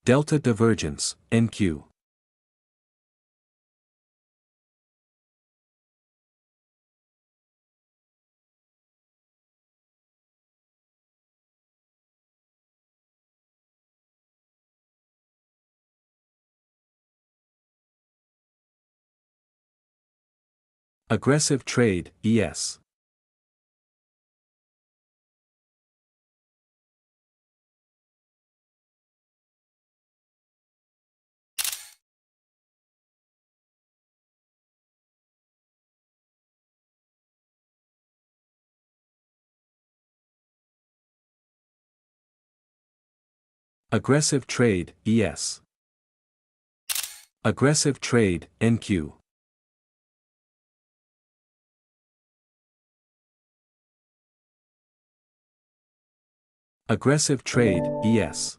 Delta divergence, NQ. Aggressive trade, ES. Aggressive trade, ES. Aggressive trade, NQ. Aggressive trade, ES.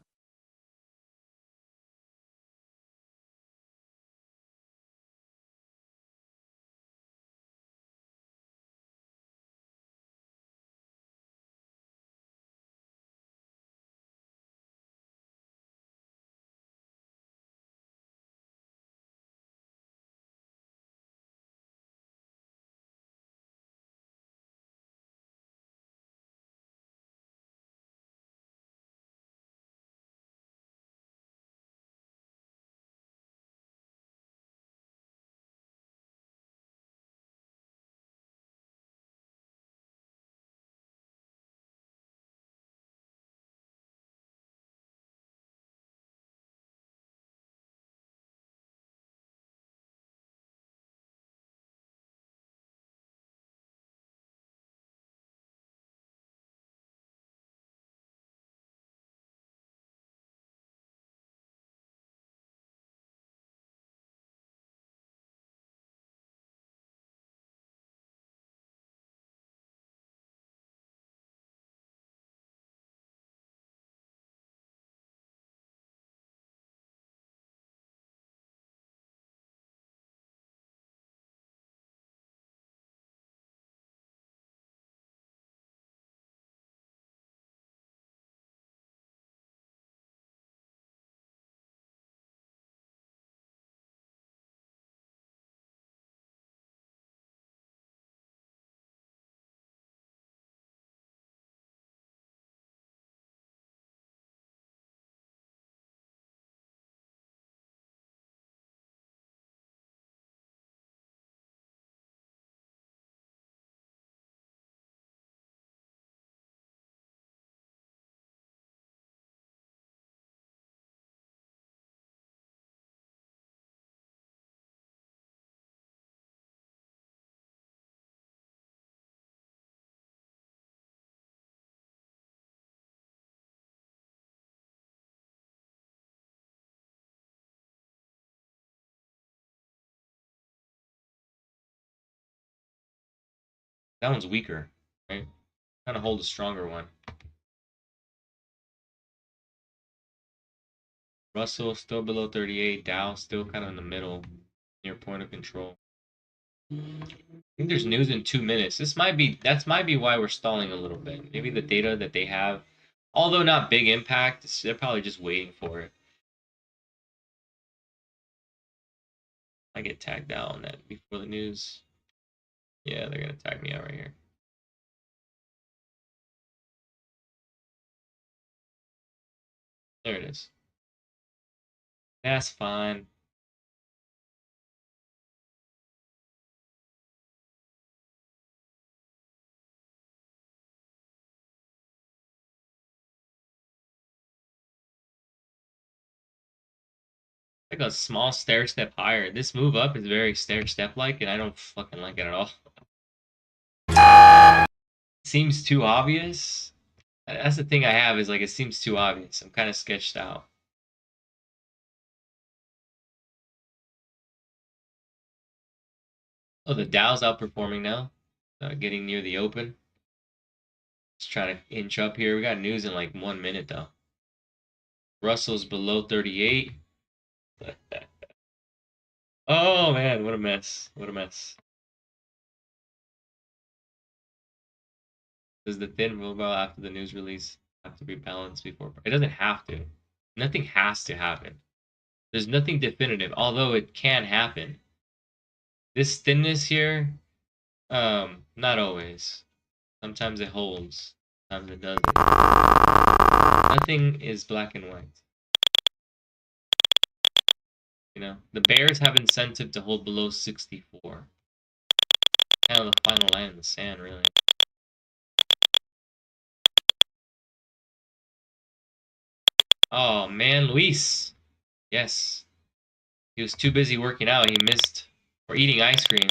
That one's weaker, right? Kind of hold a stronger one. Russell still below 38. Dow still kind of in the middle, near point of control. I think there's news in 2 minutes. Might be why we're stalling a little bit. Maybe the data that they have, although not big impact, they're probably just waiting for it. I get tagged out on that before the news. Yeah, they're gonna tag me out right here. There it is. That's fine. Like a small stair step higher. This move up is very stair step like, and I don't fucking like it at all. Seems too obvious. That's the thing I have is like it seems too obvious. I'm kind of sketched out. Oh, the Dow's outperforming now, getting near the open. Let's try to inch up here. We got news in like 1 minute though. Russell's below 38. Oh man, what a mess! What a mess. Does the thin move out after the news release have to be balanced before? It doesn't have to. Nothing has to happen. There's nothing definitive, although it can happen. This thinness here, not always. Sometimes it holds, sometimes it doesn't. Nothing is black and white. You know, the bears have incentive to hold below 64. Kind of the final line in the sand, really. Oh man, Luis. Yes. He was too busy working out. He missed, or eating ice cream.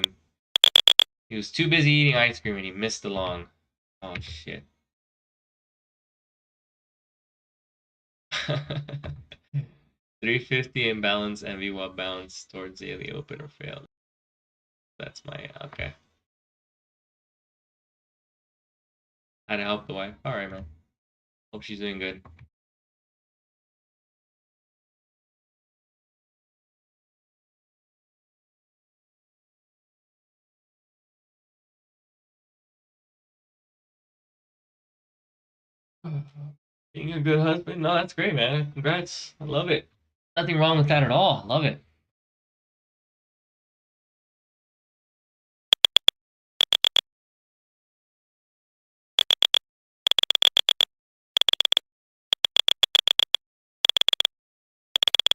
He was too busy eating ice cream and he missed the long. Oh shit. 350 imbalance and VWAP bounce towards daily open or failed. That's my okay. Had to help the wife. Alright, man. Hope she's doing good. Being a good husband? No, that's great, man. Congrats. I love it. Nothing wrong with that at all. Love it.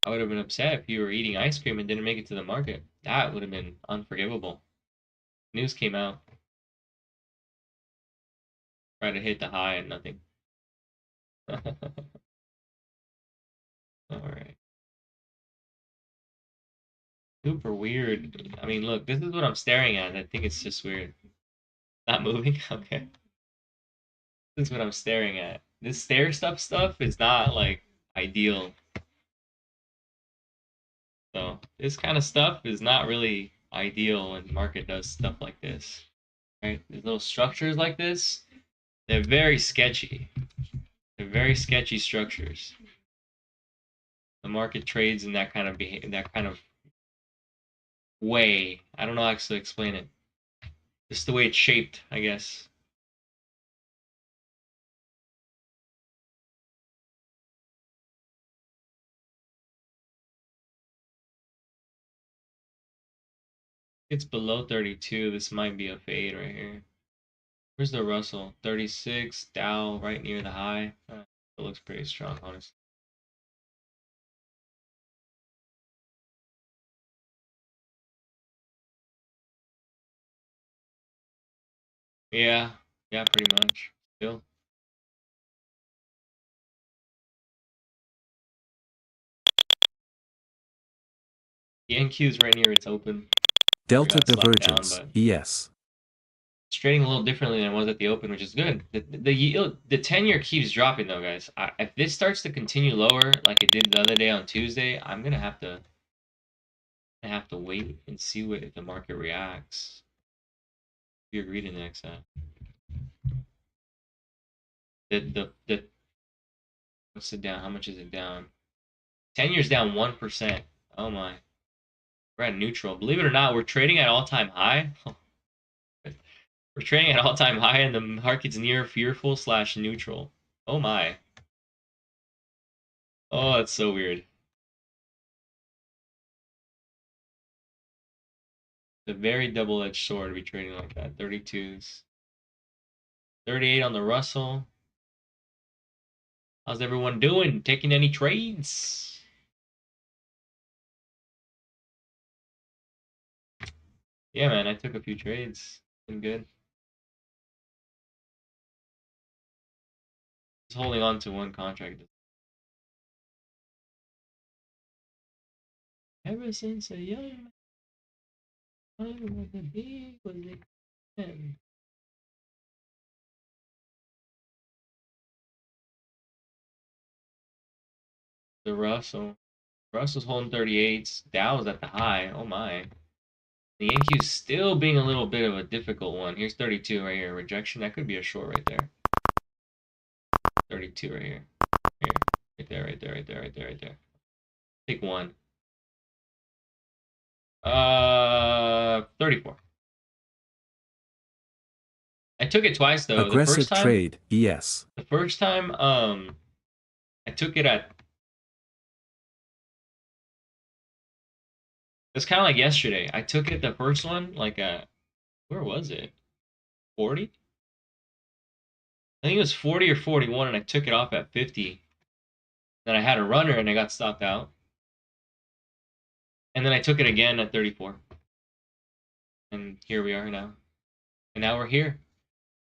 I would have been upset if you were eating ice cream and didn't make it to the market. That would have been unforgivable. News came out. Tried to hit the high and nothing. Alright. Super weird. I mean, look, this is what I'm staring at. I think it's just weird. Not moving? Okay. This is what I'm staring at. This stair stuff is not, like, ideal. So, this kind of stuff is not really ideal when the market does stuff like this. Right? These little structures like this, they're very sketchy. They're very sketchy structures. The market trades in that kind of way. I don't know how to explain it. Just the way it's shaped, I guess. It's below 32. This might be a fade right here. Where's the Russell? 36. Dow right near the high. It looks pretty strong, honestly. Yeah, yeah, pretty much. Still. The NQ is right near its open. Delta Got slapped down, divergence, but ES. it's trading a little differently than it was at the open, which is good. The yield, the 10-year keeps dropping though, guys. If this starts to continue lower like it did the other day on Tuesday, I'm gonna have to wait and see what if the market reacts. You agree to next that. The what's it down? How much is it down? 10 years down 1%. Oh my. We're at neutral. Believe it or not, we're trading at all-time high. We're trading at all-time high and the market's near fearful / neutral. Oh my. Oh, that's so weird. It's a very double-edged sword to be trading like that. 32s. 38 on the Russell. How's everyone doing? Taking any trades? Yeah, man, I took a few trades. Been good. Just holding on to one contract. Ever since a young man was a big was a man. The Russell. Russell's holding 38s. Dow's at the high. Oh my. The NQ's still being a little bit of a difficult one. Here's 32 right here. Rejection. That could be a short right there. 32 right here. Here. Right there, right there, right there, right there, right there. Take one. 34. I took it twice though. Aggressive trade, ES. The first time, I took it at It's kind of like yesterday. I took it the first one like where was it? 40? I think it was 40 or 41, and I took it off at 50. Then I had a runner and I got stopped out. And then I took it again at 34. And here we are now. And now we're here.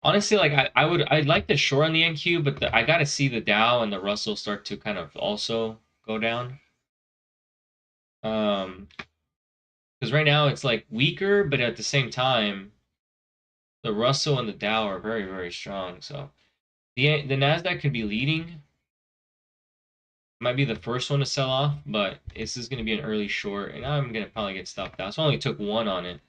Honestly, like I'd like the short on the NQ, but I gotta see the Dow and the Russell start to kind of also go down. Because right now it's like weaker, but at the same time, the Russell and the Dow are very, very strong. So the Nasdaq could be leading. Might be the first one to sell off, but this is gonna be an early short, and I'm gonna probably get stopped out. So I only took one on it.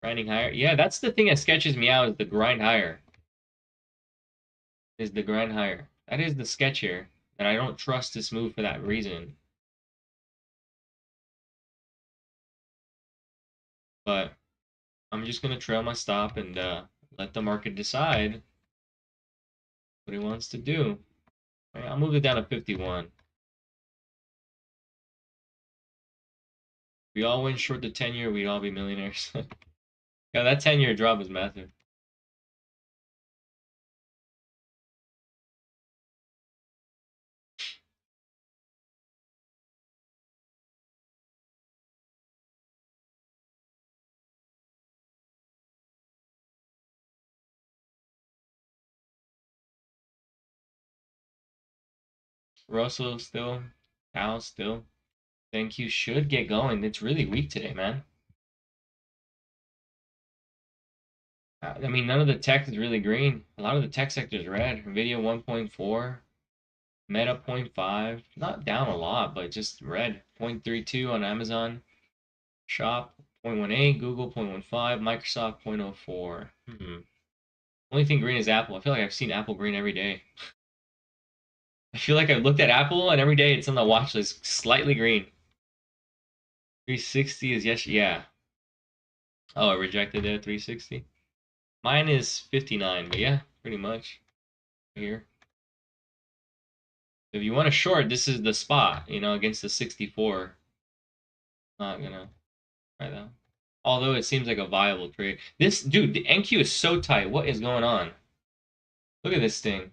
Grinding higher. Yeah, that's the thing that sketches me out is the grind higher. Is the grind higher. That is the sketch here. And I don't trust this move for that reason. But I'm just gonna trail my stop and let the market decide what he wants to do. Right, I'll move it down to 51. We all win short the 10-year, we'd all be millionaires. Yeah, that 10-year drop was massive. Russell still, Dow still. Thank you should get going. It's really weak today, man. I mean, none of the tech is really green. A lot of the tech sector is red. Nvidia 1.4, Meta 0.5. Not down a lot, but just red. 0.32 on Amazon. Shop 0.18, Google 0.15, Microsoft 0.04. Only thing green is Apple. I feel like I've seen Apple green every day. I feel like I've looked at Apple and every day it's on the watch list, slightly green. 360 is yes, yeah. Oh, I rejected it at 360. Mine is 59, but yeah, pretty much here. If you want to short, this is the spot, against the 64. Not gonna try that. Although it seems like a viable trade. This dude, the NQ is so tight. What is going on? Look at this thing.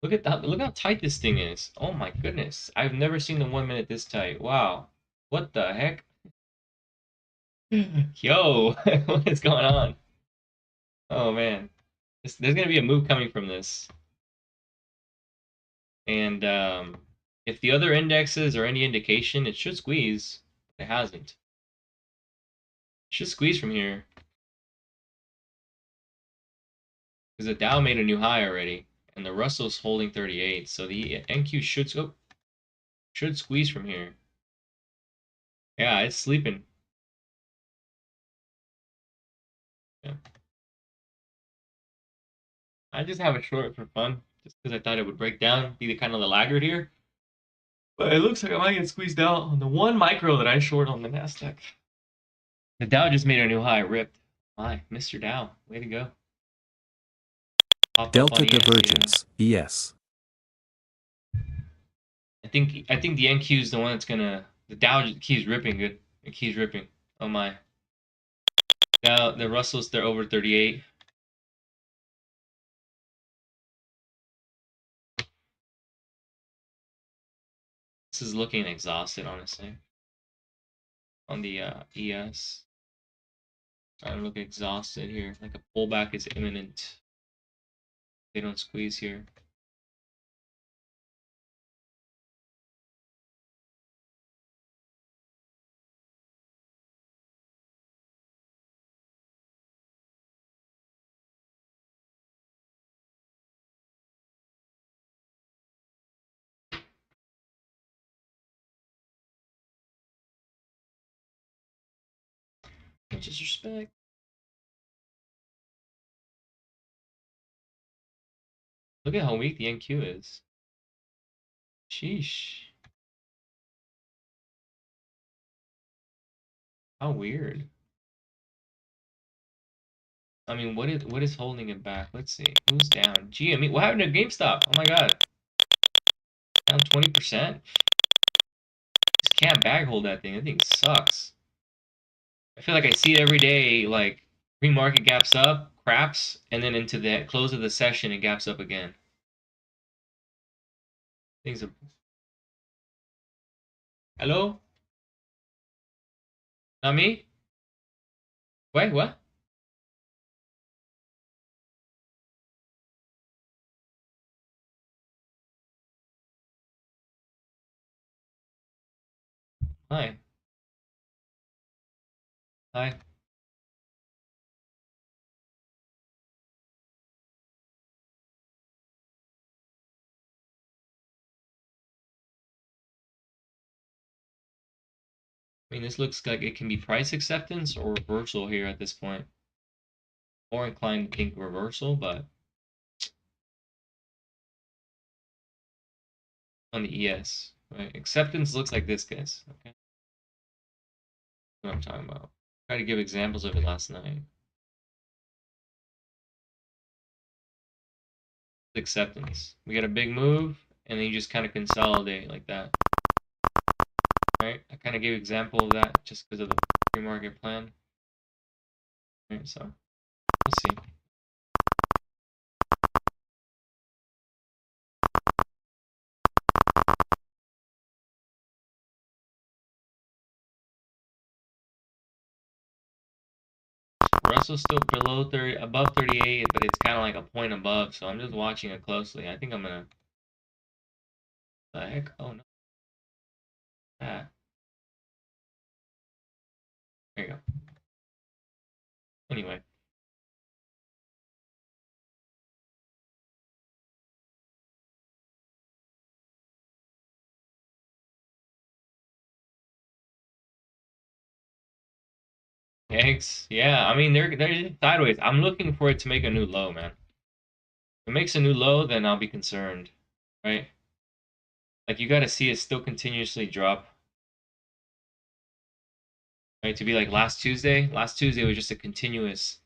Look how tight this thing is. Oh my goodness. I've never seen the 1 minute this tight. Wow. What the heck? Yo, what is going on? Oh man. There's gonna be a move coming from this. And if the other indexes are any indication, it should squeeze. It hasn't. It should squeeze from here. Because the Dow made a new high already. And the Russell's holding 38. So the NQ should squeeze from here. Yeah, it's sleeping. Yeah. I just have a short for fun, just because I thought it would break down, be the kind of the laggard here. But it looks like I might get squeezed out on the one micro that I short on the Nasdaq. The Dow just made a new high, ripped. My, Mr. Dow, way to go. Popped up on Delta ES, divergence, ES. I think the NQ is the one that's gonna. The Dow keeps ripping good. It keeps ripping. Oh my. Now the Russell's they're over 38. This is looking exhausted, honestly. On the ES. Starting to look exhausted here. Like a pullback is imminent. They don't squeeze here. Disrespect. Look at how weak the NQ is. Sheesh. How weird. I mean, what is holding it back? Let's see. Who's down? GME. What happened to GameStop? Oh my God. Down 20%? Just can't bag hold that thing. That thing sucks. I feel like I see it every day, like pre-market gaps up, craps, and then into the close of the session it gaps up again. Things are... Hello? Not me? Wait, what? Hi. Hi. I mean, this looks like it can be price acceptance or reversal here at this point. More inclined to think reversal, but on the ES, right? Acceptance looks like this, guys. Okay, that's what I'm talking about. Try to give examples of it last night. Acceptance. We got a big move, and then you just kind of consolidate like that. Right? I kind of gave example of that just because of the pre-market plan. Right, so we'll see. Russell's still below 30, above 38, but it's kind of like a point above, so I'm just watching it closely. I think I'm gonna. The heck? Oh no. Ah, there you go. Anyway. Eggs. Yeah, I mean they're sideways. I'm looking for it to make a new low, man. If it makes a new low, then I'll be concerned, right? Like you got to see it still continuously drop, right? To be like last Tuesday. Last Tuesday was just a continuous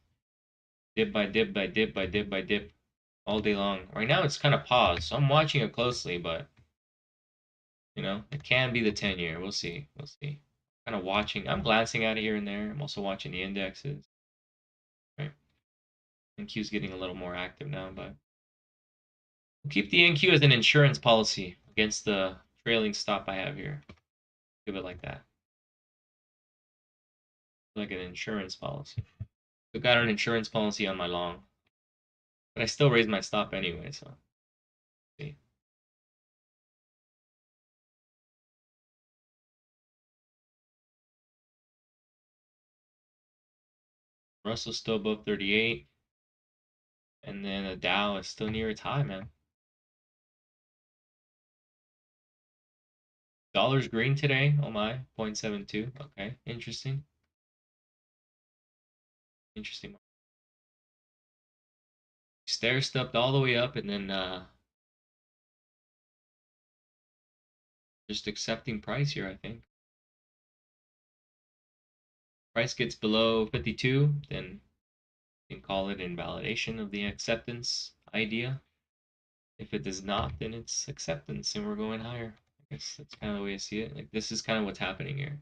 dip by dip by dip by dip by dip all day long. Right now it's kind of paused, so I'm watching it closely, but you know it can be the 10-year. We'll see. We'll see. Kind of watching. I'm glancing at it here and there. I'm also watching the indexes, right? NQ's getting a little more active now, but we'll keep the NQ as an insurance policy against the trailing stop I have here. Give it like that. Like an insurance policy. I've got an insurance policy on my long. But I still raise my stop anyway, so see. Russell's still above 38. And then the Dow is still near its high, man. Dollar's green today. Oh my, 0.72. Okay, interesting. Interesting. Stair stepped all the way up and then just accepting price here, I think. Price gets below 52, then you can call it invalidation of the acceptance idea. If it does not, then it's acceptance and we're going higher. I guess that's kind of the way I see it. Like this is kind of what's happening here.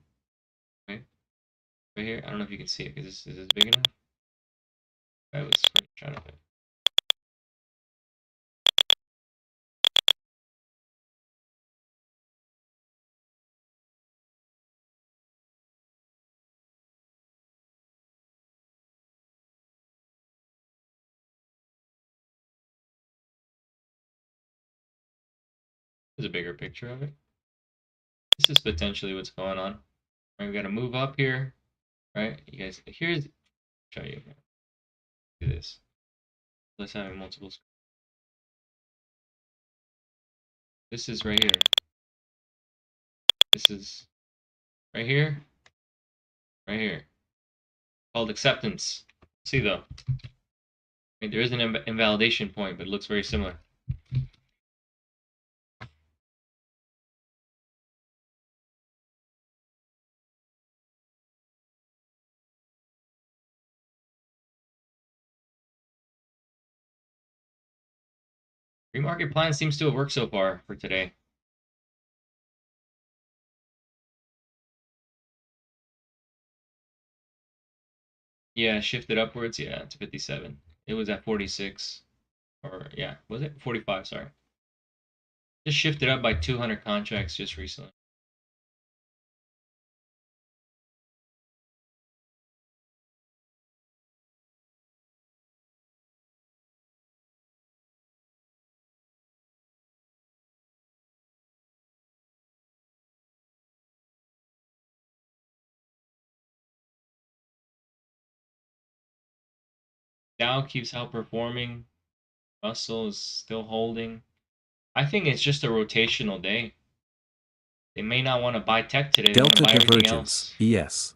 Right? Right here. I don't know if you can see it because this is big enough. I was trying to. There's a bigger picture of it. This is potentially what's going on. Right, we got to move up here. Right? You guys, here's show you. Do this. Let's have multiple. This is right here. This is right here. Right here. Called acceptance. See though. Right, there is an invalidation point, but it looks very similar. Pre-market plan seems to have worked so far for today. Yeah, shifted upwards. Yeah, to 57. It was at 46. Or, yeah, was it? 45, sorry. Just shifted up by 200 contracts just recently. Dow keeps outperforming. Russell is still holding. I think it's just a rotational day. They may not want to buy tech today. They want to Delta buy everything divergence, else. ES.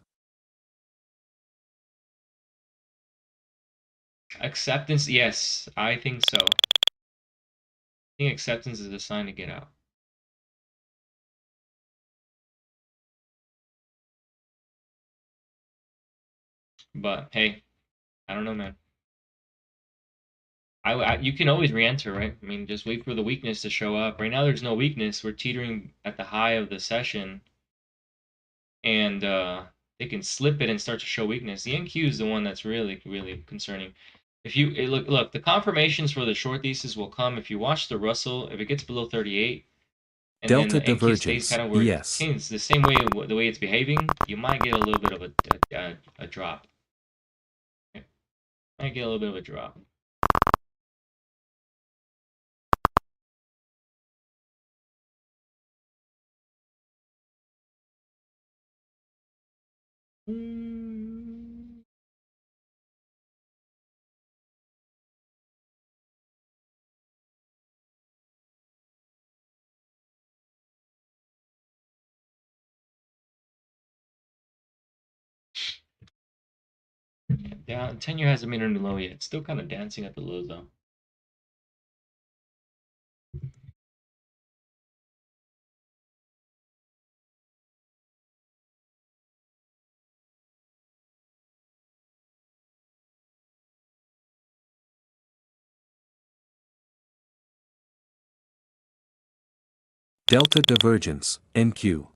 Acceptance, yes, I think so. I think acceptance is a sign to get out. But hey, I don't know, man. You can always re-enter, right? I mean, just wait for the weakness to show up. Right now, there's no weakness. We're teetering at the high of the session, and they can slip it and start to show weakness. The NQ is the one that's really concerning. If you look, the confirmations for the short thesis will come if you watch the Russell. If it gets below 38, and then Delta the NQ stays divergence, kind of where ES. it's the same way the way it's behaving, you might get a little bit of a drop. Okay. Might get a little bit of a drop. Yeah, 10-year hasn't made a new low yet. It's still kind of dancing at the lows though. Delta divergence, NQ.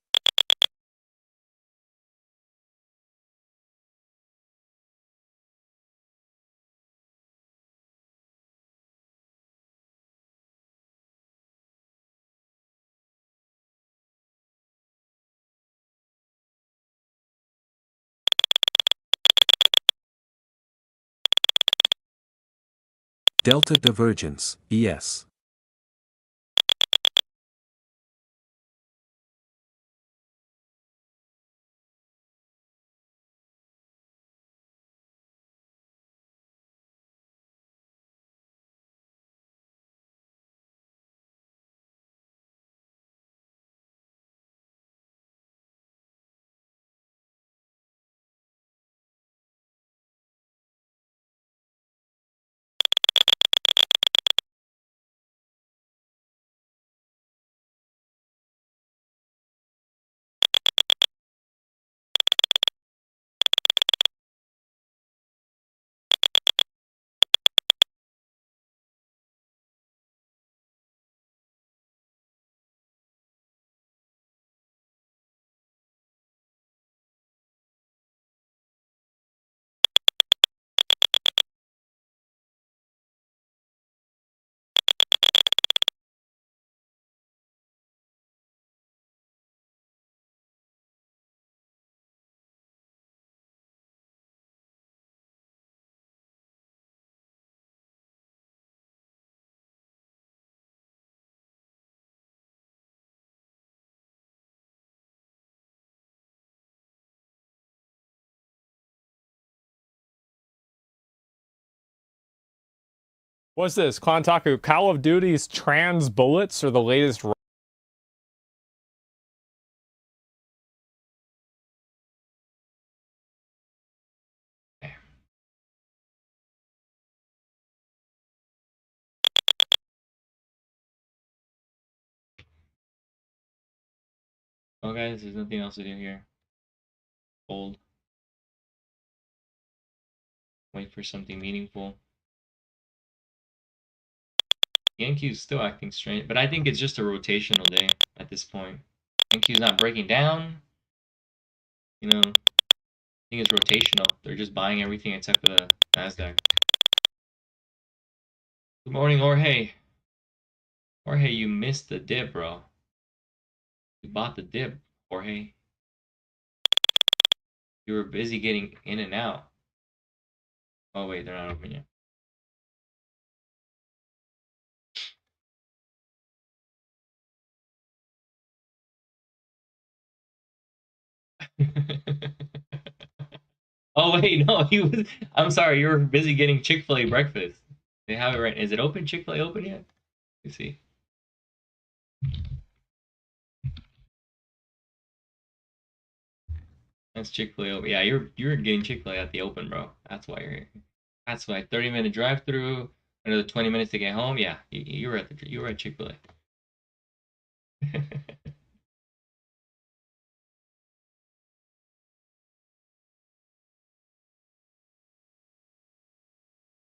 Delta divergence, ES. What's this? Kontaku, Call of Duty's trans bullets are the latest. Oh guys, there's nothing else to do here. Hold. Wait for something meaningful. The NQ is still acting strange, but I think it's just a rotational day at this point. NQ's not breaking down. You know, I think it's rotational. They're just buying everything except for the Nasdaq. Good morning, Jorge. Jorge, you missed the dip, bro. You bought the dip, Jorge. You were busy getting in and out. Oh wait, they're not open yet. Oh wait, no, he was. I'm sorry, you were busy getting Chick-fil-A breakfast. They have it right. Is it open? Chick-fil-A open yet? Let's see. That's Chick-fil-A open. Yeah, you're getting Chick-fil-A at the open, bro. That's why you're here. That's why 30-minute drive-through, another 20 minutes to get home. Yeah, you were at Chick-fil-A.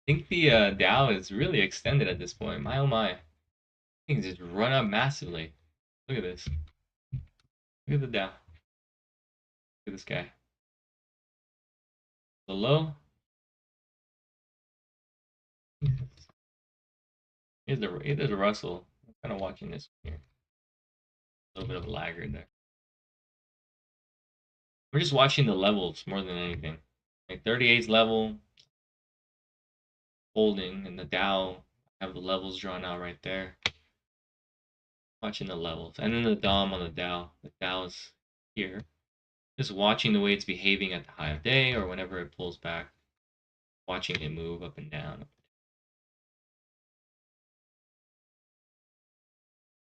I think the Dow is really extended at this point. My oh my. Things just run up massively. Look at this. Look at the Dow. Look at this guy. The low. Here's the Russell. I'm kind of watching this here. A little bit of a laggard there. We're just watching the levels more than anything. Like 38's level holding, and the Dow have the levels drawn out right there. Watching the levels, and then the DOM on the Dow. The Dow's here. Just watching the way it's behaving at the high of day or whenever it pulls back. Watching it move up and down.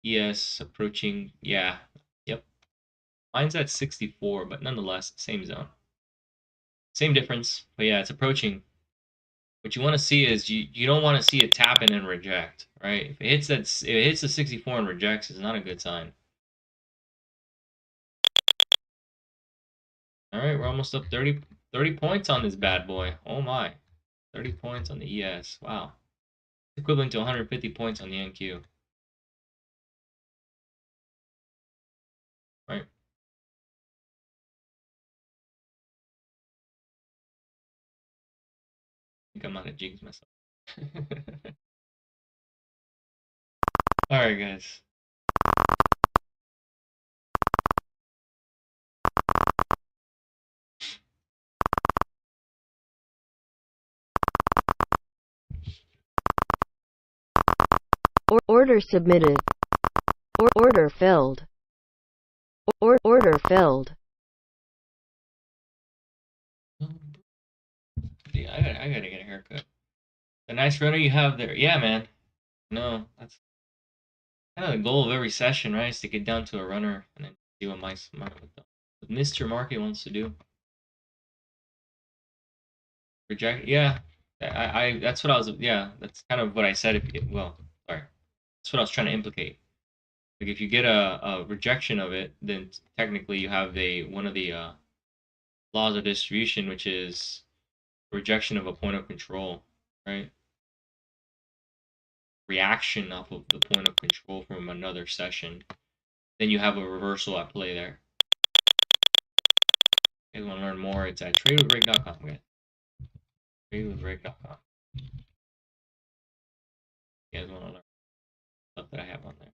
ES approaching, yeah, yep. Mine's at 64, but nonetheless, same zone. Same difference, but yeah, it's approaching. What you want to see is you don't want to see it tap in and reject, right? If it hits the 64 and rejects, it's not a good sign. All right, we're almost up 30 points on this bad boy. Oh my, 30 points on the ES. Wow, equivalent to 150 points on the NQ. Right. I think I'm gonna jinx myself. All right, guys. Order submitted. Order filled. Order filled. Yeah, I gotta get a haircut. The nice runner you have there. Yeah, man. No, that's kind of the goal of every session, right? Is to get down to a runner and then see what Mr. Market wants to do. Reject. Yeah, I that's what I was. Yeah, that's kind of what I said. Well, sorry, that's what I was trying to implicate. Like if you get a rejection of it, then technically you have one of the laws of distribution, which is rejection of a point of control, right? Reaction off of the point of control from another session. Then you have a reversal at play there. If you want to learn more, it's at tradewithrick.com, guys. Tradewithrick.com. You guys want to learn stuff that I have on there.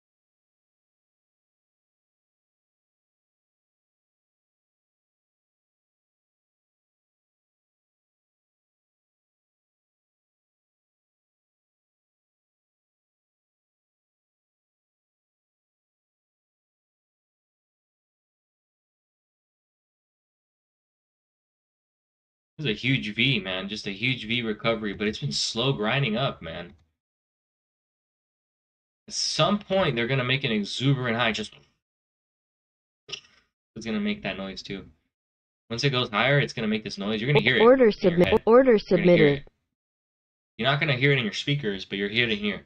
This is a huge V, man. Just a huge V recovery, but it's been slow grinding up, man. At some point, they're going to make an exuberant high. Just it's going to make that noise, too. Once it goes higher, it's going to make this noise. You're going to hear it. Order submitted. Order submitted. You're not going to hear it in your speakers, but you're here to hear.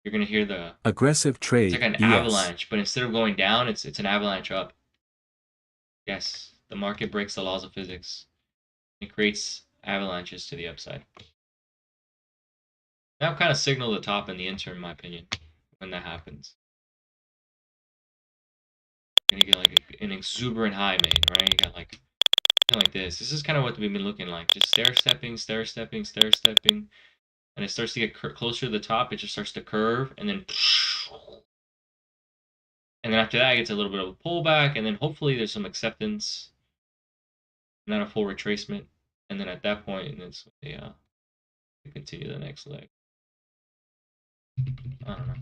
You're going to hear the aggressive trade. It's like an avalanche, but instead of going down, it's an avalanche up. Yes, the market breaks the laws of physics. It creates avalanches to the upside. That kind of signal the top and the inter, in my opinion, when that happens. And you get like an exuberant high made, right? You got like this. This is kind of what we've been looking like. Just stair stepping, stair stepping, stair stepping. And it starts to get closer to the top. It just starts to curve. And then after that, it gets a little bit of a pullback. And then hopefully there's some acceptance. Not a full retracement. And then at that point, it's continue the next leg. I don't know.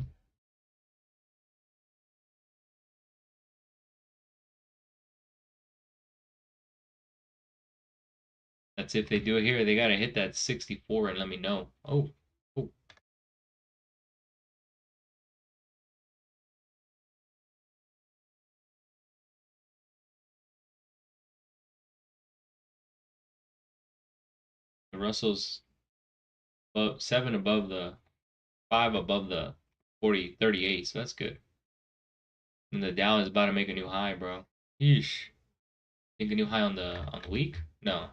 That's if they do it here. They got to hit that 64 and let me know. Oh. The Russell's above 7 above the 5 above the 38, so that's good. And the Dow is about to make a new high, bro. Yeesh. Make a new high on the week? No.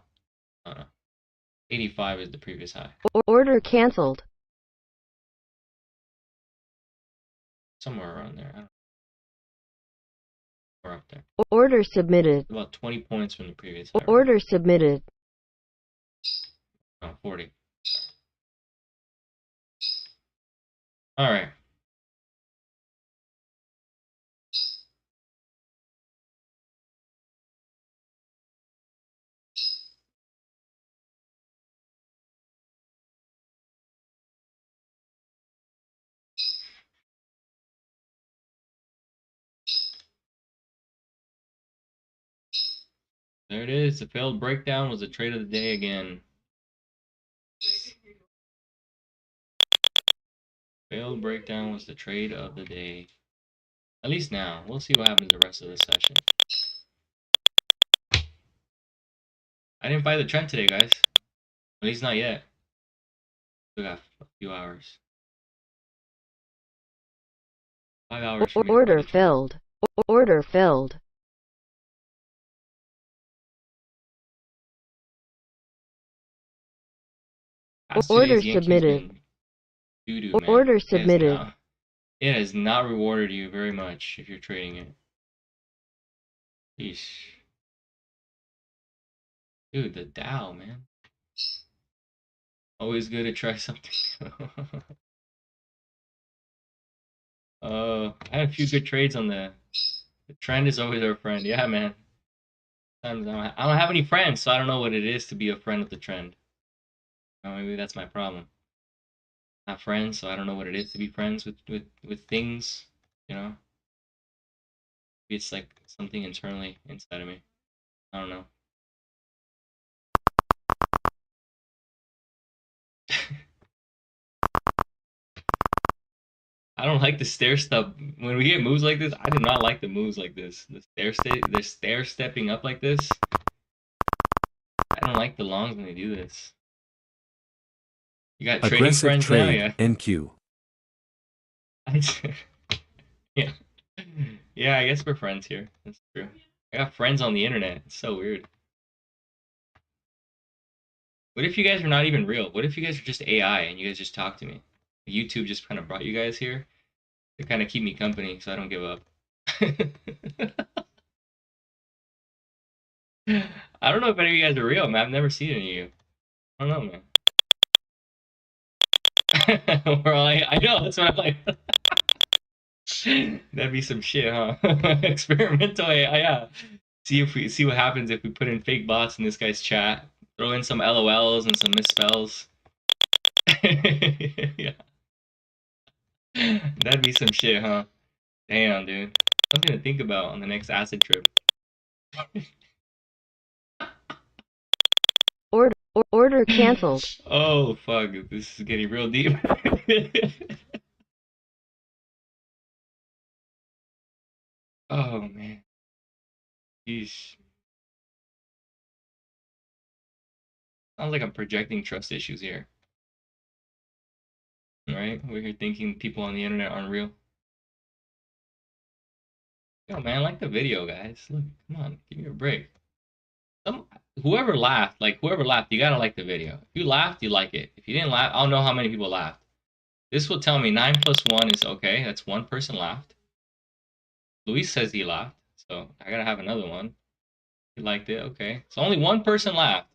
85 is the previous high. Order canceled. Somewhere around there. I don't know. We're up there. Order submitted. About 20 points from the previous high. Order submitted. No, 40. All right. There it is. The failed breakdown was the trade of the day again. Failed breakdown was the trade of the day. At least now. We'll see what happens the rest of the session. I didn't buy the trend today, guys. At least not yet. We got a few hours. 5 hours. Order filled. Order filled. Order submitted. Doo-doo, man. Order submitted. It has not rewarded you very much if you're trading it. Yeesh. Dude, the Dow, man. Always good to try something. I had a few good trades on the trend is always our friend. Yeah, man. Sometimes I don't have any friends, so I don't know what it is to be a friend of the trend. Maybe that's my problem. Not friends, so I don't know what it is to be friends with things, you know? Maybe it's like something internally inside of me. I don't know. I don't like the stair step. When we get moves like this, I do not like the moves like this. The stair stepping up like this. I don't like the longs when they do this. You got trading aggressive friends trade, now, yeah. NQ. Yeah. Yeah, I guess we're friends here. That's true. I got friends on the internet. It's so weird. What if you guys are not even real? What if you guys are just AI and you guys just talk to me? YouTube just kind of brought you guys here to kind of keep me company so I don't give up. I don't know if any of you guys are real, man. I've never seen any of you. I don't know, man. We're all I know, that's what I'm like. That'd be some shit, huh? Experimental AI, yeah. See what happens if we put in fake bots in this guy's chat. Throw in some LOLs and some misspells. Yeah. That'd be some shit, huh? Damn, dude. Something to think about on the next acid trip. Order canceled. Oh, fuck. This is getting real deep. Oh, man. Jeez. Sounds like I'm projecting trust issues here. Right? We're here thinking people on the internet aren't real. Yo, man, like the video, guys. Look, come on, give me a break. Whoever laughed, you gotta like the video. If you laughed, you like it. If you didn't laugh, I don't know how many people laughed. This will tell me 9 plus 1 is okay. That's one person laughed. Luis says he laughed, so I gotta have another one. He liked it, okay. So only one person laughed.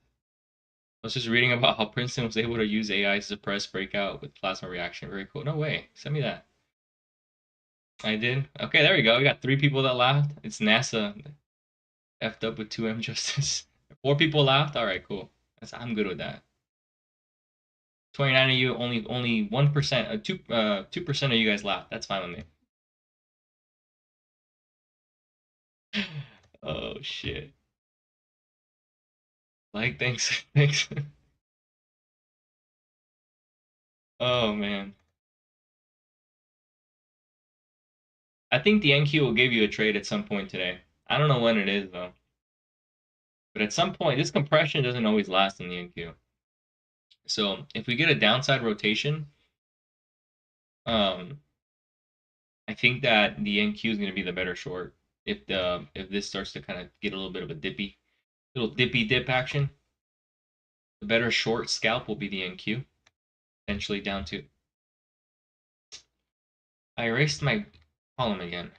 I was just reading about how Princeton was able to use AI to suppress breakout with plasma reaction. Very cool. No way. Send me that. I did. Okay, there we go. We got 3 people that laughed. It's NASA effed up with 2M justice. 4 people laughed. All right, cool. I'm good with that. 29 of you, only 1%, 2% of you guys laughed. That's fine with me. Oh shit. Like, thanks, thanks. Oh man. I think the NQ will give you a trade at some point today. I don't know when it is though. But at some point, this compression doesn't always last in the NQ. So if we get a downside rotation, I think that the NQ is going to be the better short. If this starts to kind of get a little bit of a little dippy dip action, the better short scalp will be the NQ, potentially down to. I erased my column again.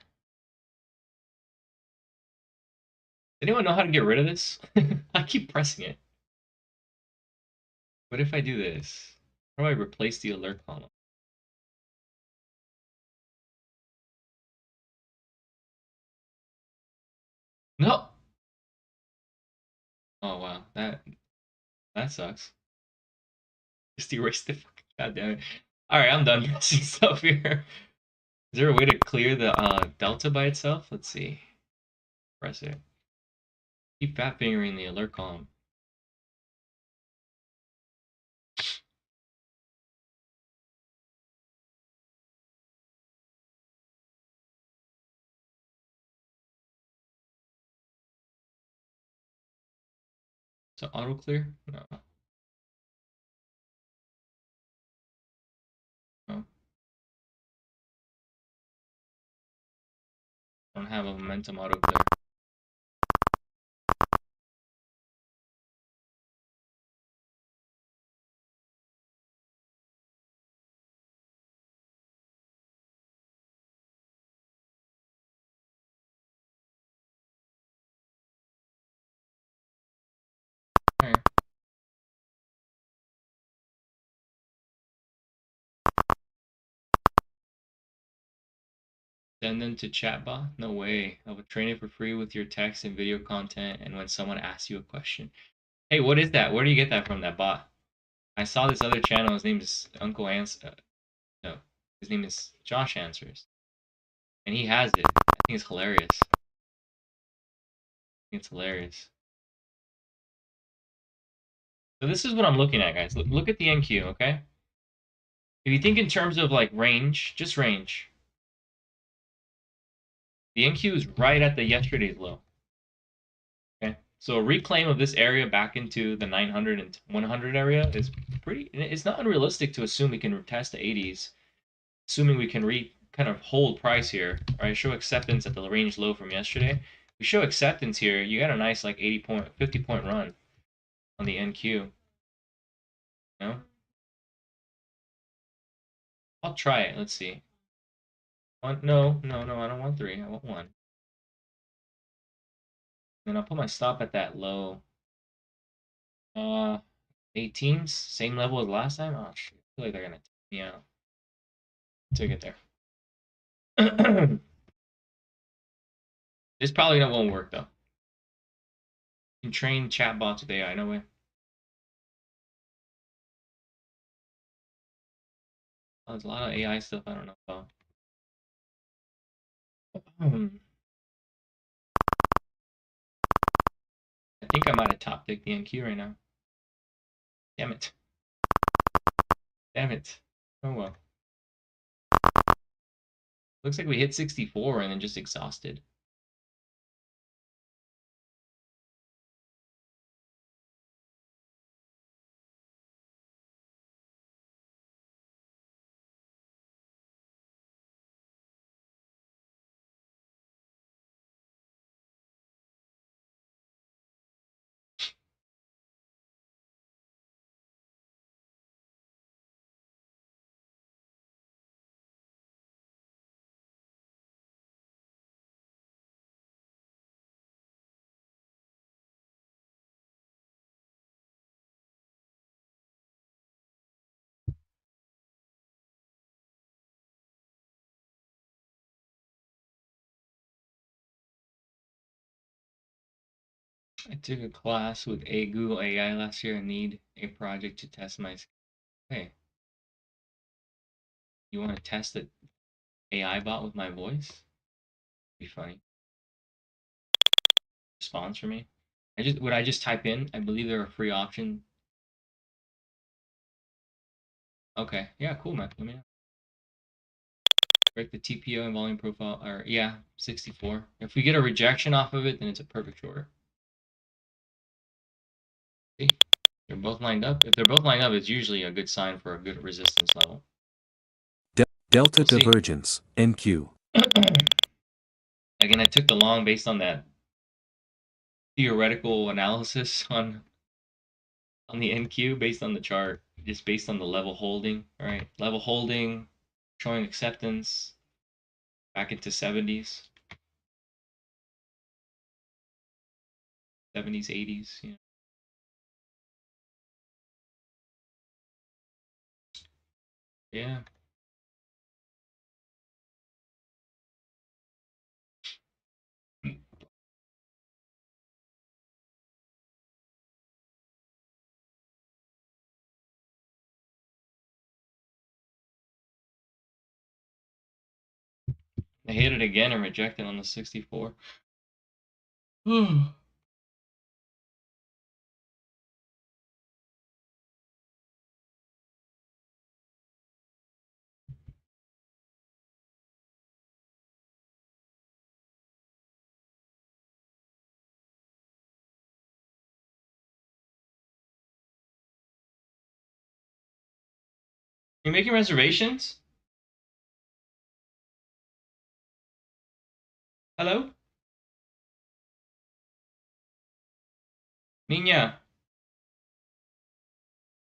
Anyone know how to get rid of this? I keep pressing it. What if I do this? How do I replace the alert column? No. Oh wow, that sucks. Just erase the fucking. God damn it. All right, I'm done pressing stuff here. Is there a way to clear the delta by itself? Let's see. Press it. Keep fat fingering the alert column. So auto clear? No. No. I don't have a momentum auto clear. Alright. Send them to chatbot? No way. I would train it for free with your text and video content and when someone asks you a question. Hey, what is that? Where do you get that from, that bot? I saw this other channel. His name is Uncle Answer. No, his name is Josh Answers. And he has it. I think it's hilarious. It's hilarious. So this is what I'm looking at, guys. Look at the NQ, okay? If you think in terms of like range, just range. The NQ is right at the yesterday's low. Okay, so a reclaim of this area back into the 900 and 100 area is pretty. It's not unrealistic to assume we can test the 80s, assuming we can kind of hold price here. All right, show acceptance at the range low from yesterday. We show acceptance here. You got a nice like 50 point run on the NQ. No, I'll try it. Let's see. One, no, I don't want 3. I want 1. Then I'll put my stop at that low. 18s, same level as last time. Oh shit, I feel like they're gonna take me out. Took it there. This probably not won't work though. You can train chatbots with AI, no way. Oh, there's a lot of AI stuff I don't know about. I think I might have top ticked the NQ right now. Damn it. Damn it. Oh well. Looks like we hit 64 and then just exhausted. I took a class with Google AI last year. I need a project to test my. Hey, you want to test the AI bot with my voice? Be funny. Sponsor me. I just type in. I believe there are free option. Okay, yeah, cool, man. Let me know. Break the TPO and volume profile, or yeah, 64. If we get a rejection off of it, then it's a perfect short. See, they're both lined up. If they're both lined up, it's usually a good sign for a good resistance level. Delta We'll divergence, NQ. Again, I took the long based on that theoretical analysis on the NQ based on the chart, just based on the level holding, right? Level holding, showing acceptance back into 70s, 80s, you know. Yeah. I hit it again and rejected on the 64. You making reservations? Hello? Niña.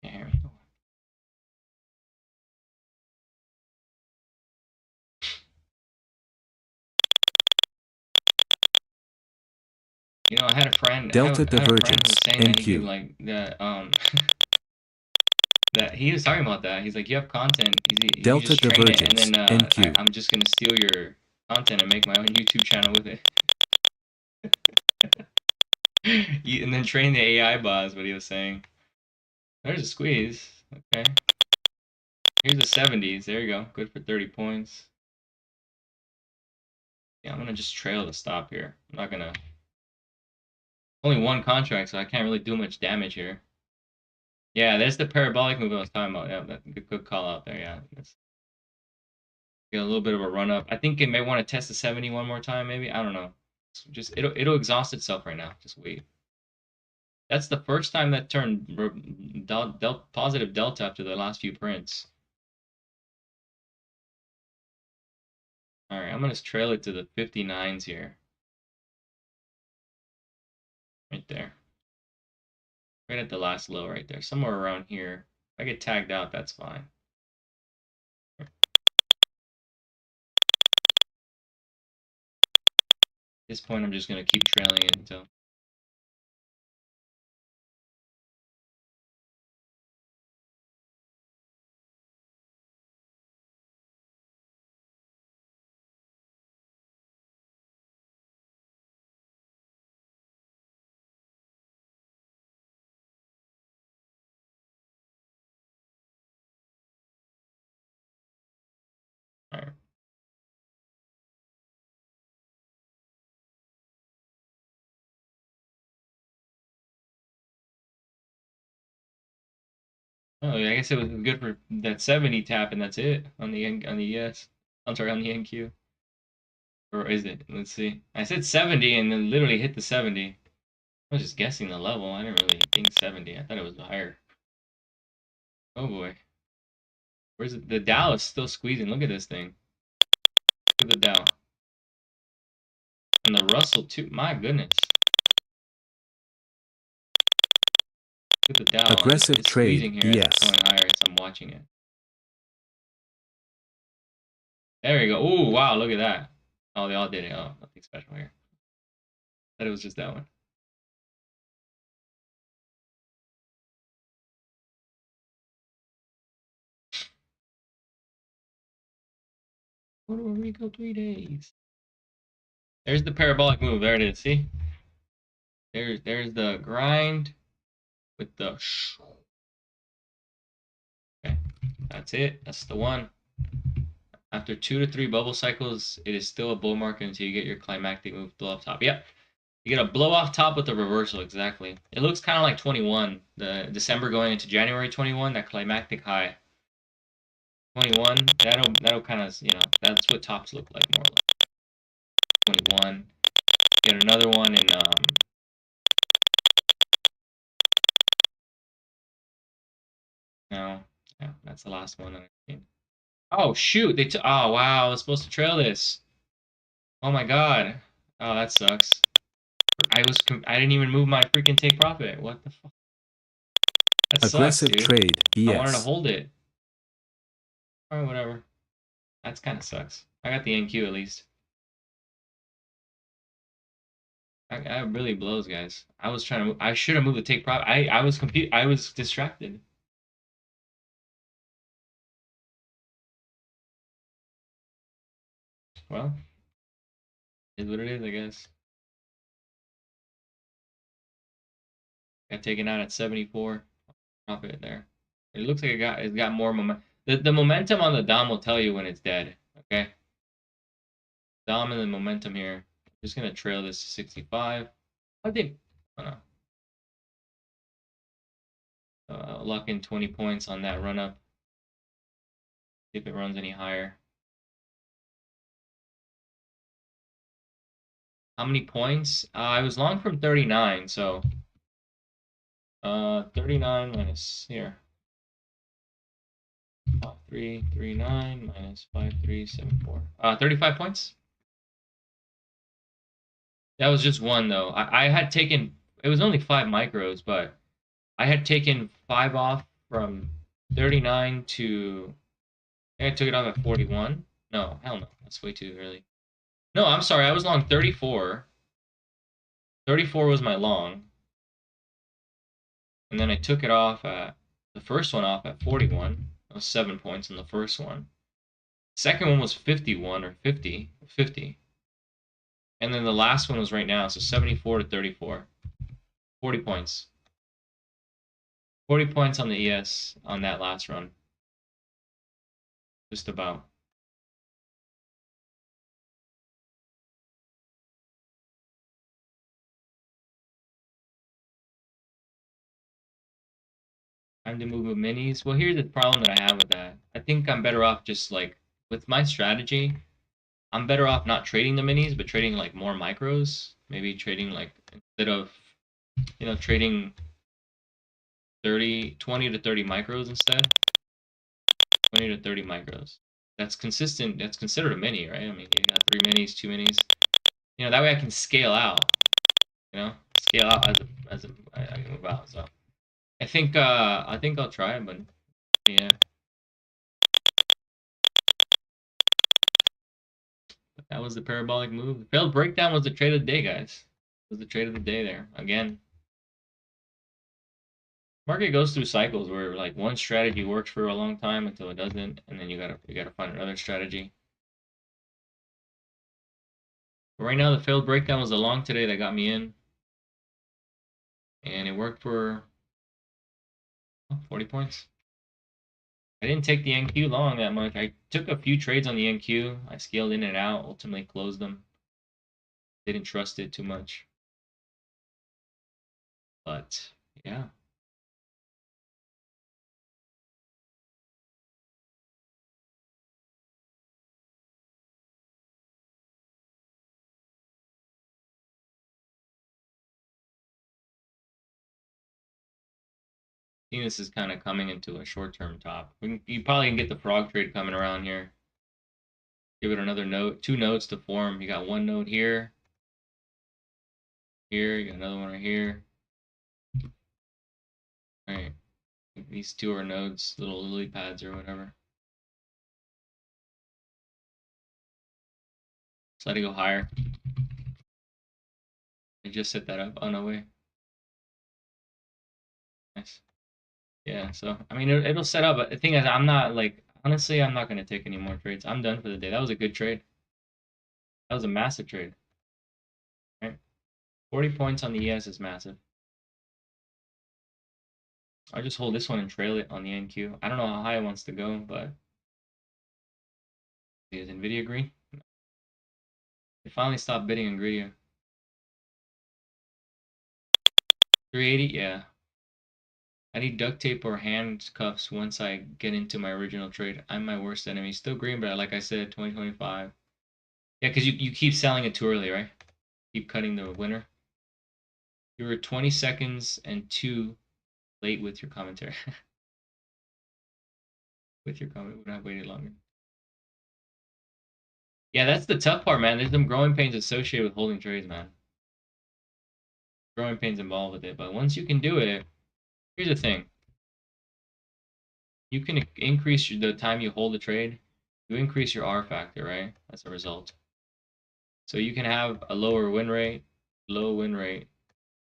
Can't hear me. You know, I had a friend. Delta I had a friend who divergence, was saying that he could NQ. like that that he was talking about that. He's like, you have content. You Delta just train it, and divergence, then NQ. I'm just gonna steal your content and make my own YouTube channel with it. And then train the AI bot is what he was saying. There's a squeeze. Okay. Here's the 70s. There you go. Good for 30 points. Yeah, I'm gonna just trail the stop here. I'm not gonna. Only one contract, so I can't really do much damage here. Yeah, there's the parabolic move I was talking about. Yeah, that good call out there. Yeah, let's get a little bit of a run up. I think it may want to test the 70 one more time. Maybe I don't know. Just it'll exhaust itself right now. Just wait. That's the first time that turned positive delta after the last few prints. All right, I'm gonna trail it to the 59s here. Right there. Right at the last low right there. Somewhere around here. If I get tagged out, that's fine. At this point, I'm just going to keep trailing it until... All right. Oh, yeah, I guess it was good for that 70 tap, and that's it on the ES. I'm sorry, on the NQ. Or is it? Let's see. I said 70 and then literally hit the 70. I was just guessing the level. I didn't really think 70. I thought it was higher. Oh boy. Where's it? The Dow is still squeezing. Look at this thing. Look at the Dow. And the Russell too. My goodness. Look at the Dow. Aggressive it's trade, squeezing here. yes. It's going higher as I'm watching it. There you go. Oh, wow. Look at that. Oh, they all did it. Oh, nothing special here. Thought it was just that one. Puerto Rico 3 days. There's the parabolic move. There it is. See? There's the grind with the okay, that's it. That's the one. After 2 to 3 bubble cycles, it is still a bull market until you get your climactic move blow off top. Yep. You get a blow off top with a reversal, exactly. It looks kind of like 21, the December going into January 21, that climactic high. 21, that'll kind of, you know, that's what tops look like more like. 21. Get another one in no, yeah, that's the last one that I've seen. Oh shoot, they took. Oh wow, I was supposed to trail this. Oh my god. Oh, that sucks. I didn't even move my freaking take profit. What the fuck? That sucks, Aggressive dude. trade, I wanted to BS. hold it. Alright, whatever. That's kind of sucks. I got the NQ at least. I really blows, guys. I was trying to. I should have moved the take profit. I was distracted. Well, is what it is, I guess. Got taken out at 74. Profit there. It looks like it got more momentum. The momentum on the Dom will tell you when it's dead. Okay. Dom and the momentum here. I'm just gonna trail this to 65. I think. Oh no. Luck in 20 points on that run up. See if it runs any higher. How many points? I was long from 39, so 39 minus here. 339 minus 5374. 35 points. That was just one though. I had taken, it was only 5 micros, but I had taken 5 off from 39 to, I took it off at 41. No, hell no, that's way too early. No, I'm sorry, I was long 34. 34 was my long. And then I took it off at, the first one off at 41. That was 7 points in the first one. Second one was 51 or 50. And then the last one was right now, so 74 to 34. 40 points. 40 points on the ES on that last run. Just about. Time to move with minis. Well, here's the problem that I have with that. I think I'm better off just like, with my strategy, I'm better off not trading the minis, but trading like more micros. Maybe trading like, instead of, you know, trading 20 to 30 micros instead. 20 to 30 micros. That's consistent. That's considered a mini, right? I mean, you got 3 minis, 2 minis. You know, that way I can scale out. You know, scale out as I move out. So I think I'll try it, but yeah. But that was the parabolic move. The failed breakdown was the trade of the day, guys. It was the trade of the day there again. Market goes through cycles where like one strategy works for a long time until it doesn't, and then you gotta find another strategy. But right now, the failed breakdown was the long today that got me in, and it worked for 40 points. I didn't take the NQ long that much. I took a few trades on the NQ. I scaled in and out, ultimately closed them. Didn't trust it too much. But yeah. I think this is kind of coming into a short-term top. You probably can get the frog trade coming around here. Give it another node, 2 nodes to form. You got 1 node here. Here, you got another one right here. All right. These 2 are nodes, little lily pads or whatever. Let's let it go higher. I just set that up. Oh, no way. Nice. Yeah, so, I mean, it'll set up, but the thing is, I'm not, like, honestly, I'm not going to take any more trades. I'm done for the day. That was a good trade. That was a massive trade. Right? 40 points on the ES is massive. I'll just hold this one and trail it on the NQ. I don't know how high it wants to go, but is Nvidia green? They finally stopped bidding Nvidia. 380, yeah. I need duct tape or handcuffs once I get into my original trade. I'm my worst enemy. Still green, but like I said, 2025. Yeah, because you keep selling it too early, right? Keep cutting the winner. You were 20 seconds and 2 late with your commentary. With your comment, would have waited longer. Yeah, that's the tough part, man. There's some growing pains associated with holding trades, man. Growing pains involved with it, but once you can do it, here's the thing. You can increase the time you hold the trade. You increase your R factor, right? As a result. So you can have a lower win rate, low win rate,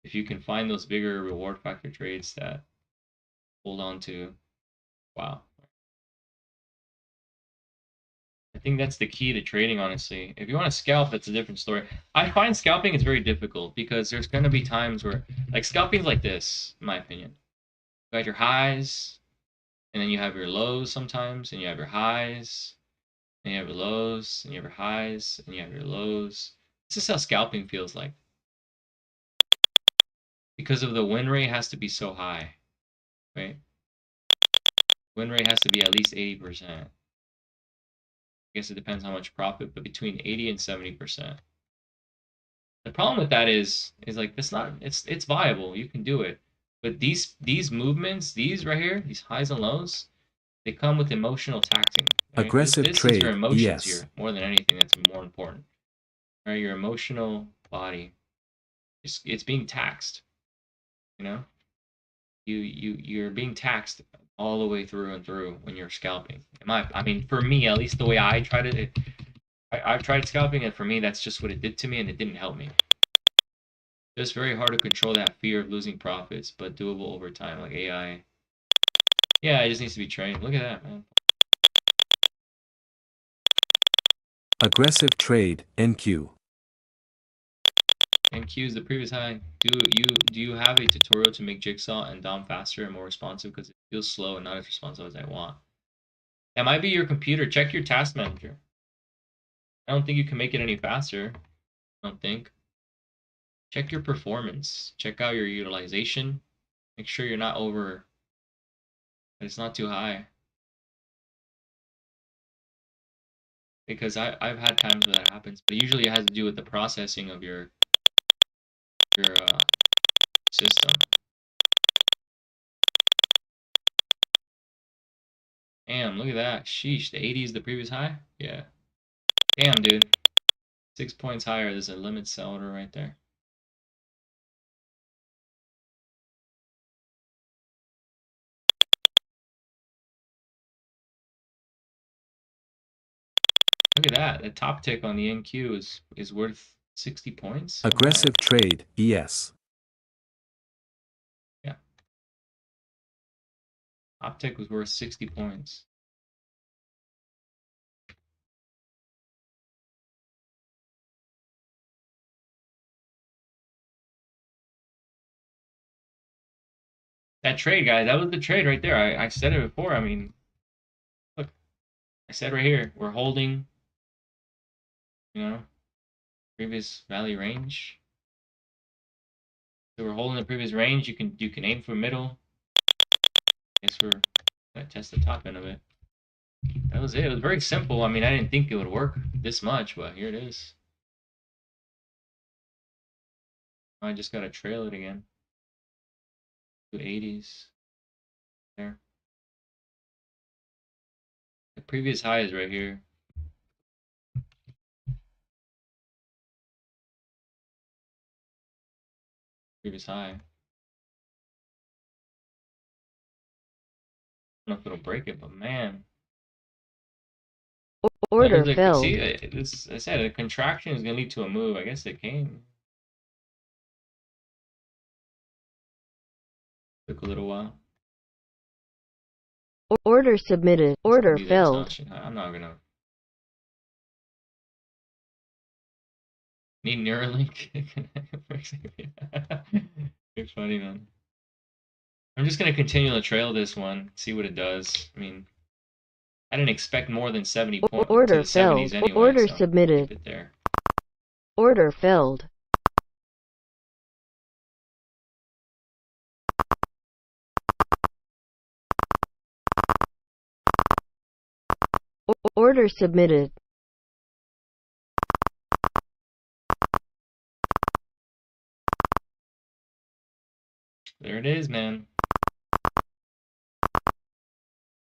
if you can find those bigger reward factor trades that hold on to. Wow. I think that's the key to trading, honestly. If you want to scalp, that's a different story. I find scalping is very difficult because there's going to be times where, like, scalping's like this, in my opinion. You got your highs, and then you have your lows sometimes, and you have your highs, and you have your lows, and you have your highs, and you have your lows. This is how scalping feels like. Because of the win rate has to be so high, right? Win rate has to be at least 80%. I guess it depends how much profit, but between 80 and 70%. The problem with that is like it's viable. You can do it. But these movements, these right here, these highs and lows, they come with emotional taxing. Right? Aggressive This is your trade, emotions yes. here more than anything. That's more important. Right? Your emotional body, it's being taxed. You know, you're being taxed all the way through and through when you're scalping. I mean, for me, at least the way I tried it, I've tried scalping, and for me, that's just what it did to me, and it didn't help me. It's very hard to control that fear of losing profits, but doable over time, like AI. Yeah, it just needs to be trained. Look at that, man. Aggressive trade, NQ. NQ is the previous high. Do you have a tutorial to make Jigsaw and Dom faster and more responsive, because it feels slow and not as responsive as I want? That might be your computer. Check your task manager. I don't think you can make it any faster. I don't think. Check your performance. Check out your utilization. Make sure you're not over. That it's not too high. Because I've had times where that happens, but usually it has to do with the processing of your system. Damn, look at that. Sheesh, the 80 is the previous high? Yeah. Damn, dude. 6 points higher. There's a limit sell order right there. Look at that. The top tick on the NQ is worth 60 points. Aggressive trade, yes. Yeah. Top tick was worth 60 points. That trade, guys, that was the trade right there. I said it before. I mean, look, I said right here, we're holding, you know, previous value range. So we're holding the previous range. You can aim for middle. I guess we're gonna test the top end of it. That was it. It was very simple. I mean, I didn't think it would work this much, but here it is. I just gotta trail it again. 280s. There. The previous high is right here. Previous high. I don't know if it'll break it, but man. Order Like, filled. see, I said a contraction is gonna lead to a move. I guess it came. Took a little while. Order submitted. Order Maybe the filled. exhaustion. I'm not gonna. Need Neuralink. You're funny, man. I'm just gonna continue to trail this one, see what it does. I mean, I didn't expect more than 70 point to Order the 70s failed. anyway, Order so submitted. keep it there. Order failed. Order submitted. There it is, man.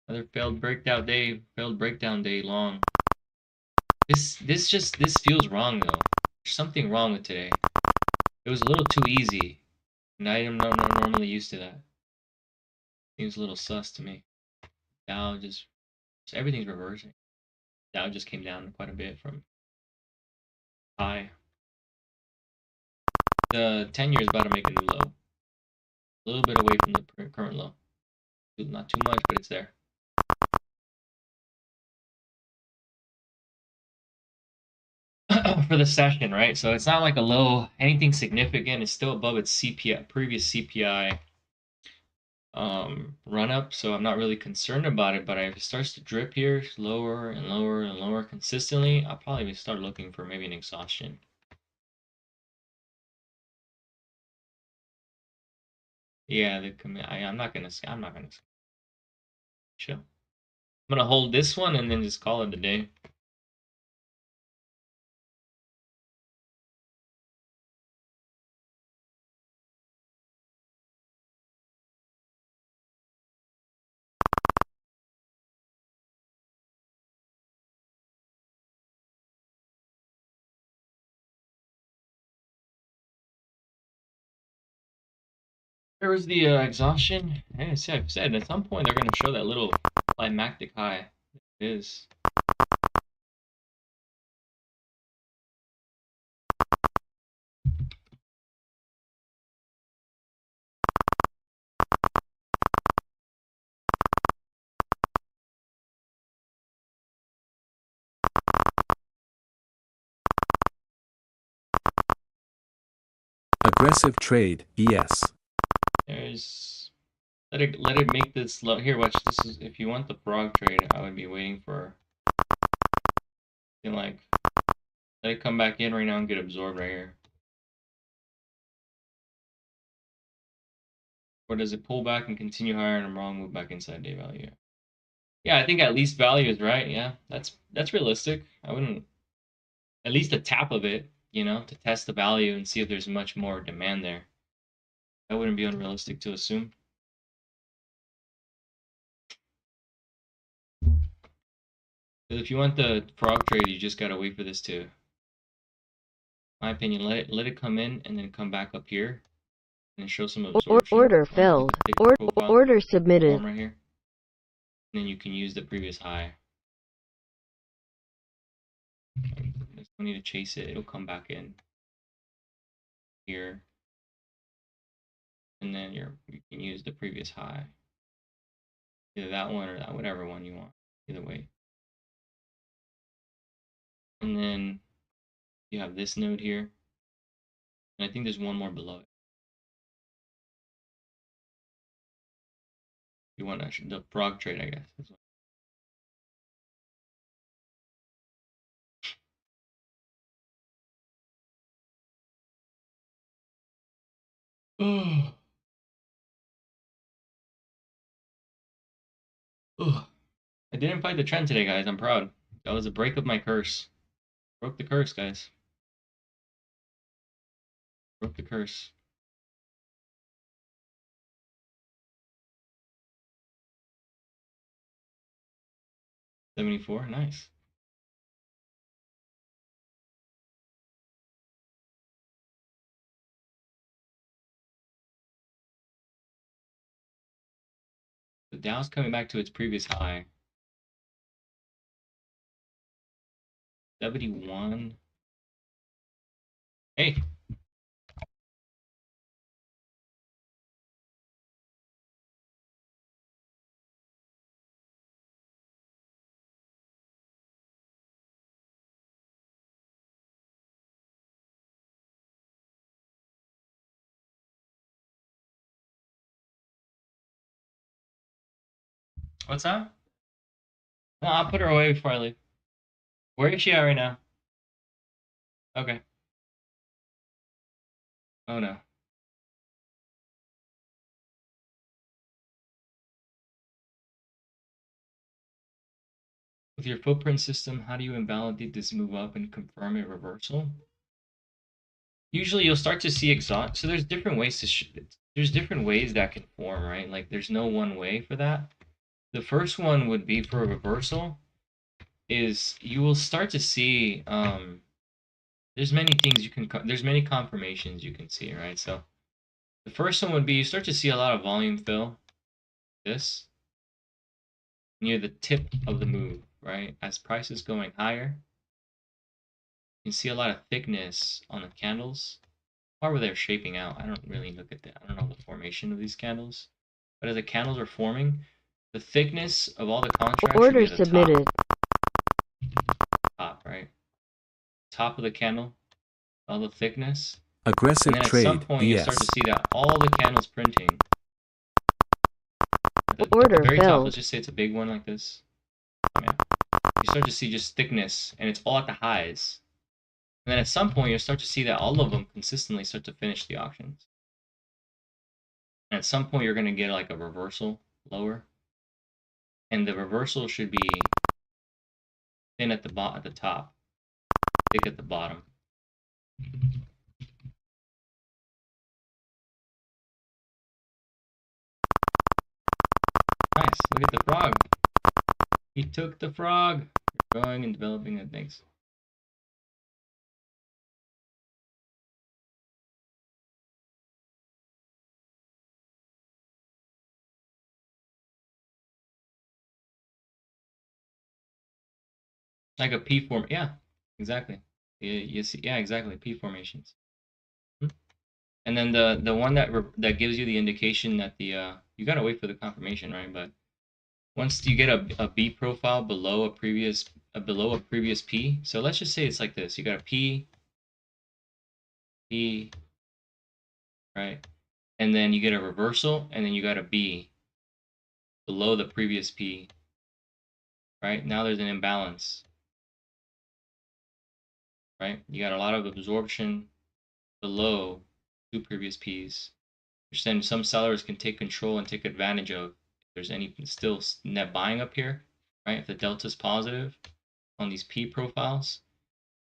Another failed breakdown day long. This feels wrong though. There's something wrong with today. It was a little too easy, and I am not normally used to that. Seems a little sus to me. Dow just everything's reversing. Dow just came down quite a bit from high. The 10-year is about to make a new low. A little bit away from the current low. Not too much, but it's there. For the session, right? So it's not like a low, anything significant. It's still above its CPI, previous CPI run up. So I'm not really concerned about it. But if it starts to drip here, lower and lower and lower consistently, I'll probably start looking for maybe an exhaustion. Yeah, I'm not gonna chill. I'm gonna hold this one and then just call it a day. There was the exhaustion. Yeah, see, I've said at some point they're gonna show that little climactic high. It is. Aggressive trade, ES. There's let it make this low. Here, watch. This is if you want the frog trade, I would be waiting for like let it come back in right now and get absorbed right here. Or does it pull back and continue higher and I'm wrong, move back inside day value? Yeah, I think at least value is right. Yeah, that's realistic. I wouldn't at least a tap of it, you know, to test the value and see if there's much more demand there. That wouldn't be unrealistic to assume. But if you want the frog trade, you just gotta wait for this to, in my opinion, let it come in and then come back up here and show some absorption. Order failed. Order submitted. Right here. And then you can use the previous high. There's no need to chase it. It'll come back in here. And then you can use the previous high. Either that one or that, whatever one you want. Either way. And then you have this node here. And I think there's one more below it. You want the frog trade, I guess. That's what. Oh. Oh. I didn't fight the trend today, guys. I'm proud. That was a break of my curse. Broke the curse, guys. Broke the curse. $74, nice. The Dow's coming back to its previous high. 71. Hey. What's that? No, I'll put her away before I leave. Where is she at right now? Okay. Oh no. With your footprint system, how do you invalidate this move up and confirm a reversal? Usually you'll start to see exhaust. So there's different ways to there's different ways that can form, right? Like there's no one way for that. The first one would be for a reversal is you will start to see there's many things you can there's many confirmations you can see, right? So the first one would be you start to see a lot of volume fill this near the tip of the move, right? As price is going higher, you can see a lot of thickness on the candles. Or where they're shaping out. I don't really look at that. I don't know the formation of these candles. But as the candles are forming, the thickness of all the contracts should be Order at the submitted. top, right? Top of the candle, all the thickness. Aggressive And then at some trade, point you start to BS. see that all the candles printing. At the Order very top, filled. let's just say it's a big one like this. Yeah. You start to see just thickness, and it's all at the highs. And then at some point you'll start to see that all of them consistently start to finish the auctions. And at some point you're going to get like a reversal lower. And the reversal should be thin at the top, thick at the bottom. Nice. Look at the frog. He took the frog. Growing and developing it. Thanks. Like a P form. Yeah, exactly. You see, yeah, exactly. P formations. And then the one that gives you the indication that the you gotta wait for the confirmation, right? But once you get a B profile below a previous P, so let's just say it's like this. You got a P, right? And then you get a reversal, and then you got a B below the previous P, right? Now there's an imbalance, right? You got a lot of absorption below two previous Ps, which then some sellers can take control and take advantage of. If there's any still net buying up here, right? If the delta is positive on these P profiles,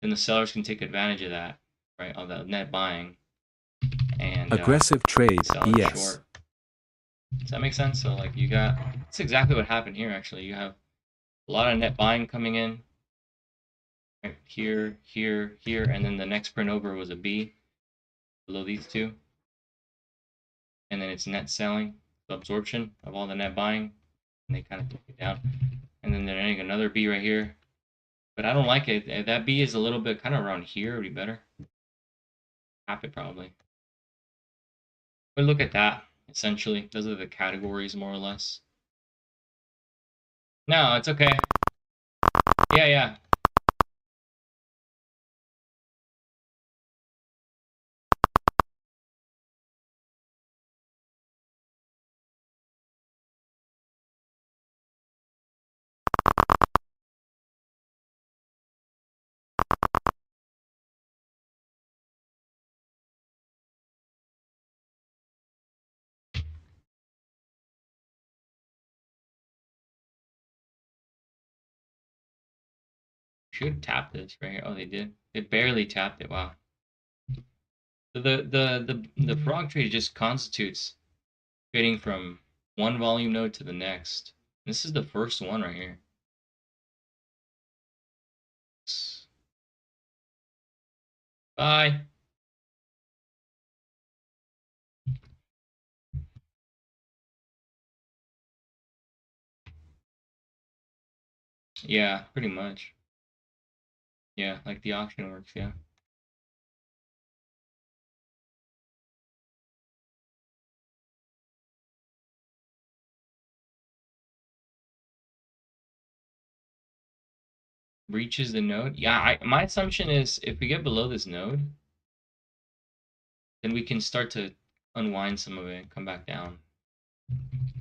then the sellers can take advantage of that, right? Of that net buying and Aggressive trade, sell it BS. short. Does that make sense? So like you got, that's exactly what happened here actually. You have a lot of net buying coming in, right? Here, here, here, and then the next print over was a B below these two. And then it's net selling, the absorption of all the net buying, and they kind of take it down. And then they're adding another B right here. But I don't like it. That B is a little bit kind of around here, would be better. Tap it probably. But look at that, essentially. Those are the categories more or less. No, it's okay. Yeah, yeah. Should tap this right here. Oh, they did. They barely tapped it. Wow. So the frog trade just constitutes trading from one volume node to the next. This is the first one right here. Bye. Yeah, pretty much. Yeah, like the auction works, yeah. Reaches the node. Yeah, my assumption is if we get below this node, then we can start to unwind some of it and come back down.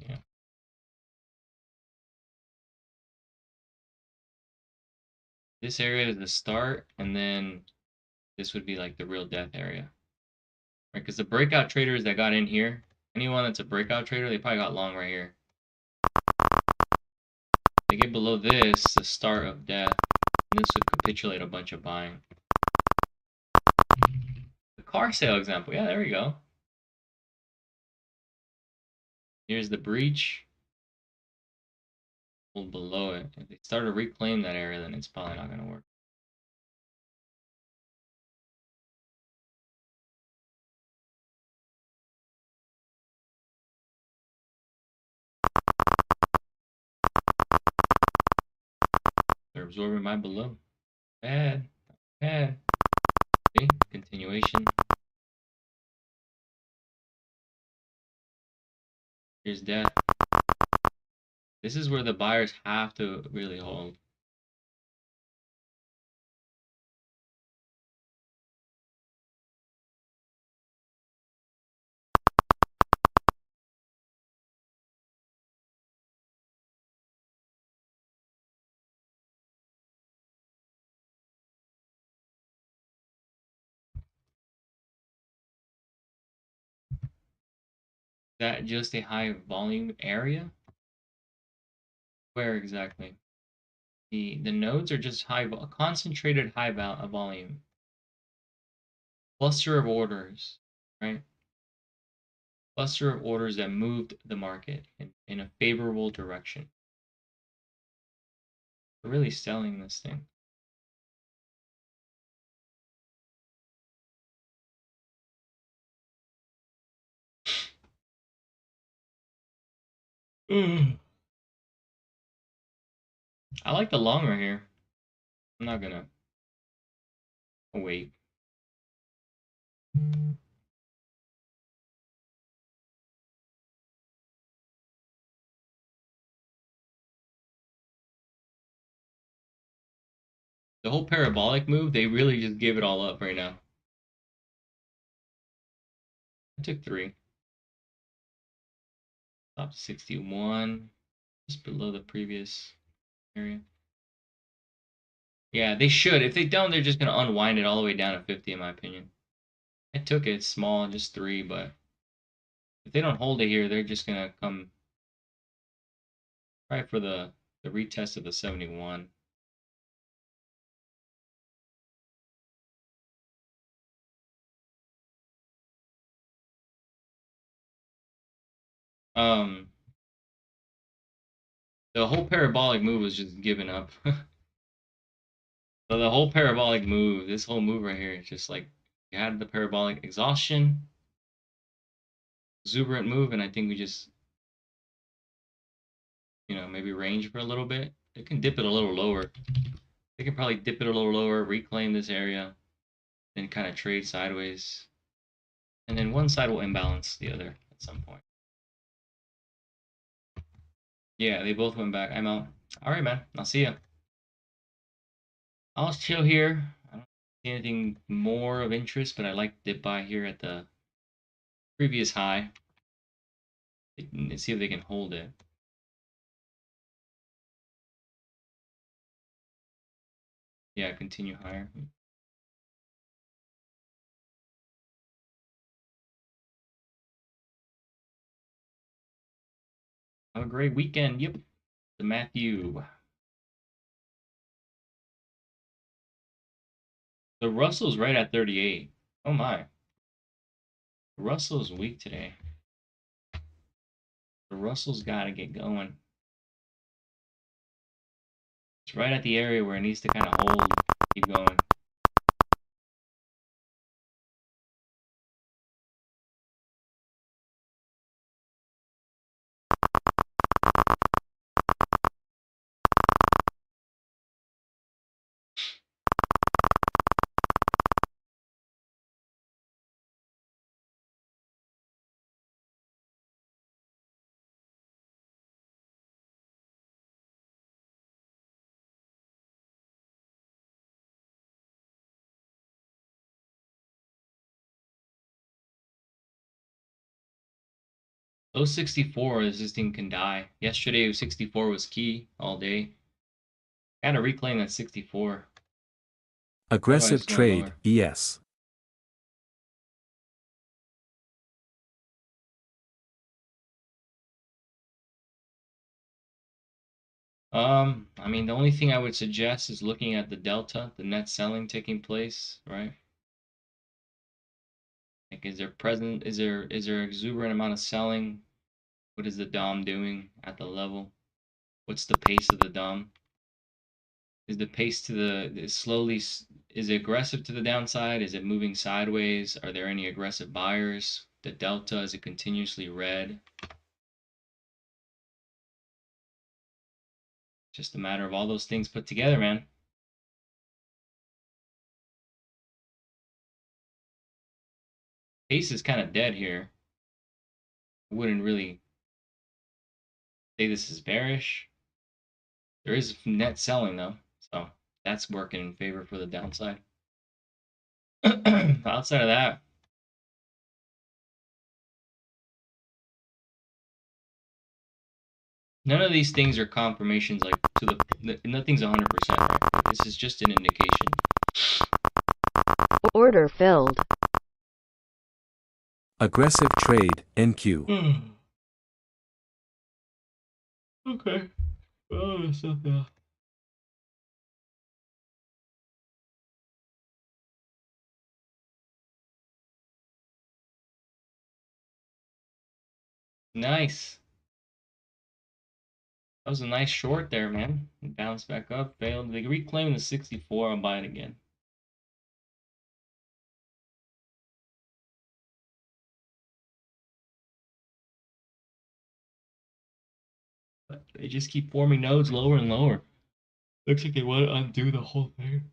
Yeah. This area is the start, and then this would be like the real death area. Right, because the breakout traders that got in here, anyone that's a breakout trader, they probably got long right here. They get below this, the start of death, and this would capitulate a bunch of buying. The car sale example, yeah, there we go. Here's the breach. Hold below it. If they start to reclaim that area, then it's probably not going to work. They're absorbing my below. Bad. Bad. See? Continuation. Here's death. This is where the buyers have to really hold. Is that just a high volume area? Where exactly? The nodes are just concentrated high volume. Cluster of orders, right? Cluster of orders that moved the market in a favorable direction. We're really selling this thing. I like the long right here. I'm not gonna wait. The whole parabolic move, they really just gave it all up right now. I took 3. Top 61, just below the previous area. Yeah, they should. If they don't, they're just gonna unwind it all the way down to 50, in my opinion. I took it small, just 3, but if they don't hold it here, they're just gonna come right for the retest of the 71. The whole parabolic move was just giving up. So the whole parabolic move, this whole move right here, it's just like you had the parabolic exhaustion, exuberant move, and I think we just, maybe range for a little bit. They can dip it a little lower. They can probably dip it a little lower, reclaim this area, then kind of trade sideways. And then one side will imbalance the other at some point. Yeah, they both went back. I'm out. All right, man. I'll see ya. I'll chill here. I don't see anything more of interest, but I like to dip by here at the previous high. Let's see if they can hold it. Yeah, continue higher. Have a great weekend. Yep. To Matthew. The Russell's right at 38. Oh my. The Russell's weak today. The Russell's got to get going. It's right at the area where it needs to kind of hold. Keep going. Those 64, this thing can die. Yesterday, 64 was key all day. Gotta reclaim that 64. Aggressive going trade, lower. ES. I mean, the only thing I would suggest is looking at the delta, the net selling taking place, right? Like, is there exuberant amount of selling? What is the DOM doing at the level? What's the pace of the DOM? Is the pace to the slowly? Is it aggressive to the downside? Is it moving sideways? Are there any aggressive buyers? The delta, is it continuously red? Just a matter of all those things put together, man. Pace is kind of dead here. I wouldn't really say this is bearish. There is net selling though, so that's working in favor for the downside. Outside of that, none of these things are confirmations like to the nothing's 100%, right? This is just an indication. Order filled. Aggressive trade, NQ. Okay. Oh, so yeah. Nice. That was a nice short there, man. Bounced back up, failed. They reclaimed the 64. I'll buy it again. But they just keep forming nodes lower and lower. Looks like they want to undo the whole thing.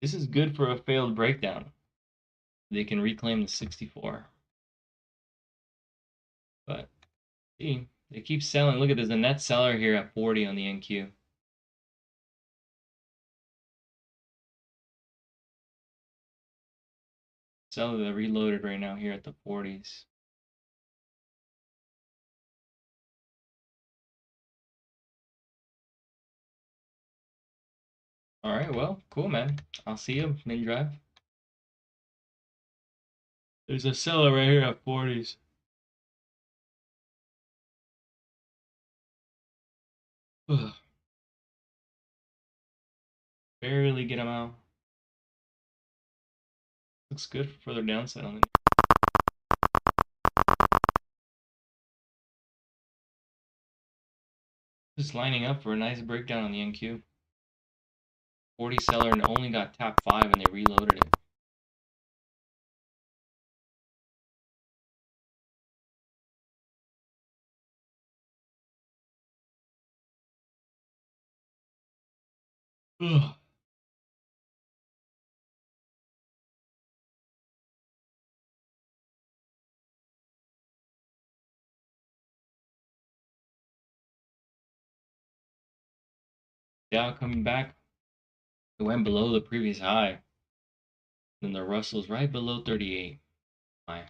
This is good for a failed breakdown. They can reclaim the 64. But see, they keep selling. Look at there's a net seller here at 40 on the NQ. Seller that reloaded right now here at the 40s. All right, well, cool, man. I'll see you in drive. There's a seller right here at 40s. Barely get him out. Looks good for further downside on the. Just lining up for a nice breakdown on the NQ. 40 seller and only got top 5 and they reloaded it. Ugh. Dow coming back. It went below the previous high. Then the Russell's right below 38. Fine.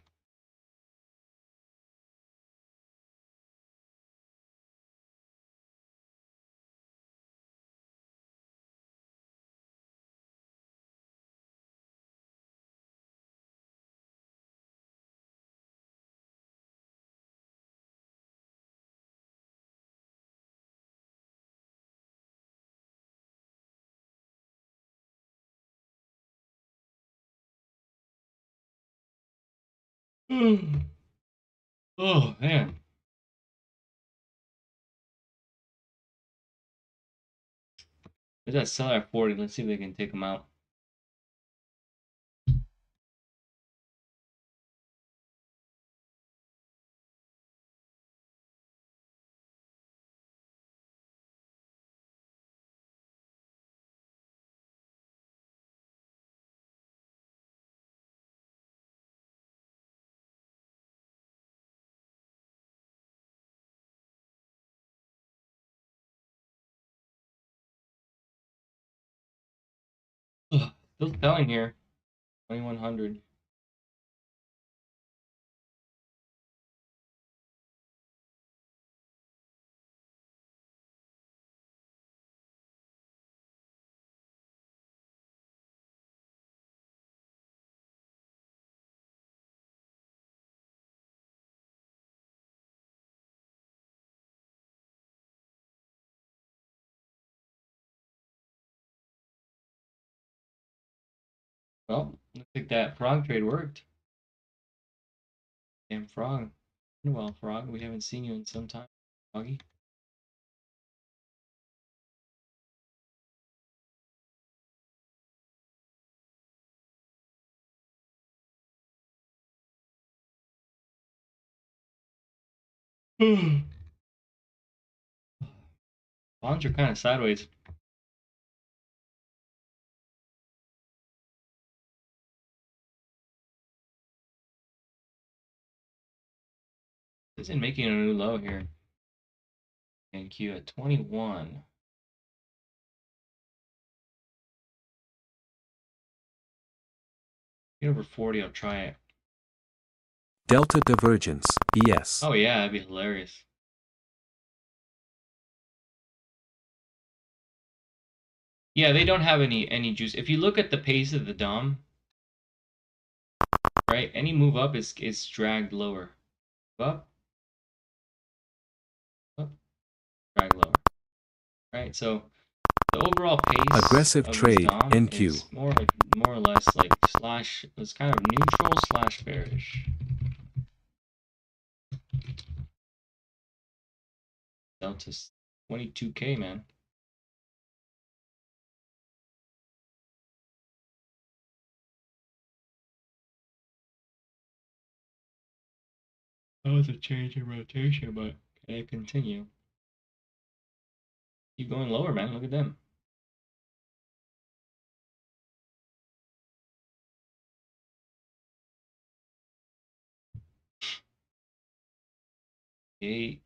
Oh, man. There's that seller at 40. Let's see if they can take him out. Ugh. Still selling here. 2100. Well, looks like that frog trade worked. Damn frog. Well, frog, we haven't seen you in some time, froggy. Bonds are kind of sideways. Isn't making a new low here. And Q at 21. Get over 40, I'll try it. Delta divergence, yes. Oh yeah, that'd be hilarious. Yeah, they don't have any juice. If you look at the pace of the DOM, right, any move up is dragged lower. Up, up, drag lower. Right, so the overall pace Aggressive of trade, this DOM NQ. is more or less like slash. It's kind of neutral slash bearish. Delta's 22K, man. That was a change in rotation, but can I continue? Keep going lower, man. Look at them. Eight.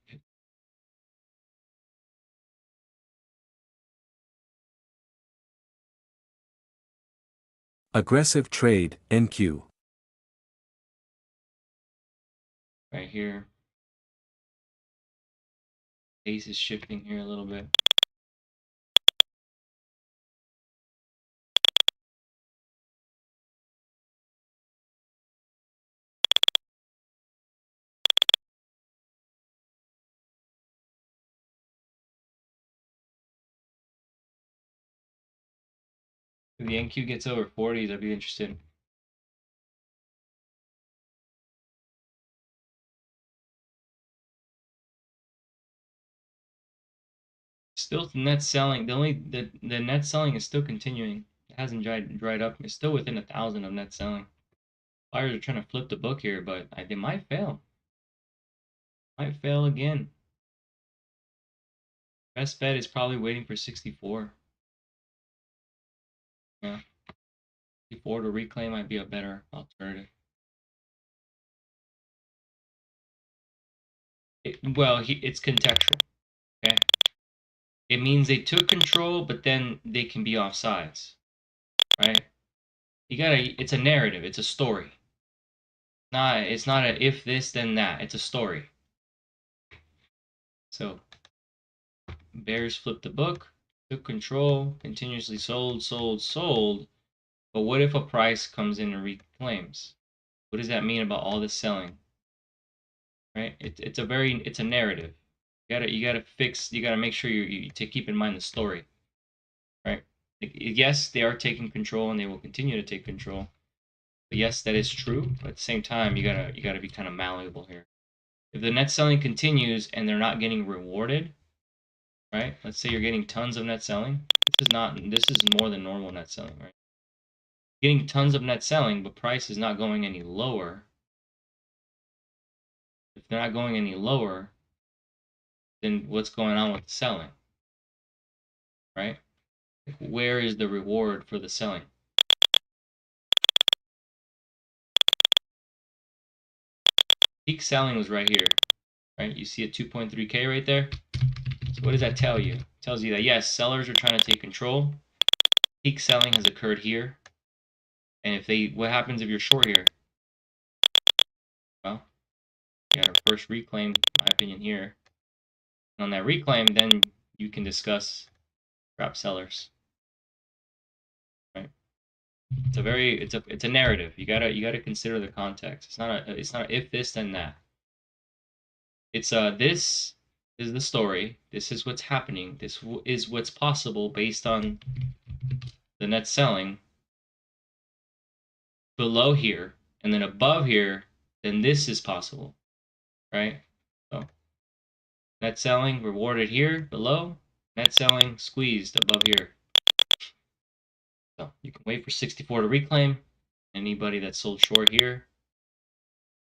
Aggressive trade, NQ. Right here. Pace is shifting here a little bit. If the NQ gets over 40s, I'd be interested. Still net selling. The net selling is still continuing. It hasn't dried up. It's still within 1,000 of net selling. Buyers are trying to flip the book here, but they might fail. Might fail again. Best bet is probably waiting for 64. Yeah. 64 to reclaim might be a better alternative. It's contextual. Okay. It means they took control, but then they can be offsides. Right? It's a narrative, it's a story. It's not a if this then that, it's a story. So bears flipped the book, took control, continuously sold. But what if a price comes in and reclaims? What does that mean about all this selling? Right? It's a narrative. You gotta make sure you keep in mind the story. Right? Yes, they are taking control and they will continue to take control. But yes, that is true. But at the same time, you gotta be kind of malleable here. If the net selling continues and they're not getting rewarded, right? Let's say you're getting tons of net selling. This is more than normal net selling, right? Getting tons of net selling, but price is not going any lower. If they're not going any lower, then what's going on with the selling? Right? Where is the reward for the selling? Peak selling was right here, right? You see a 2.3K right there? So what does that tell you? It tells you that yes, sellers are trying to take control. Peak selling has occurred here. And what happens if you're short here? Well, you got a first reclaim, in my opinion, here. And on that reclaim, then you can discuss trap sellers. Right? It's a narrative. You gotta consider the context. It's not a if this then that. It's this is the story. This is what's happening. This is what's possible based on the net selling. below here and then above here, then this is possible, right? So net selling rewarded here below, net selling squeezed above here. So you can wait for 64 to reclaim. Anybody that sold short here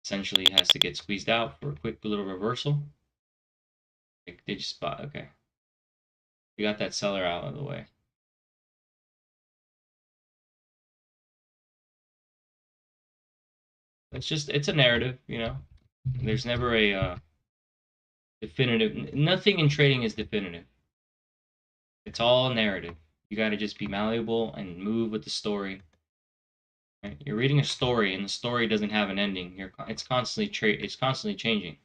essentially has to get squeezed out for a quick little reversal. Like, did you spot? Okay. We got that seller out of the way. It's a narrative, you know. There's never a definitive. Nothing in trading is definitive. It's all narrative. You got to just be malleable and move with the story. Right? You're reading a story, and the story doesn't have an ending. It's constantly changing.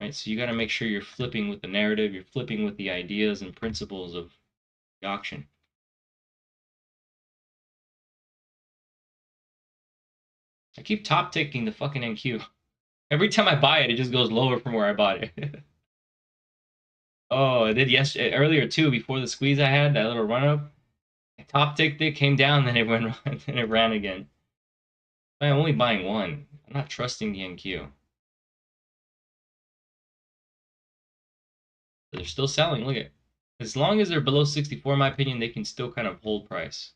Right? So you got to make sure you're flipping with the narrative. You're flipping with the ideas and principles of the auction. I keep top ticking the fucking NQ. Every time I buy it, it just goes lower from where I bought it. Oh, I did earlier too, before the squeeze I had, that little run up. I top ticked it, came down, then it went then it ran again. I'm only buying one. I'm not trusting the NQ. They're still selling, look at. As long as they're below 64, in my opinion, they can still kind of hold price.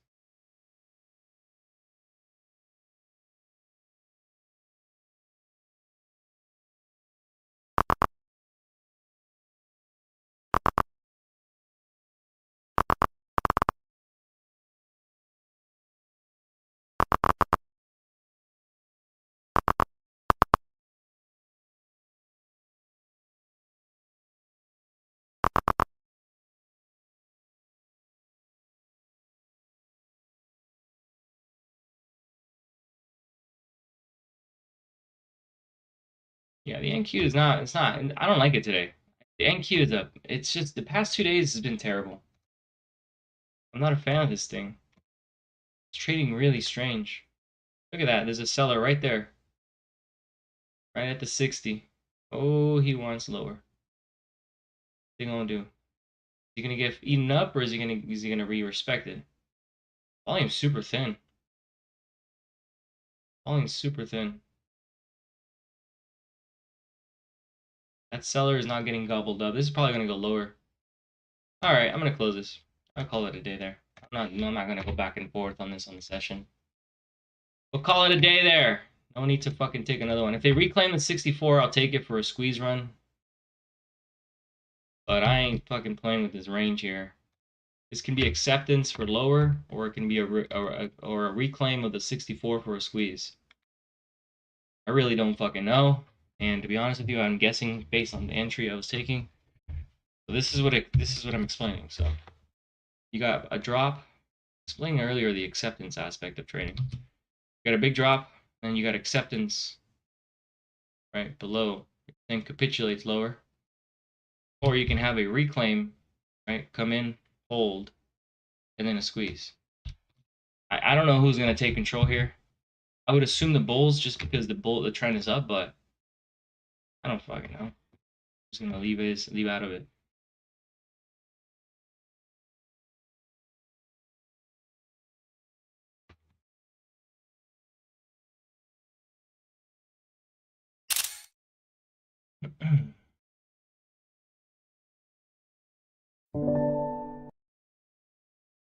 Yeah, the NQ is not, it's not, I don't like it today. The NQ is it's just, the past 2 days has been terrible. I'm not a fan of this thing. It's trading really strange. Look at that, there's a seller right there. Right at the 60. Oh, he wants lower. What's he gonna do? Is he gonna get eaten up, or is he gonna re-respect it? Volume's super thin. Volume's super thin. That seller is not getting gobbled up. This is probably gonna go lower. All right, I'm gonna close this. I'll call it a day there. I'm not gonna go back and forth on this on the session. We'll call it a day there. No need to fucking take another one. If they reclaim the 64, I'll take it for a squeeze run. But I ain't fucking playing with this range here. This can be acceptance for lower, or it can be a reclaim of the 64 for a squeeze. I really don't fucking know. And to be honest with you, I'm guessing based on the entry I was taking. So this is what I'm explaining. So you got a drop. Explaining earlier the acceptance aspect of trading. You got a big drop, and you got acceptance right below, then capitulates lower. Or you can have a reclaim, right? Come in, hold, and then a squeeze. I don't know who's gonna take control here. I would assume the bulls just because the trend is up, but I don't fucking know. I'm just gonna leave out of it.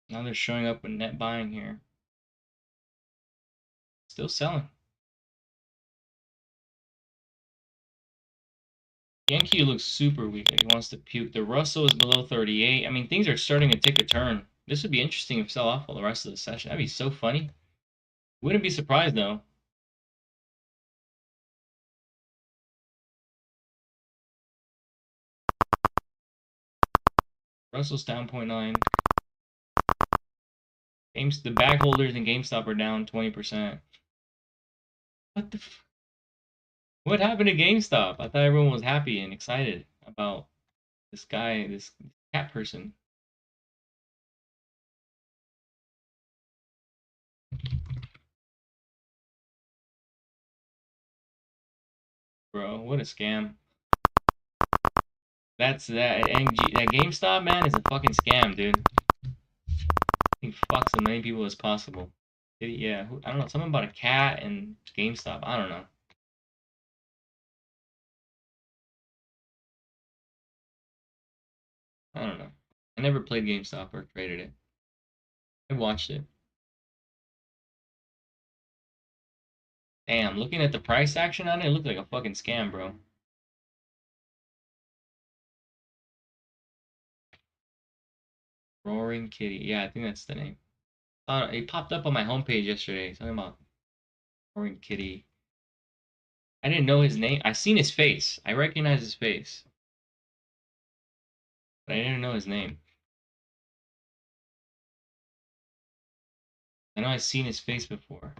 Now they're showing up with net buying here. Still selling. Yankee looks super weak. Like he wants to puke. The Russell is below 38. I mean, things are starting to take a turn. This would be interesting if sell off all the rest of the session. That'd be so funny. Wouldn't be surprised though. Russell's down 0.9. The bag holders in GameStop are down 20%. What the What happened to GameStop? I thought everyone was happy and excited about this guy, this cat person. Bro, what a scam. That GameStop, man, is a fucking scam, dude. He fucks as many people as possible. Yeah, I don't know. Something about a cat and GameStop. I don't know. I don't know. I never played GameStop or traded it. I watched it. Damn, looking at the price action on it, it looked like a fucking scam, bro. Roaring Kitty. Yeah, I think that's the name. It popped up on my homepage yesterday. Something about Roaring Kitty. I didn't know his name. I seen his face. I recognize his face. But I didn't know his name. I know I've seen his face before.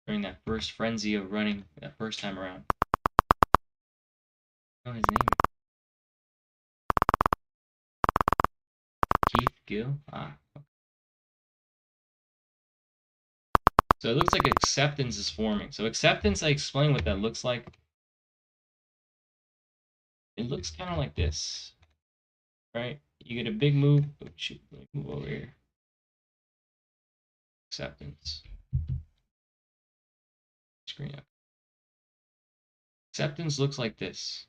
During that first frenzy of running that first time around. I know his name. Keith Gill? Ah. Okay. So it looks like acceptance is forming. So acceptance, I explained what that looks like. It looks kind of like this. Right? You get a big move. Oh, shoot, let me move over here. Acceptance. Screen up. Acceptance looks like this.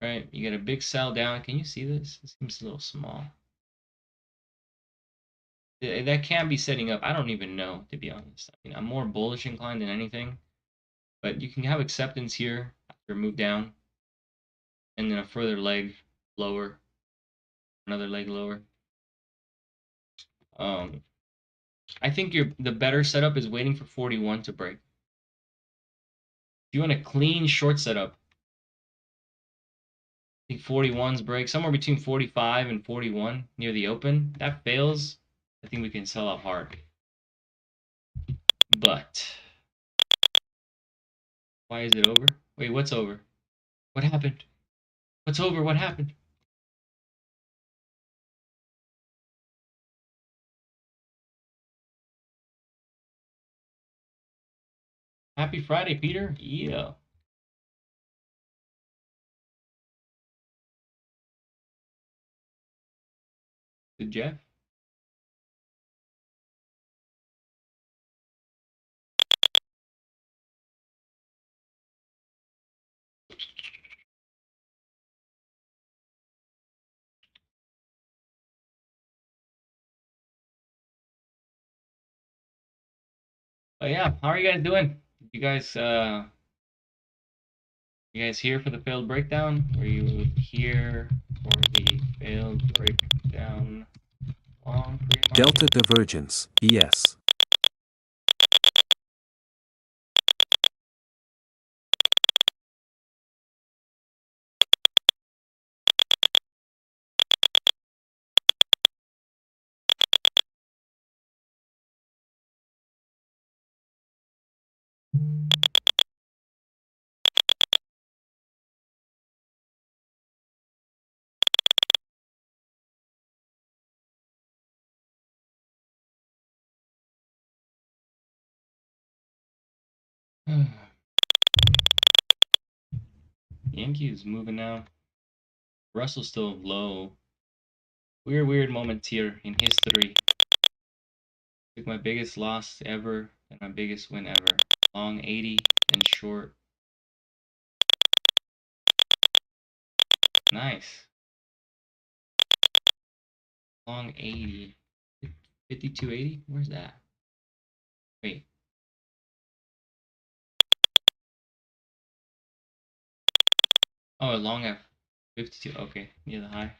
Right? You get a big sell down. Can you see this? It seems a little small. That can be setting up. I don't even know, to be honest. I mean, I'm more bullish inclined than anything. But you can have acceptance here after move down. And then a further leg lower. Another leg lower. I think the better setup is waiting for 41 to break. If you want a clean short setup, I think 41's break somewhere between 45 and 41 near the open. That fails, I think we can sell up hard. But why is it over? Wait, what's over? What happened? What's over? What happened? Happy Friday, Peter. Yeah. Good, Jeff. Oh yeah, how are you guys doing? You guys here for the failed breakdown? Were you here for the failed breakdown? Long pre-market? Delta divergence, yes. Yankees moving now. Russell's still low. Weird moments here in history. Took my biggest loss ever and my biggest win ever. Long 80 and short. Nice. Long 80. 5280? Where's that? Wait. Oh, long F. 52. Okay, near the high.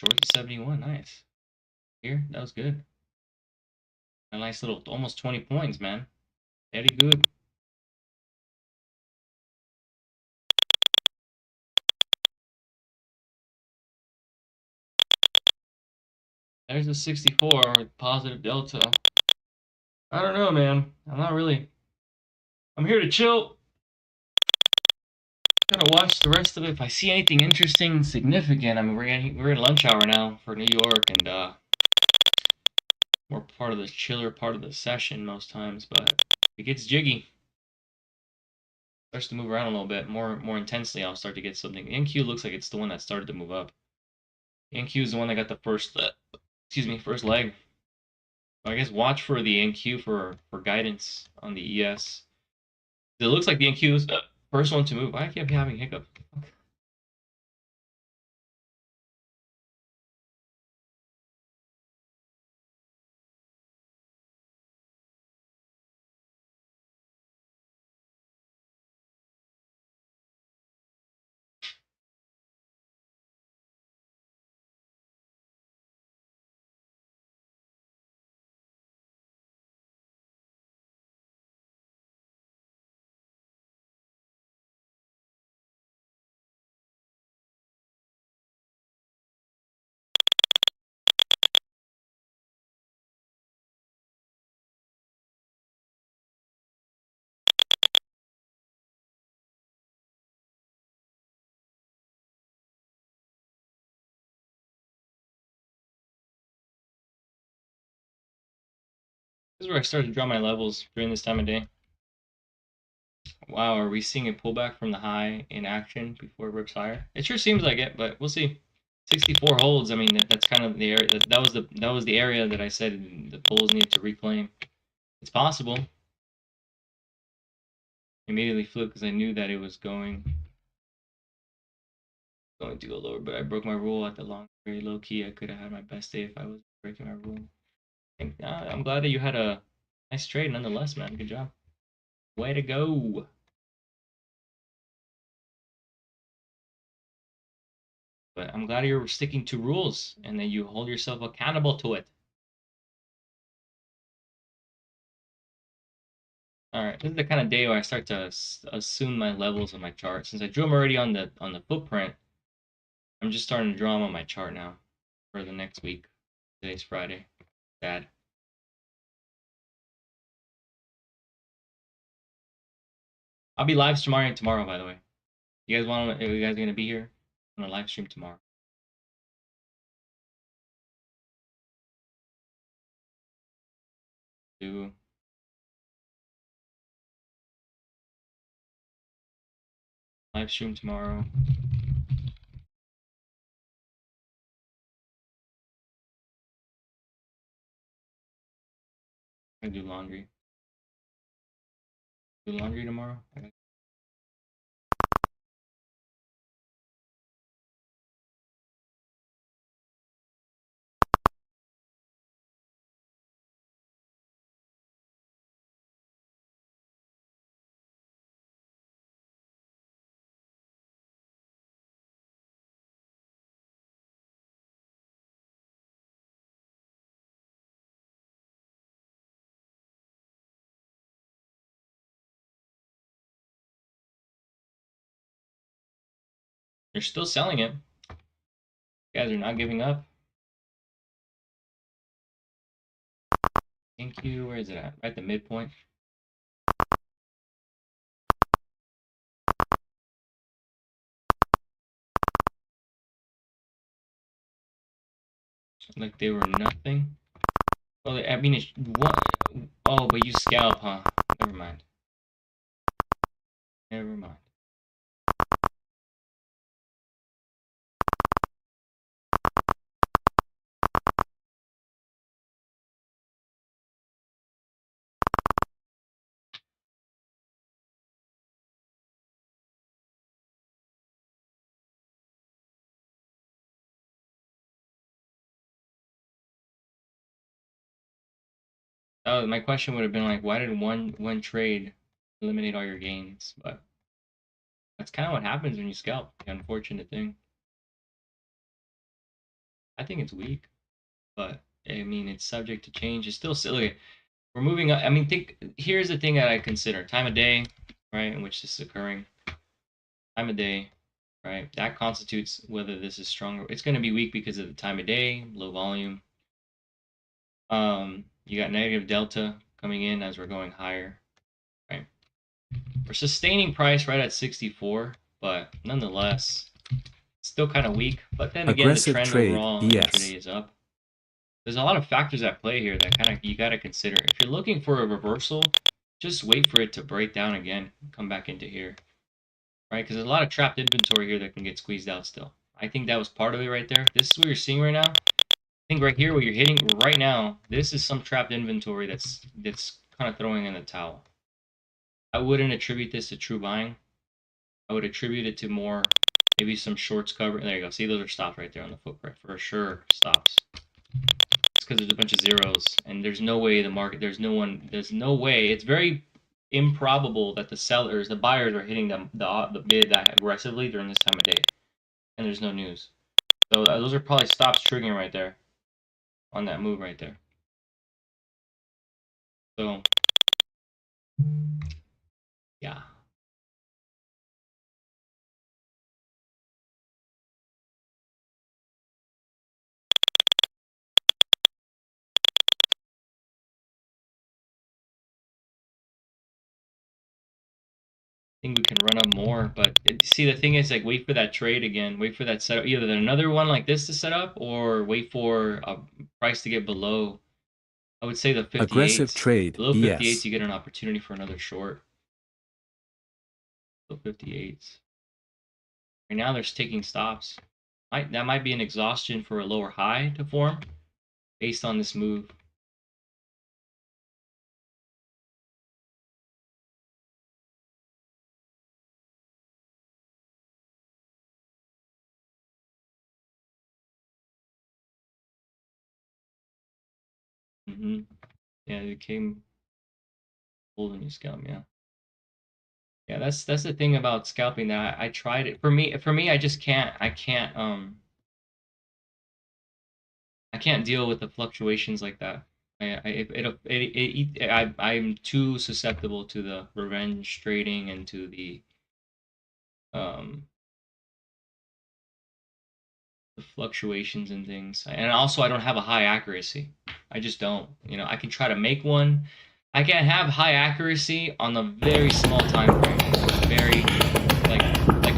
Short to 71. Nice. Here, that was good. A nice little, almost 20 points, man. Very good. There's a 64 with positive delta. I don't know, man. I'm not really. I'm here to chill. Gonna watch the rest of it. If I see anything interesting, significant, I mean, we're in lunch hour now for New York, and we're part of the chiller part of the session most times. But it gets jiggy, starts to move around a little bit more intensely. I'll start to get something. NQ looks like it's the one that started to move up. NQ is the one that got the first, first leg. I guess watch for the NQ for guidance on the ES. It looks like the NQ is first one to move. I keep having hiccup. This is where I started to draw my levels during this time of day. Wow, are we seeing a pullback from the high in action before it rips higher? It sure seems like it, but we'll see. 64 holds. I mean, that's kind of the area. That was the area that I said the bulls needed to reclaim. It's possible. Immediately flipped because I knew that it was going to go lower, but I broke my rule at the long, very low key. I could have had my best day if I was breaking my rule. I'm glad that you had a nice trade nonetheless, man. Good job. Way to go. But I'm glad you're sticking to rules and that you hold yourself accountable to it. All right, this is the kind of day where I start to assume my levels on my chart. Since I drew them already on the footprint, I'm just starting to draw them on my chart now for the next week. Today's Friday. Bad. I'll be live streaming tomorrow, by the way. You guys want? Are you guys gonna be here on a live stream tomorrow? Do live stream tomorrow. I do laundry. Do laundry tomorrow. Okay. You're still selling it. You guys are not giving up. Thank you. Where is it at? Right at the midpoint. Like they were nothing. Well, I mean, it's what? Oh, but you scalp, huh? Never mind. Never mind. Oh, my question would have been like, why did one trade eliminate all your gains? But that's kind of what happens when you scalp. The unfortunate thing. I think it's weak, but I mean, it's subject to change. It's still silly. We're moving up. I mean, here's the thing that I consider: time of day, right, in which this is occurring. Time of day, right? That constitutes whether this is stronger. It's going to be weak because of the time of day, low volume. You got negative delta coming in as we're going higher, right? We're sustaining price right at 64, but nonetheless, still kind of weak. But then again, Aggressive the trend trade, overall yes. intraday is up. There's a lot of factors at play here that kind of you got to consider. If you're looking for a reversal, just wait for it to break down again, come back into here, right? Because there's a lot of trapped inventory here that can get squeezed out still. I think that was part of it right there. This is what you're seeing right now. think right here, what you're hitting right now, this is some trapped inventory that's kind of throwing in the towel. I wouldn't attribute this to true buying. I would attribute it to more, maybe some shorts cover. There you go. See, those are stops right there on the footprint for sure. Stops. It's because there's a bunch of zeros, and there's no way the market. There's no way. It's very improbable that the buyers are hitting the bid that aggressively during this time of day, and there's no news. So those are probably stops triggering right there on that move right there. So yeah. Think we can run up more, but see, the thing is, like, wait for that trade again, wait for that setup, either another one like this to set up, or wait for a price to get below. I would say the 58s. Aggressive trade, Below 58s, yes. you get an opportunity for another short. Below 58s. Right now, they're taking stops. That might be an exhaustion for a lower high to form, based on this move. Yeah, it came holding you scalp, yeah. Yeah, that's the thing about scalping that I tried it. For me, I just can't. I can't deal with the fluctuations like that. I'm too susceptible to the revenge trading and to um the fluctuations and things. And also, I don't have a high accuracy. I just don't. You know, I can try to make one. I can have high accuracy on a very small time frame. Very like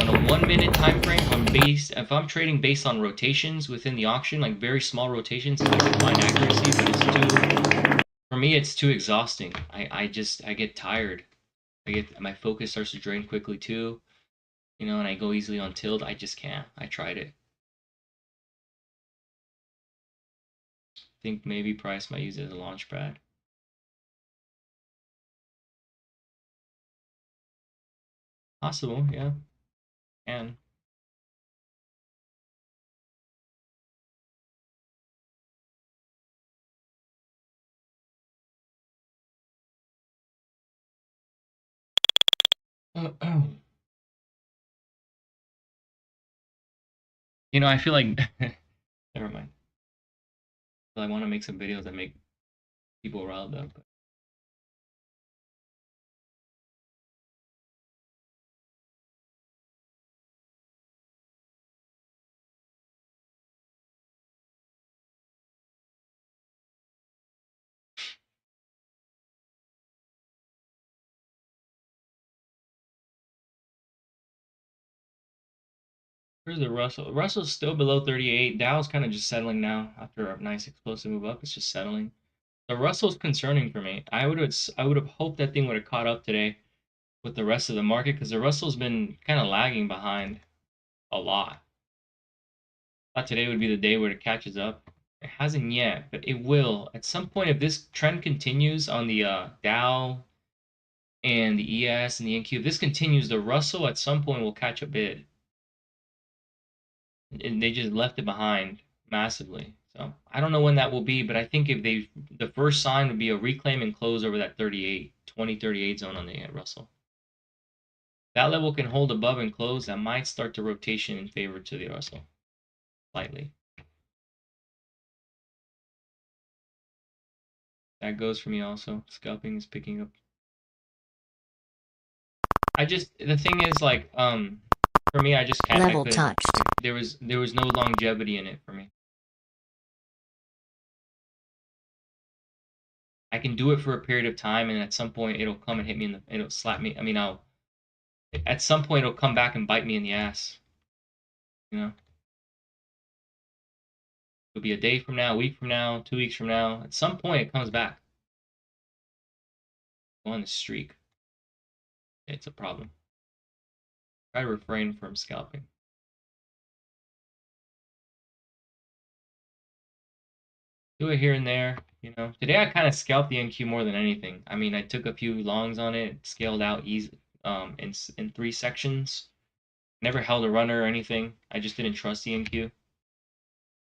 on a 1 minute time frame on base. If I'm trading based on rotations within the auction, like very small rotations, I can find accuracy, but for me, it's too exhausting. I get tired. My focus starts to drain quickly too. You know, and I go easily on tilt. I just can't. I tried it. Think maybe Price might use it as a launch pad. Possible, yeah. And you know, I feel like never mind. I want to make some videos that make people riled up. But where's the Russell? Russell's still below 38. Dow's kind of just settling now after a nice explosive move up. It's just settling. The Russell's concerning for me. I would have hoped that thing would have caught up today with the rest of the market, because the Russell's been kind of lagging behind a lot. I thought today would be the day where it catches up. It hasn't yet, but it will. At some point, if this trend continues on the Dow and the ES and the NQ, if this continues, the Russell at some point will catch a bid. And they just left it behind massively. So I don't know when that will be, but I think if the first sign would be a reclaim and close over that 2038 zone on the Russell. That level can hold above and close. That might start to rotation in favor to the Russell slightly. That goes for me also. Scalping is picking up. The thing is, like, for me, I just can't. Level touched. There was no longevity in it for me. I can do it for a period of time, and at some point it'll come and hit me it'll slap me. I mean, at some point it'll come back and bite me in the ass. You know? It'll be a day from now, a week from now, 2 weeks from now. At some point it comes back. Go on the streak. It's a problem. Try to refrain from scalping. Do it here and there, you know. Today I kind of scalped the NQ more than anything. I mean, I took a few longs on it, scaled out easy, in 3 sections. Never held a runner or anything. I just didn't trust the NQ.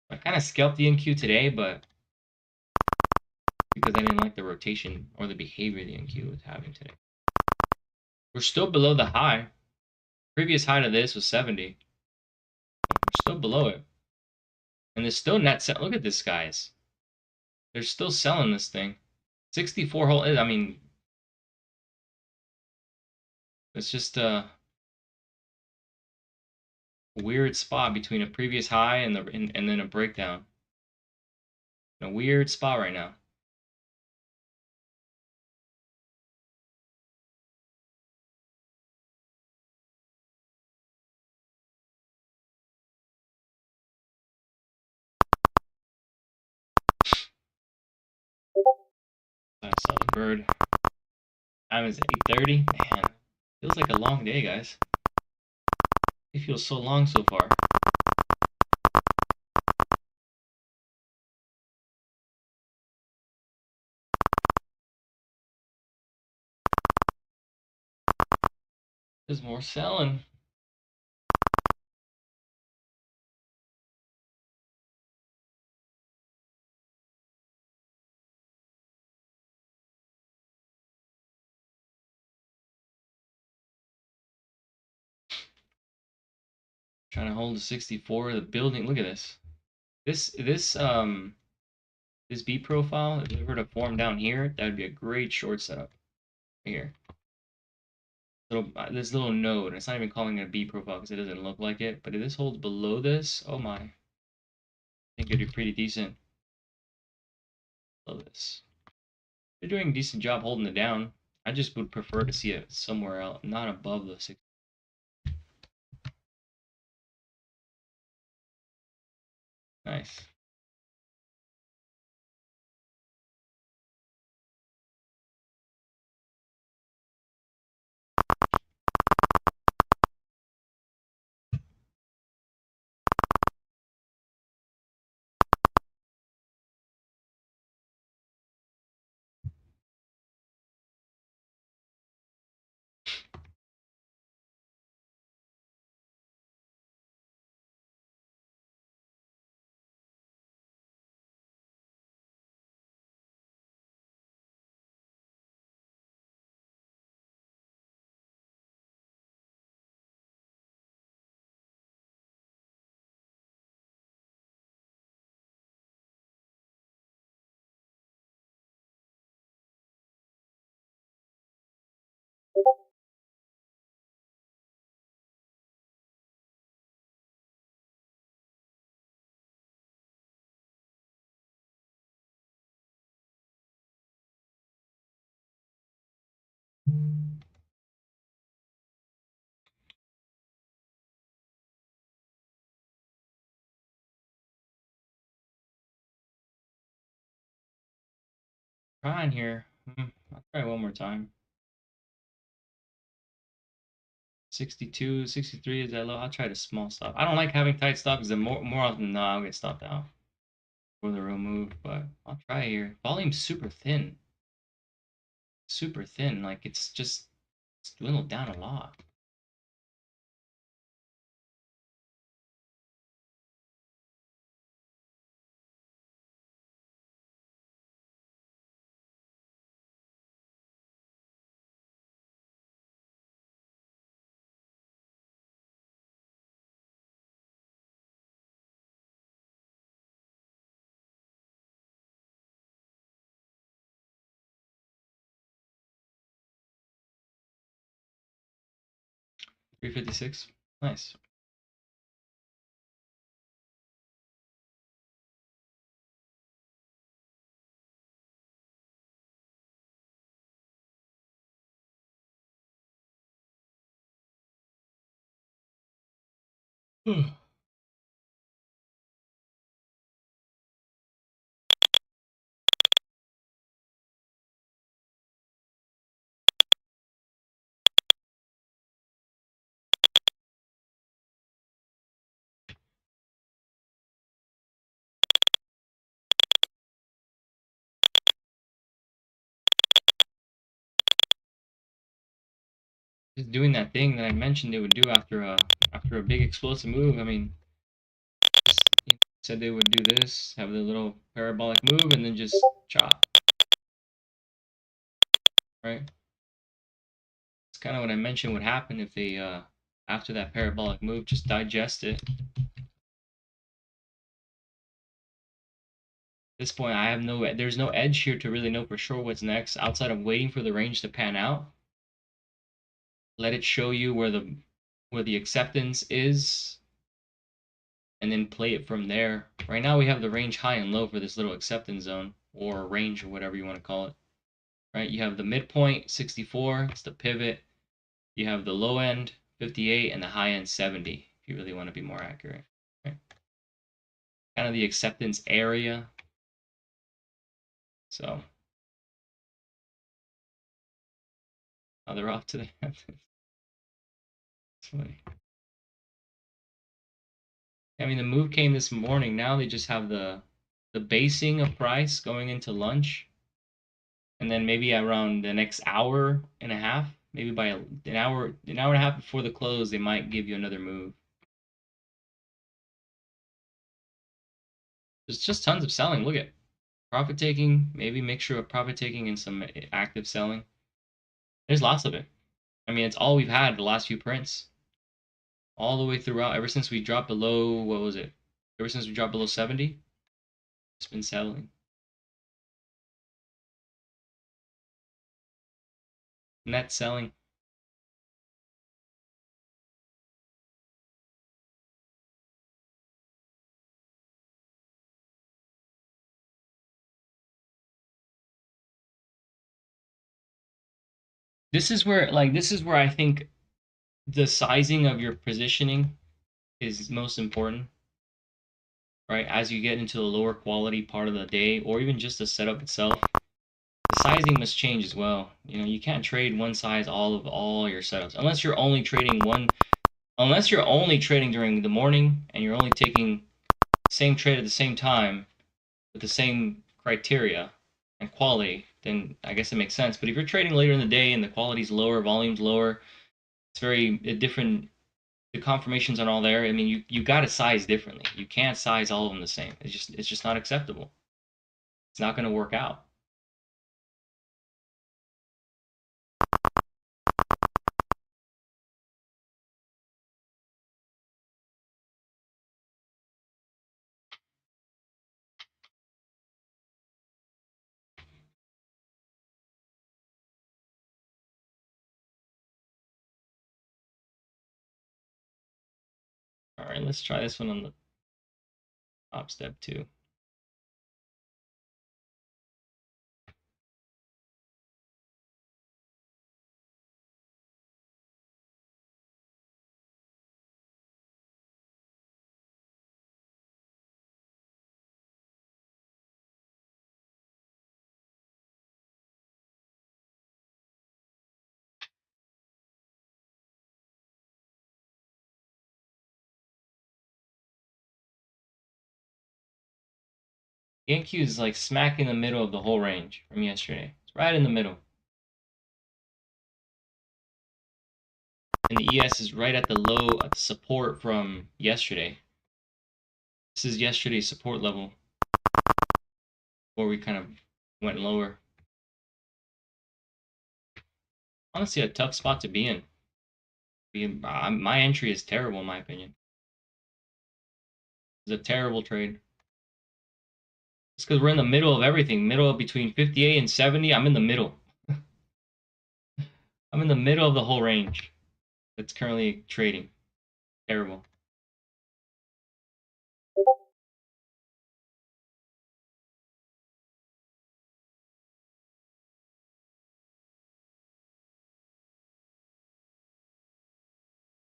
I kind of scalped the NQ today, but because I didn't like the rotation or the behavior the NQ was having today. We're still below the high. Previous high to this was 70. We're still below it. And there's still net set. Look at this, guys. They're still selling this thing. 64 hole. I mean, it's just a weird spot between a previous high and then a breakdown. In a weird spot right now. I saw the bird. Time is 8:30. Man, feels like a long day, guys. It feels so long so far. There's more selling. Trying to hold the 64. The building. Look at this. This B profile. If it were to form down here, that would be a great short setup. Right here. This little node. It's not even calling it a B profile because it doesn't look like it. But if this holds below this, oh my. I think it'd be pretty decent. Below this. They're doing a decent job holding it down. I just would prefer to see it somewhere else, not above the 6. Nice. Trying here. I'll try one more time. 62, 63 is that low? I'll try the small stop. I don't like having tight stops because more often than not I'll get stopped out for the real move, but I'll try here. Volume's super thin. Super thin. Like it's dwindled down a lot. $356. Nice. just doing that thing that I mentioned they would do after a big explosive move. I mean, just, said they would do this, have the little parabolic move, and then just chop. Right? It's kind of what I mentioned would happen if they after that parabolic move just digest it. At this point, there's no edge here to really know for sure what's next outside of waiting for the range to pan out. Let it show you where the acceptance is, and then play it from there. Right now we have the range high and low for this little acceptance zone, or range, or whatever you want to call it. Right? You have the midpoint 64, it's the pivot. You have the low end 58 and the high end 70, if you really want to be more accurate. Right? Kind of the acceptance area. So now they're off to the Hamptons. It's funny. I mean, the move came this morning. Now they just have the basing of price going into lunch, and then maybe around the next hour and a half, maybe by an hour and a half before the close, they might give you another move. There's just tons of selling. Look at profit taking, maybe mixture of profit taking and some active selling. There's lots of it. I mean, it's all we've had the last few prints. All the way throughout, ever since we dropped below, what was it? Ever since we dropped below 70, it's been selling. Net selling. This is where I think the sizing of your positioning is most important, right? As you get into the lower quality part of the day, or even just the setup itself, the sizing must change as well. You know, you can't trade one size all your setups unless you're only trading during the morning and you're only taking the same trade at the same time with the same criteria and quality, then I guess it makes sense. But if you're trading later in the day and the quality's lower, volume's lower, it's very different. The confirmations aren't all there. I mean, you got to size differently. You can't size all of them the same. It's just not acceptable. It's not going to work out. All right, let's try this one on the top step too. NQ is like smack in the middle of the whole range from yesterday. It's right in the middle. And the ES is right at the low, at the support from yesterday. This is yesterday's support level, where we kind of went lower. Honestly, a tough spot to be in. My entry is terrible, in my opinion. It's a terrible trade. It's because we're in the middle of everything. Middle of between 58 and 70. I'm in the middle. I'm in the middle of the whole range that's currently trading. Terrible.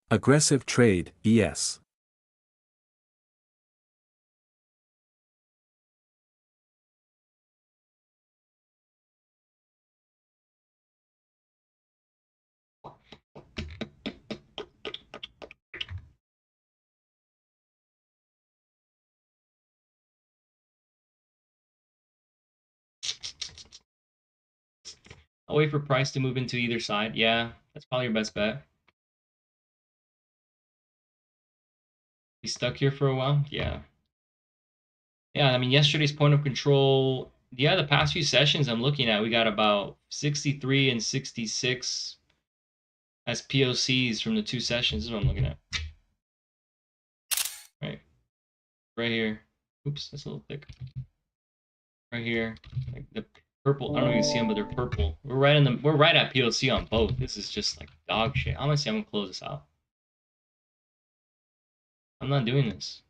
Aggressive trade, yes. I'll wait for price to move into either side. Yeah, that's probably your best bet. Be stuck here for a while? Yeah. Yeah, I mean, yesterday's point of control, yeah, the past few sessions I'm looking at, we got about 63 and 66 as POCs from the two sessions. This is what I'm looking at. Right here. Oops, that's a little thick. Right here, like the purple. I don't know if you can see them, but they're purple. We're right at POC on both. This is just like dog shit. Honestly, I'm gonna close this out. I'm not doing this.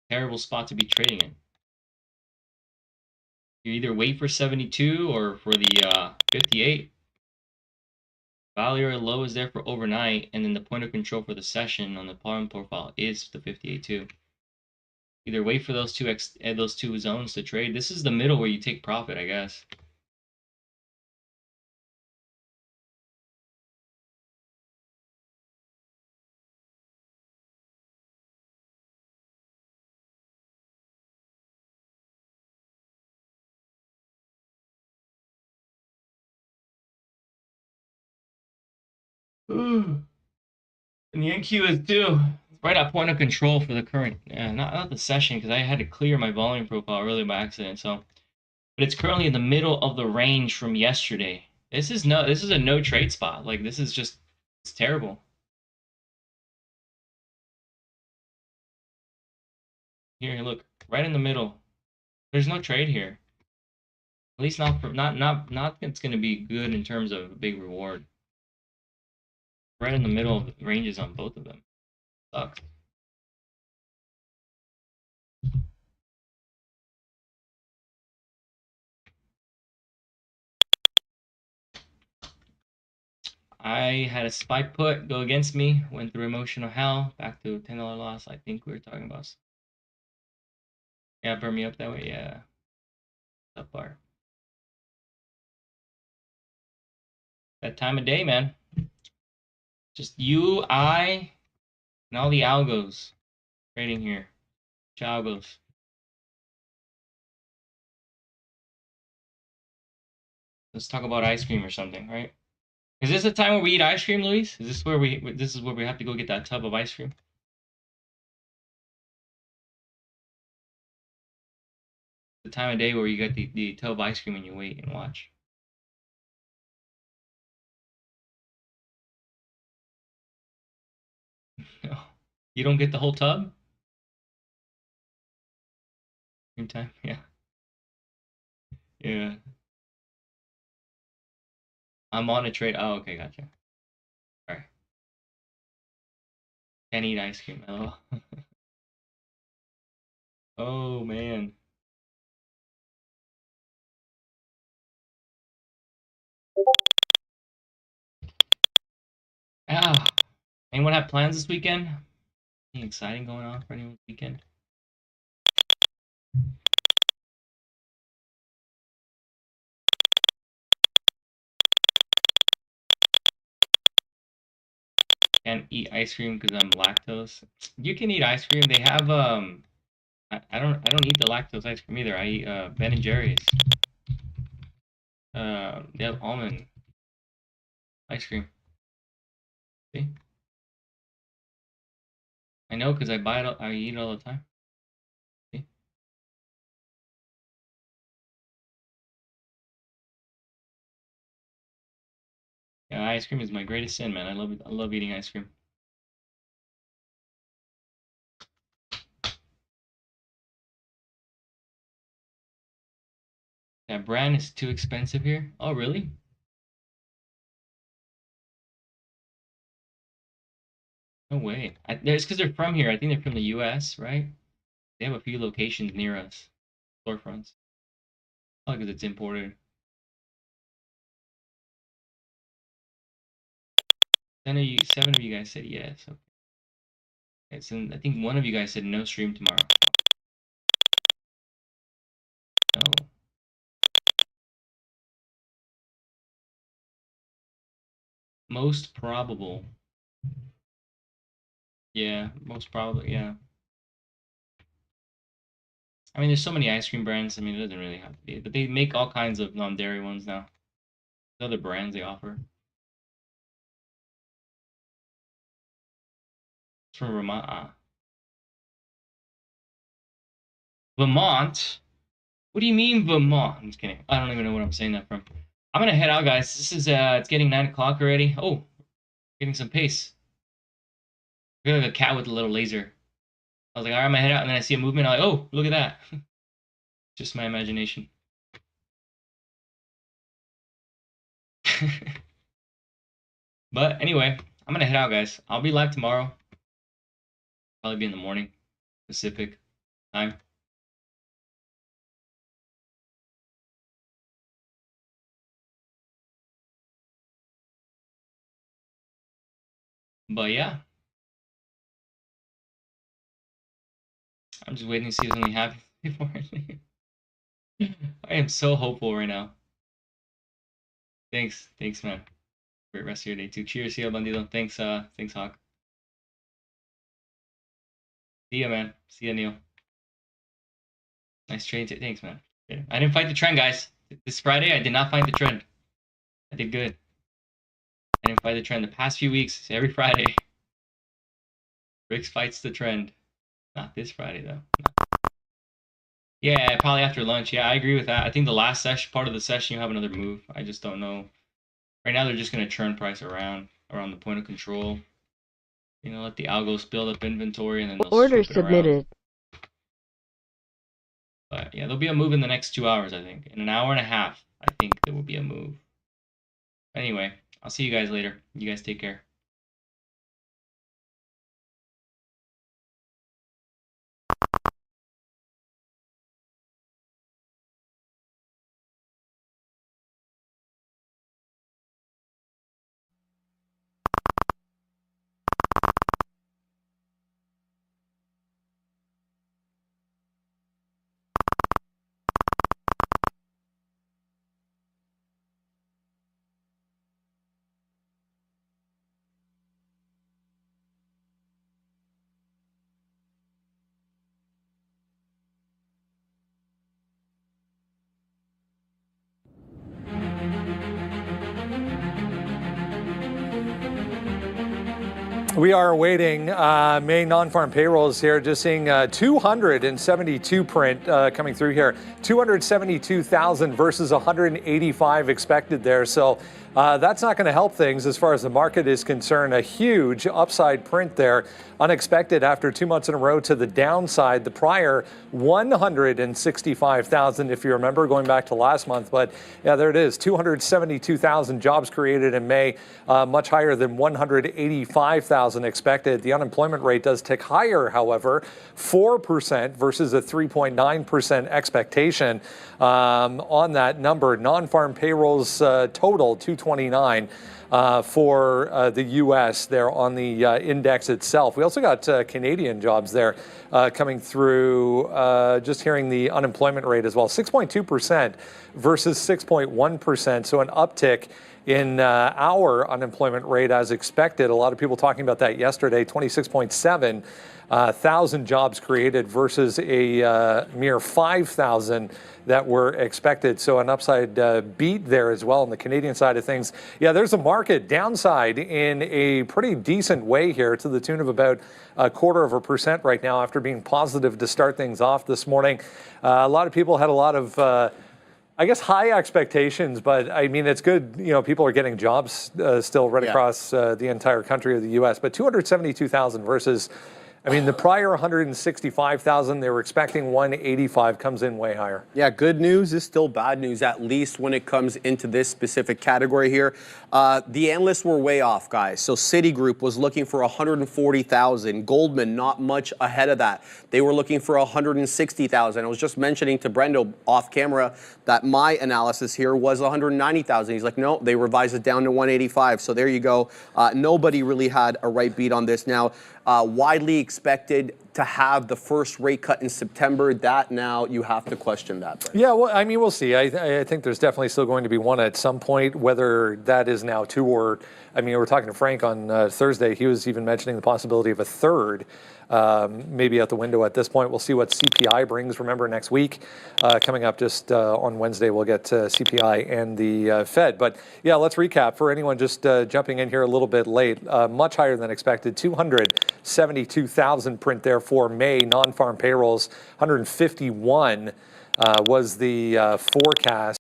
Terrible spot to be trading in. You either wait for 72 or for the 58. Value or low is there for overnight, and then the point of control for the session on the palm profile is the 58 too. Either wait for those two zones to trade. This is the middle where you take profit, I guess. And the NQ is too. Right at point of control for the current, not the session, because I had to clear my volume profile earlier by accident. So, but it's currently in the middle of the range from yesterday. This is a no trade spot. Like this is just, it's terrible. Here, look, right in the middle. There's no trade here. At least not for not it's going to be good in terms of a big reward. Right in the middle of the ranges on both of them. Sucks. I had a SPY put go against me, went through emotional hell, back to $10 loss. I think we were talking about. Yeah, burn me up that way. Yeah, that part. That time of day, man. Just you, I, and all the algos trading here. Algos. Let's talk about ice cream or something, right? Is this the time where we eat ice cream, Luis? Is this where this is where we have to go get that tub of ice cream? The time of day where you get the tub of ice cream and you wait and watch. No. You don't get the whole tub? Same time? Yeah. Yeah. I'm on a trade. Oh, okay, gotcha. Alright. Can't eat ice cream. Oh. Oh man. Ah. Anyone have plans this weekend? Anything exciting going on for anyone's weekend? Can't eat ice cream because I'm lactose. You can eat ice cream. They have I don't eat the lactose ice cream either. I eat Ben and Jerry's. They have almond ice cream. See? I know because I buy it. I eat it all the time. See? Yeah, ice cream is my greatest sin, man. I love it. I love eating ice cream. That brand is too expensive here. Oh, really? No way. It's because they're from here. I think they're from the U.S., right? They have a few locations near us, storefronts. Oh, because it's imported. Seven of you guys said yes. Okay. So I think one of you guys said no stream tomorrow. No. Most probable. Yeah, most probably. Yeah. I mean, there's so many ice cream brands. I mean, it doesn't really have to be, but they make all kinds of non-dairy ones now. There's other brands they offer. It's from Vermont. Vermont? What do you mean Vermont? I'm just kidding. I don't even know what I'm saying that from. I'm gonna head out, guys. This is it's getting 9 o'clock already. Oh, getting some pace. I feel like a cat with a little laser. I was like, all right, I'm gonna head out, and then I see a movement. I'm like, oh, look at that. Just my imagination. But anyway, I'm gonna head out, guys. I'll be live tomorrow. Probably be in the morning, Pacific time. But yeah, I'm just waiting to see if something happens before I leave. I am so hopeful right now. Thanks, man. Great rest of your day too. Cheers, see ya, Bandido. Thanks, Hawk. See ya, man. See ya, Neil. Nice trade. Thanks, man. I didn't fight the trend, guys. This Friday, I did not fight the trend. I did good. I didn't fight the trend the past few weeks. Every Friday, Rix fights the trend. Not this Friday though. No. Yeah, probably after lunch. Yeah, I agree with that. I think the last session, part of the session, you have another move. I just don't know. Right now, they're just gonna churn price around the point of control. You know, let the algos build up inventory and then they'll Order flip it around. submitted. But yeah, there'll be a move in the next 2 hours, I think. In an hour and a half, I think there will be a move. Anyway, I'll see you guys later. You guys take care. We are awaiting May non-farm payrolls here, just seeing 272 print coming through here. 272,000 versus 185 expected there. So that's not going to help things as far as the market is concerned. A huge upside print there, unexpected after 2 months in a row to the downside. The prior 165,000, if you remember, going back to last month. But yeah, there it is, 272,000 jobs created in May, much higher than 185,000 expected. The unemployment rate does tick higher, however, 4% versus a 3.9% expectation on that number. Non-farm payrolls total 229 for the U.S. there on the index itself. We also got Canadian jobs there coming through, just hearing the unemployment rate as well, 6.2% versus 6.1%, so an uptick in our unemployment rate as expected. A lot of people talking about that yesterday, 26.7 thousand jobs created versus a mere 5,000 that were expected. So an upside beat there as well on the Canadian side of things. Yeah, there's a market downside in a pretty decent way here to the tune of about 0.25% right now after being positive to start things off this morning. A lot of people had a lot of I guess high expectations, but I mean, it's good. You know, people are getting jobs still right across the entire country of the U.S., but 272,000 versus, I mean, the prior 165,000, they were expecting 185, comes in way higher. Yeah, good news is still bad news, at least when it comes into this specific category here. The analysts were way off, guys. So Citigroup was looking for 140,000. Goldman, not much ahead of that. They were looking for 160,000. I was just mentioning to Brendo off camera that my analysis here was 190,000. He's like, no, they revised it down to 185. So there you go. Nobody really had a right beat on this. Now, widely expected to have the first rate cut in September, that now you have to question that. Brent. Yeah, well, I mean, we'll see. I think there's definitely still going to be one at some point, whether that is now two or, I mean, we were talking to Frank on Thursday. He was even mentioning the possibility of a third, maybe out the window at this point. We'll see what CPI brings. Remember, next week, coming up just on Wednesday, we'll get CPI and the Fed. But yeah, let's recap for anyone just jumping in here a little bit late. Much higher than expected, 272,000 print there for May. Non-farm payrolls, 151 was the forecast.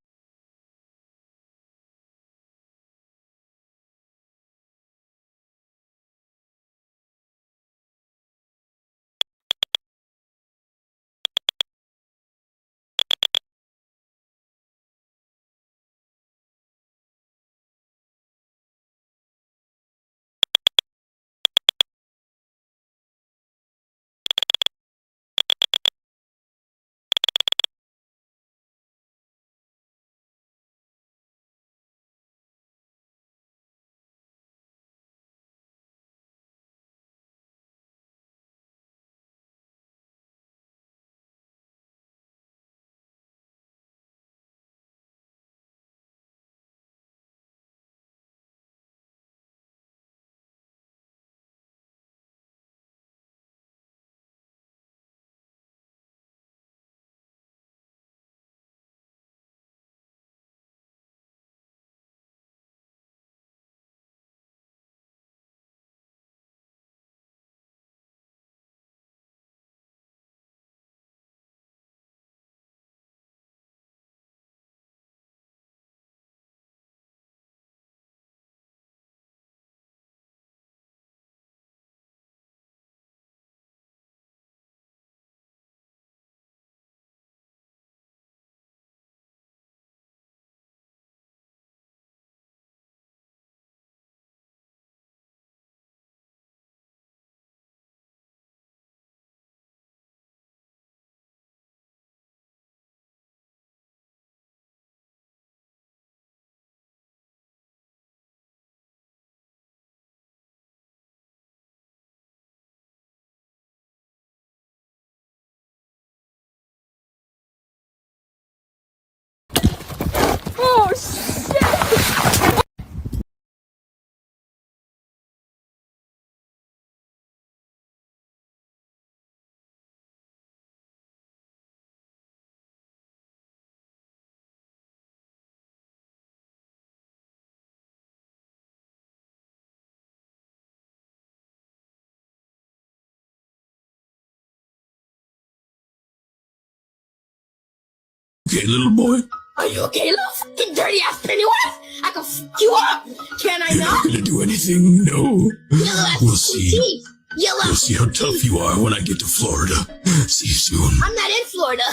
Okay, little boy. Are you okay, little fucking dirty ass Pennywise? I can fuck you up. Can I You're not? not gonna do anything, no. Yellow ass We'll fucking see. teeth. Yellow We'll ass see how fucking tough teeth. you are when I get to Florida. See you soon. I'm not in Florida.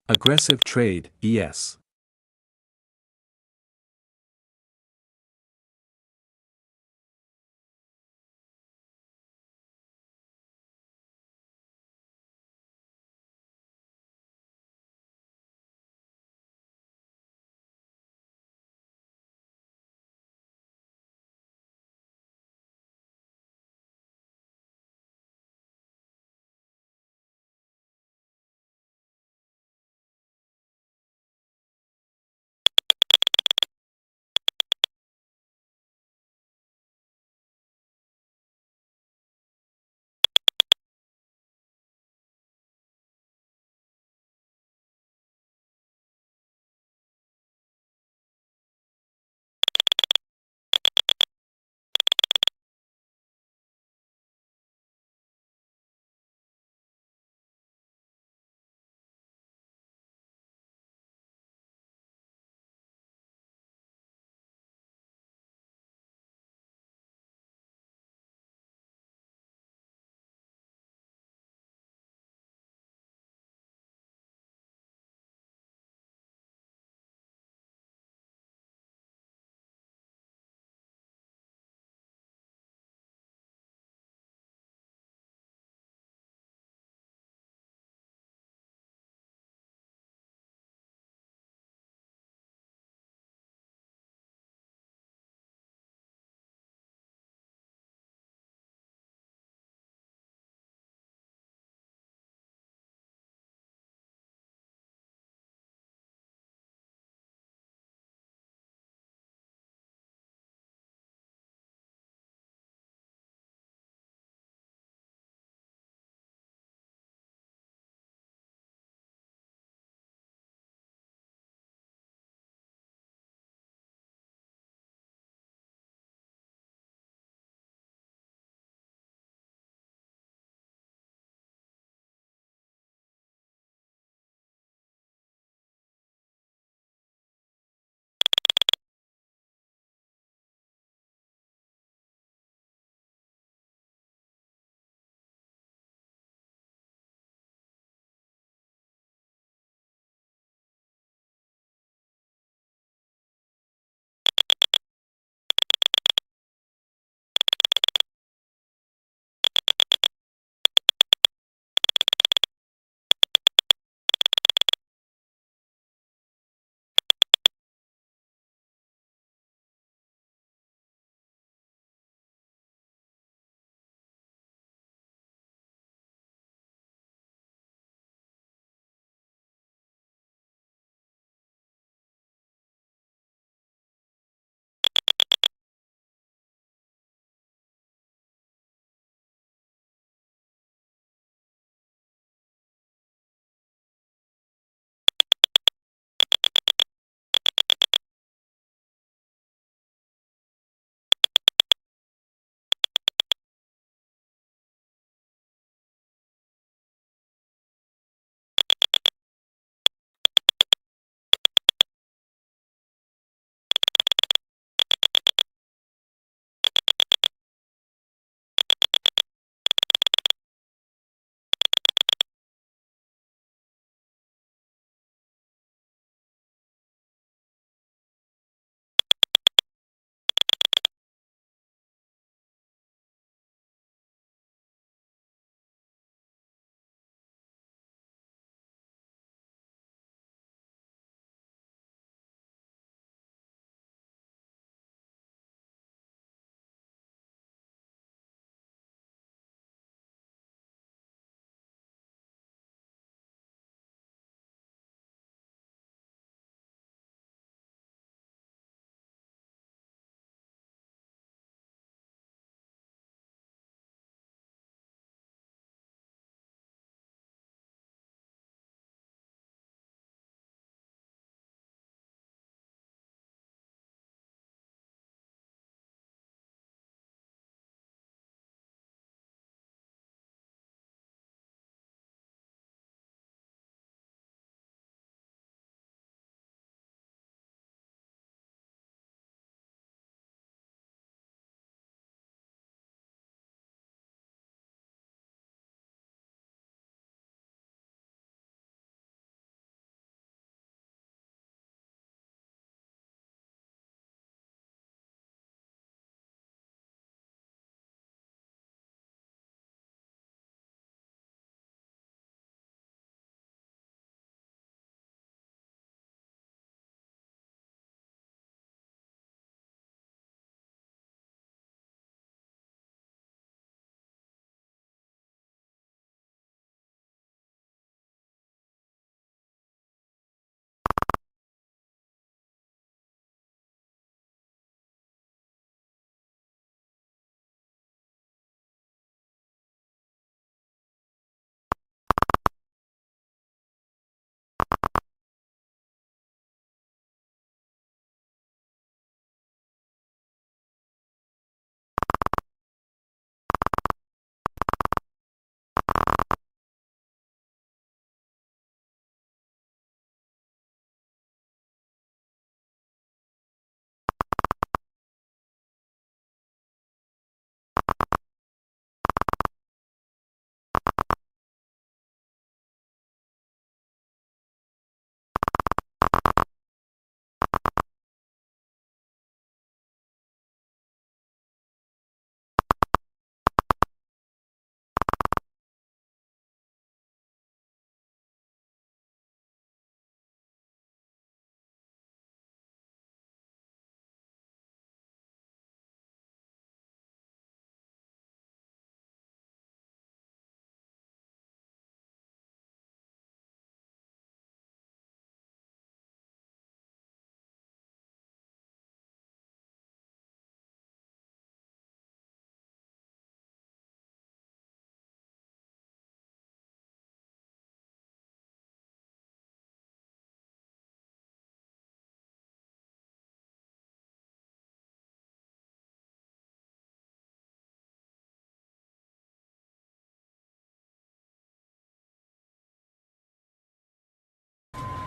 Aggressive trade, yes.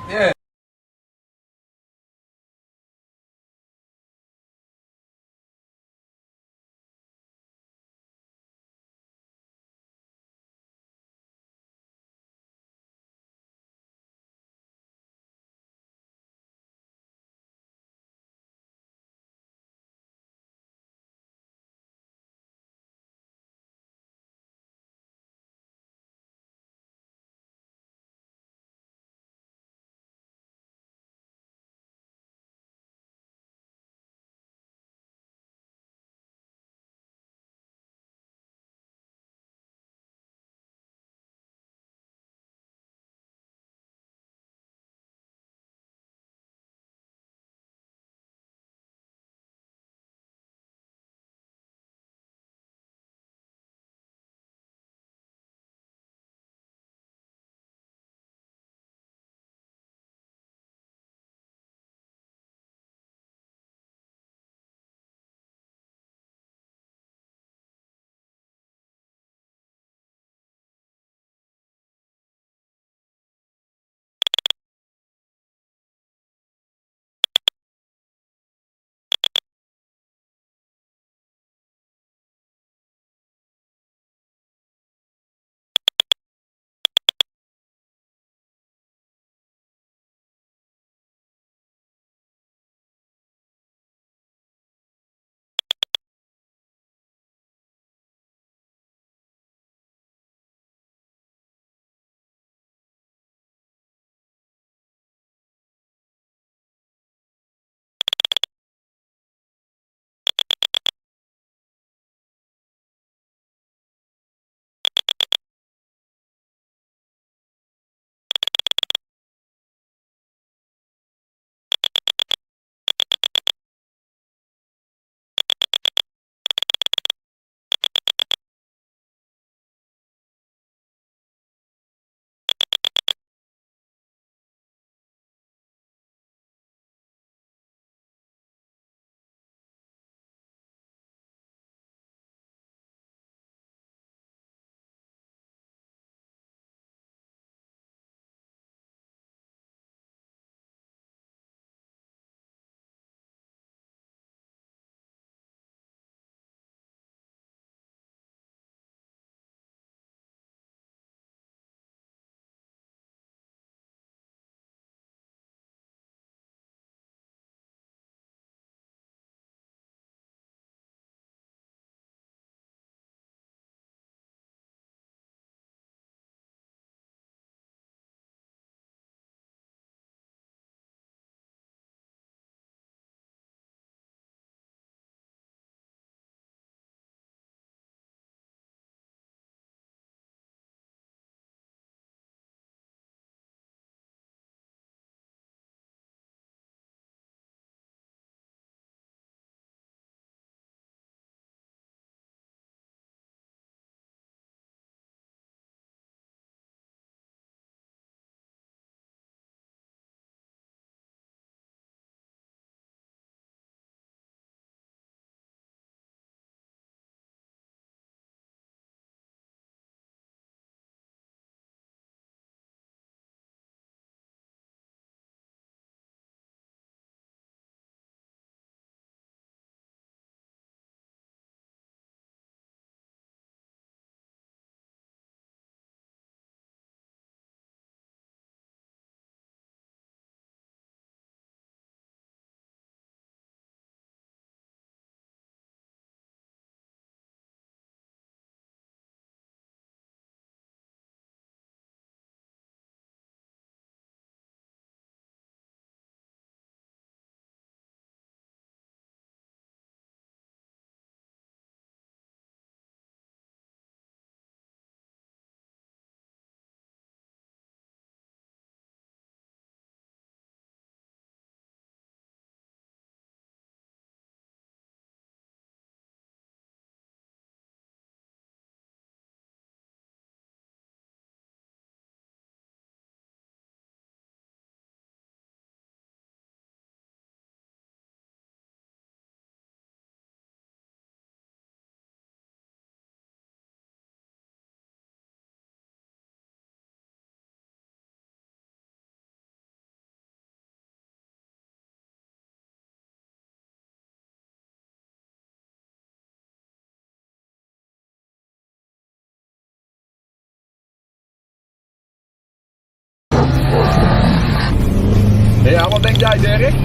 Yeah. Ja, wat denk jij, Dirk?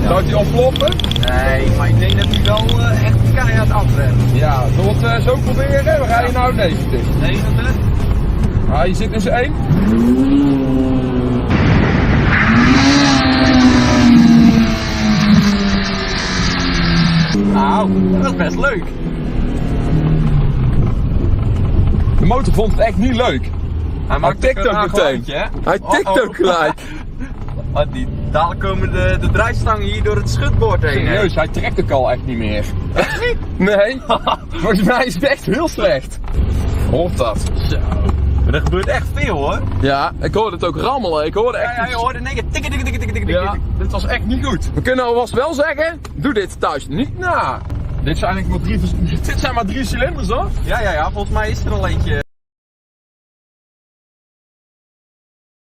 Zou hij ontploffen? Nee, maar ik denk dat hij wel echt keihard afremt. Ja, zullen we het zo proberen? We gaan je nou 90. 90? Ah, je zit in z'n 1. Nou, dat was best leuk. De motor vond het echt niet leuk. Hij tikt ook meteen. Hij tikt ook gelijk. Dadelijk komen de draaistangen hier door het schutbord heen. Serieus, hij trekt ook al echt niet meer. Echt niet? Nee. Volgens mij is het echt heel slecht. Hoort dat? Zo. Maar er gebeurt echt veel hoor. Ja, ik hoorde het ook rammelen. Ik hoorde echt Ja, je hoorde in één keer tikken, tikken, tikken, tikken, tikken. Ja, dit was echt niet goed. We kunnen alvast wel zeggen, doe dit thuis niet na. Dit zijn eigenlijk maar drie cilinders hoor. Ja, volgens mij is er al eentje.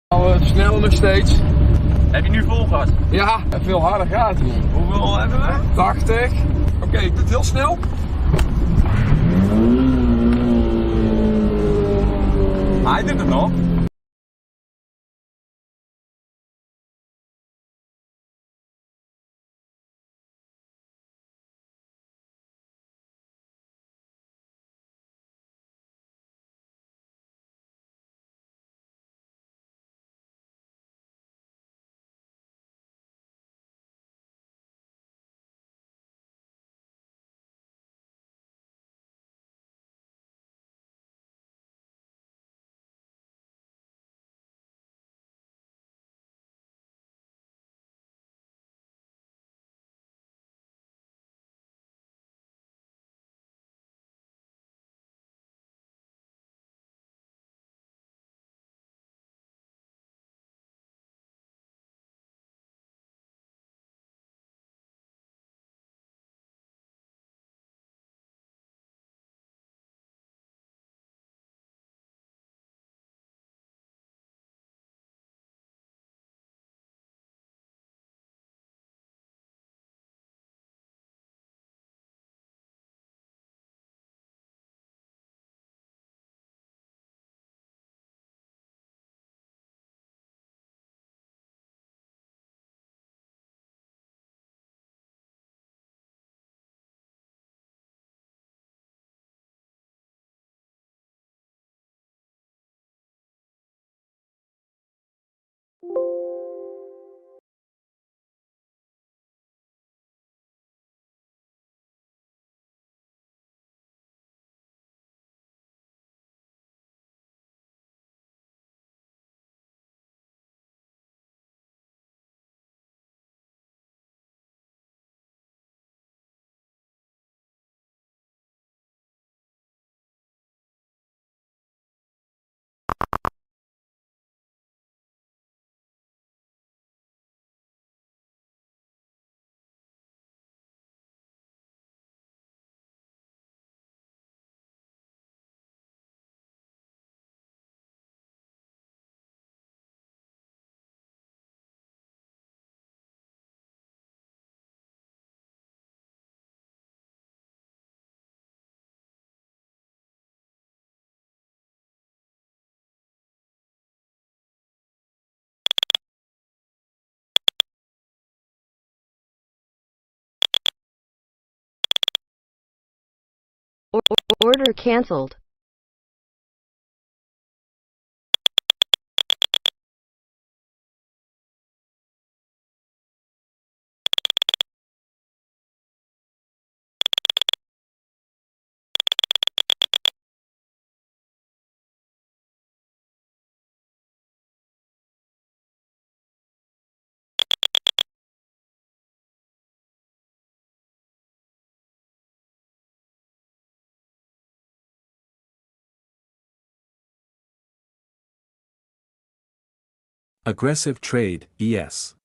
We versnellen nog steeds. Heb je nu vol gas? Ja, veel harder gaat het niet. Hoeveel hebben we? 80. Oké, ik doe het heel snel. Hij doet het nog. Order cancelled. Aggressive trade, yes.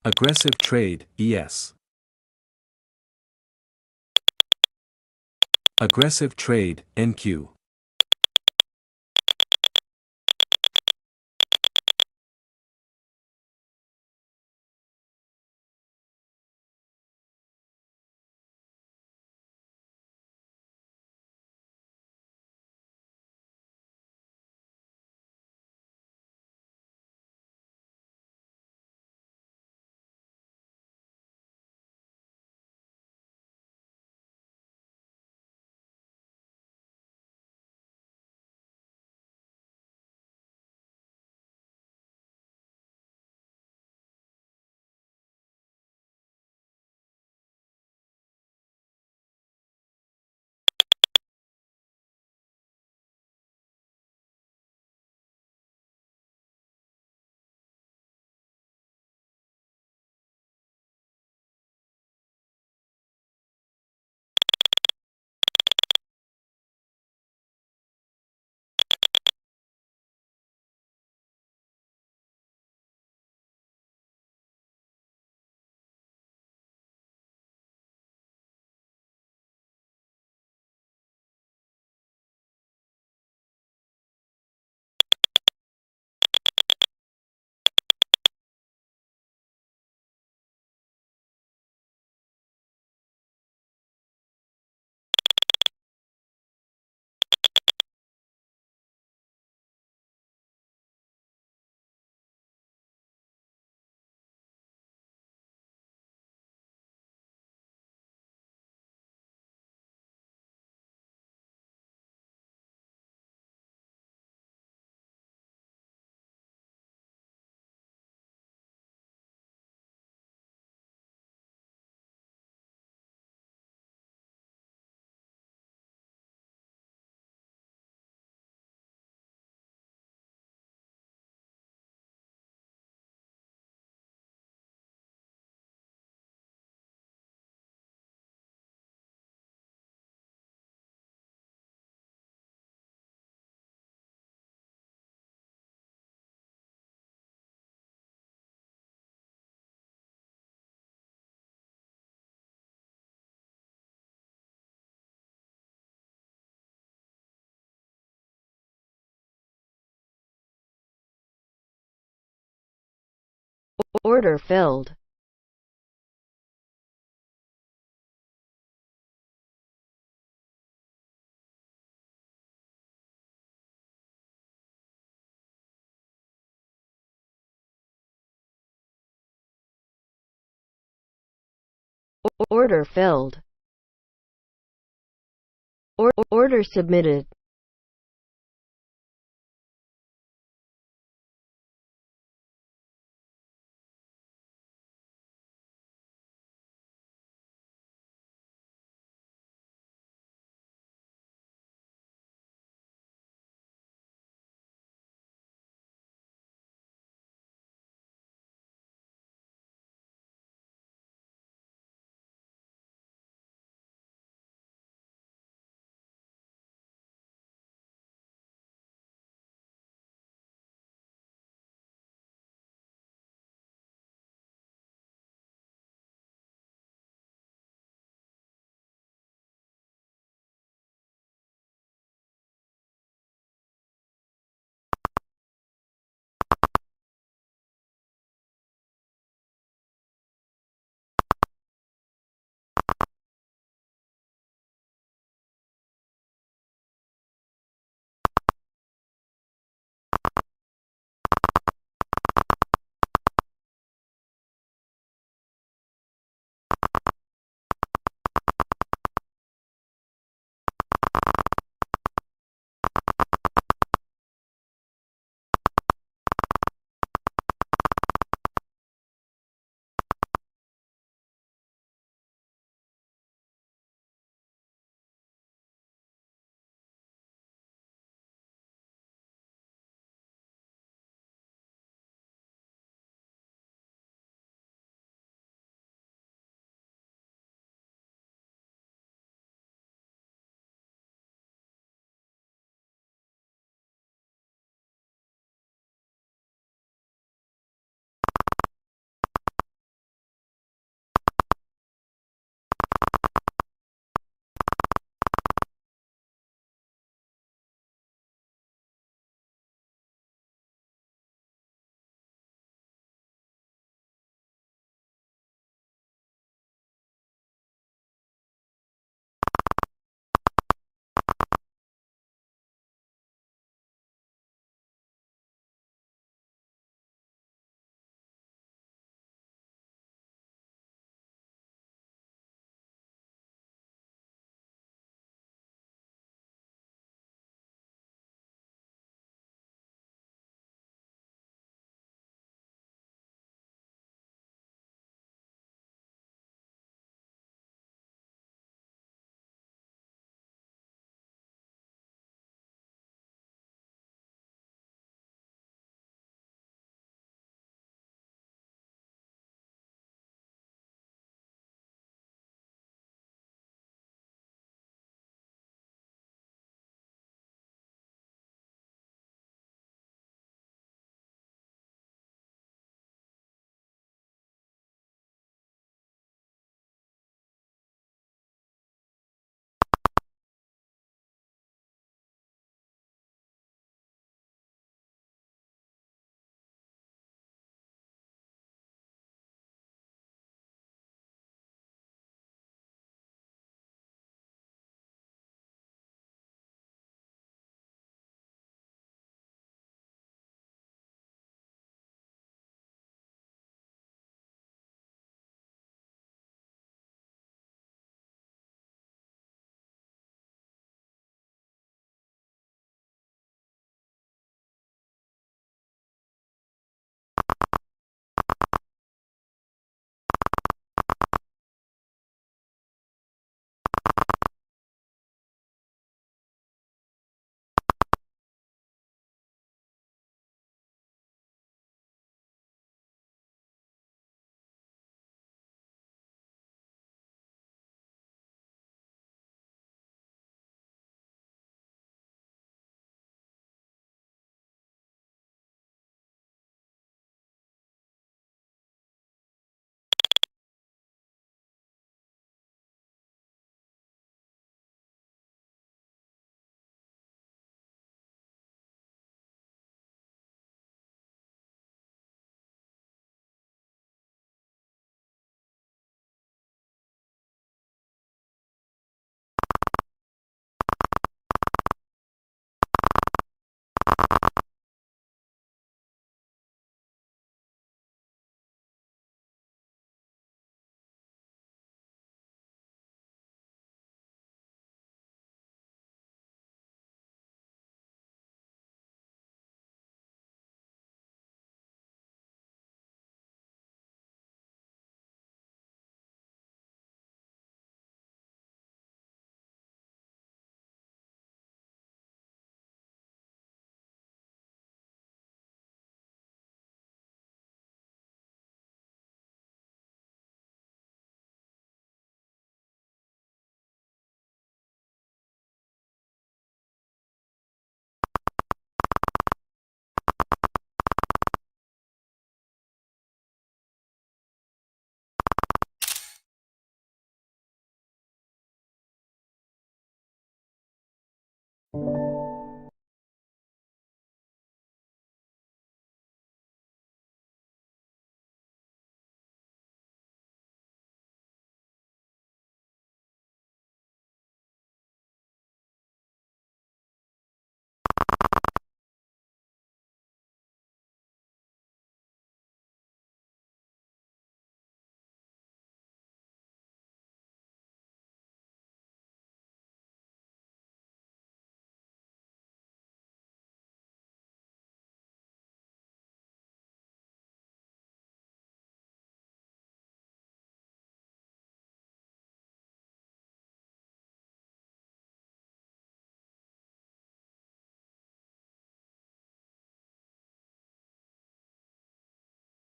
Aggressive trade, ES. Aggressive trade, NQ. Order filled. Order filled. Order submitted.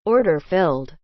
Order filled.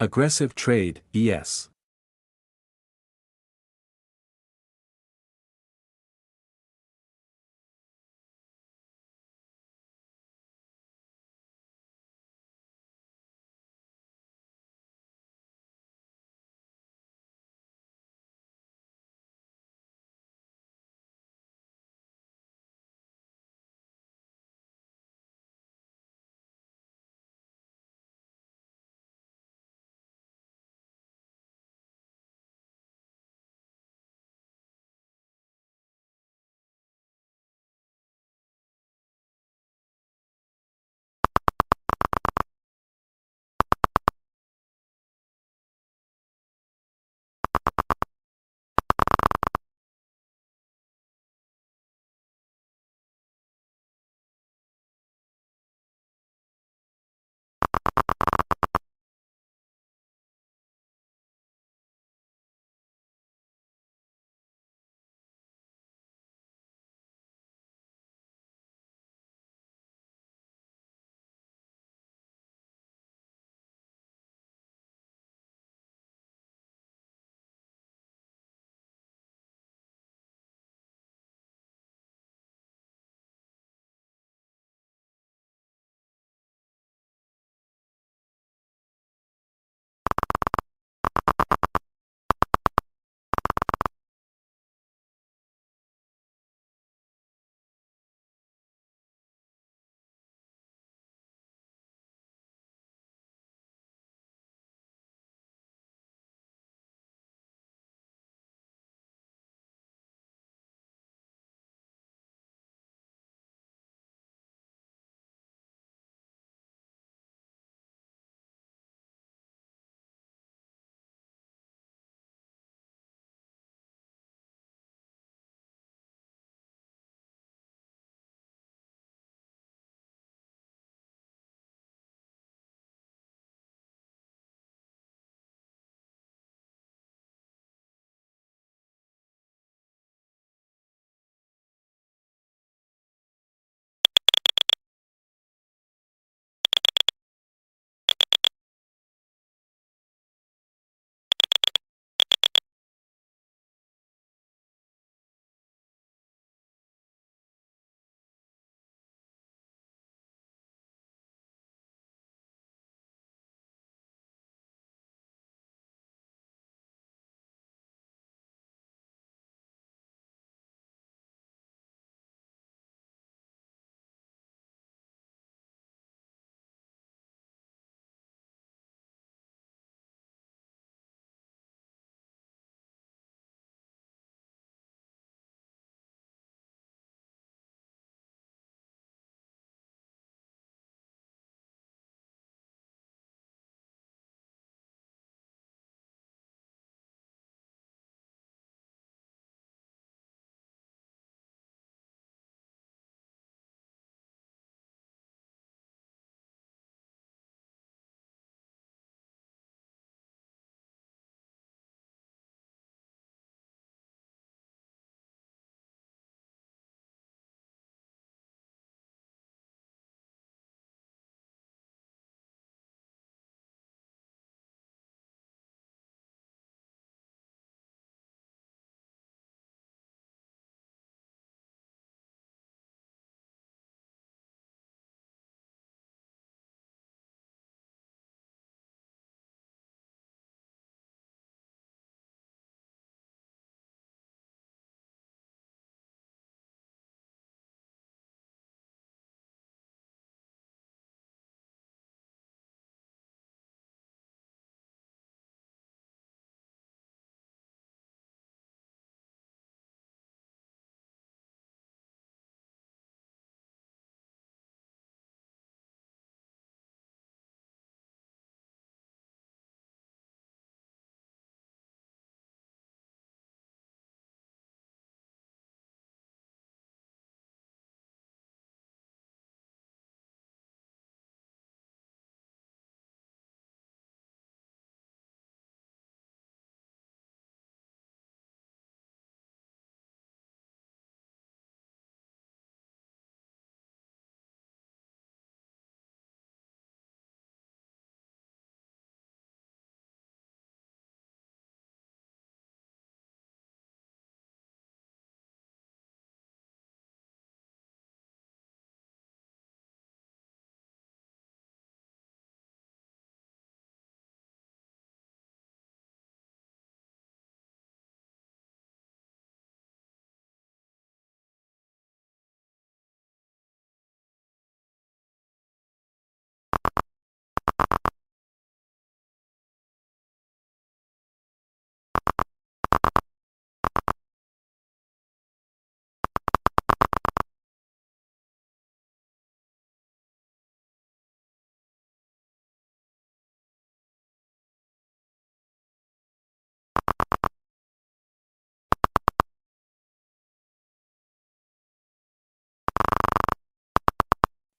Aggressive trade, yes.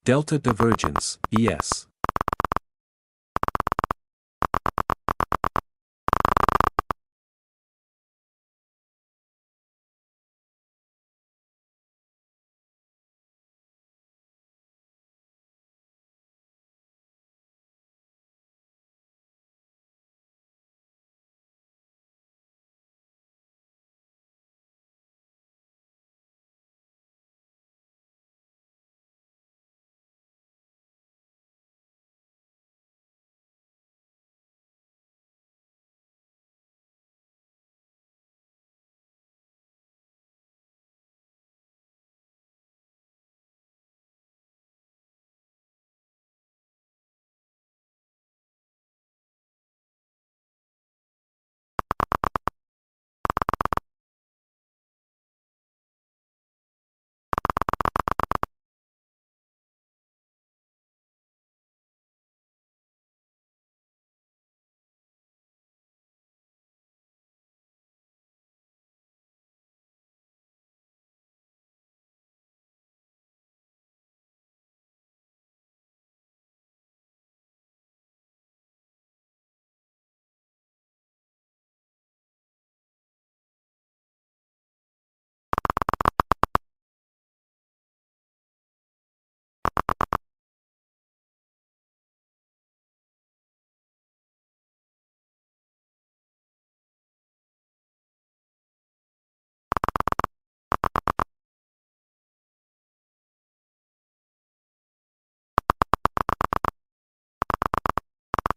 Delta divergence, ES.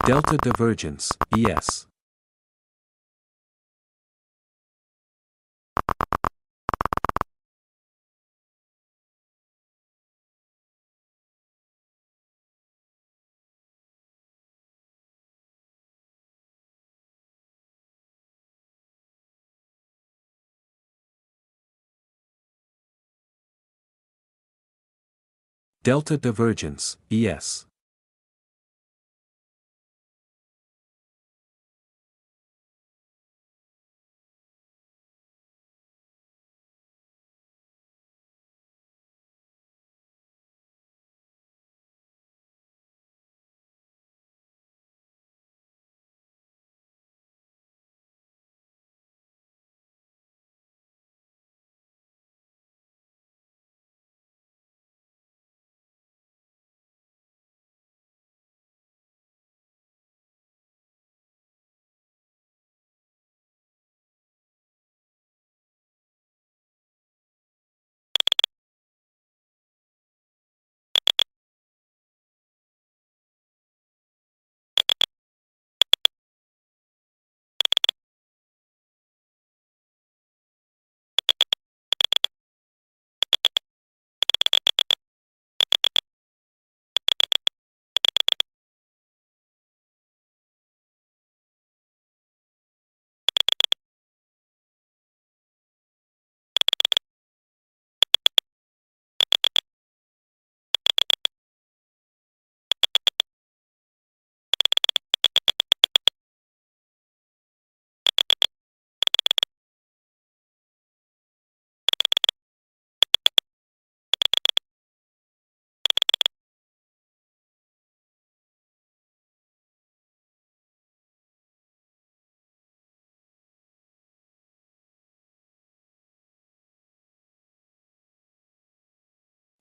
Delta divergence, ES. Delta divergence, ES.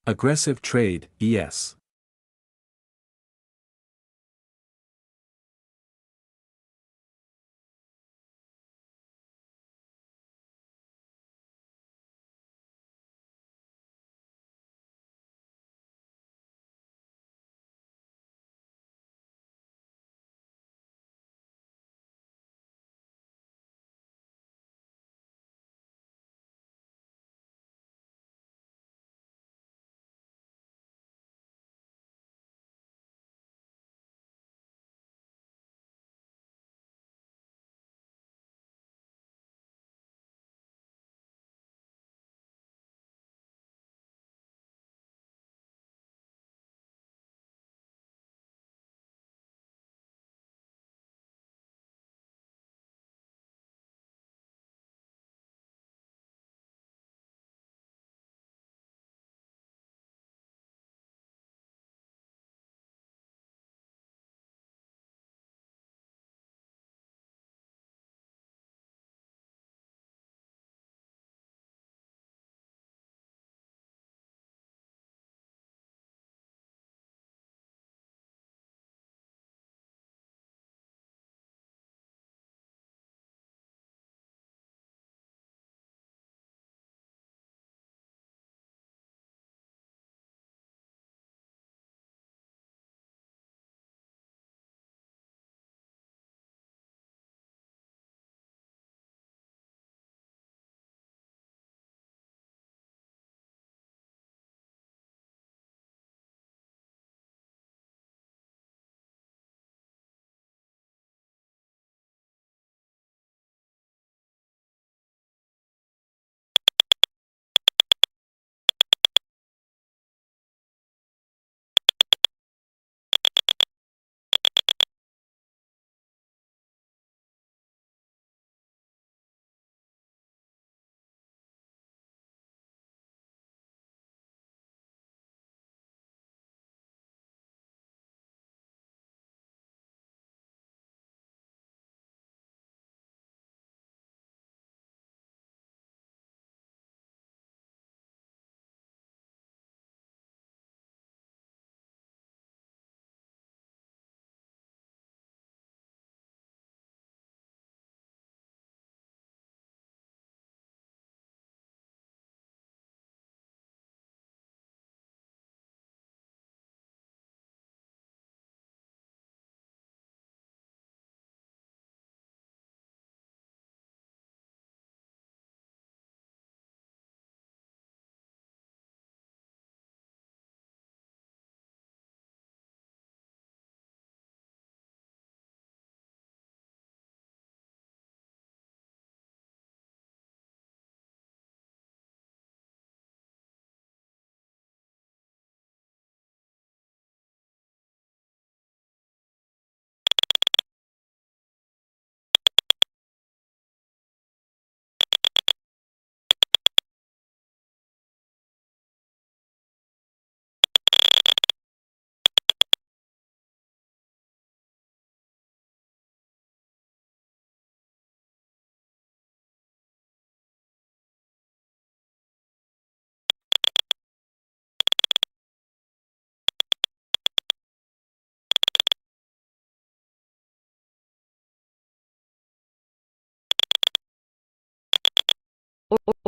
Aggressive trade, ES.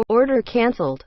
Order cancelled.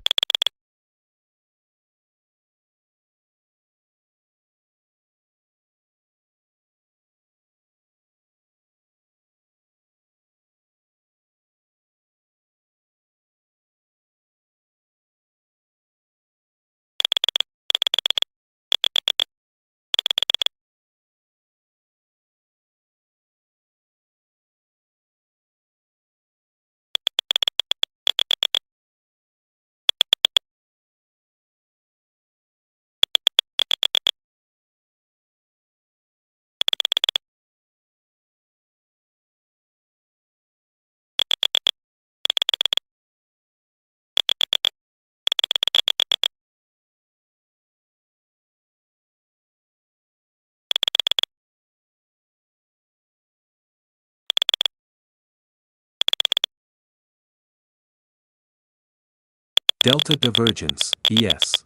Delta divergence, ES.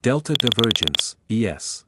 Delta divergence, ES.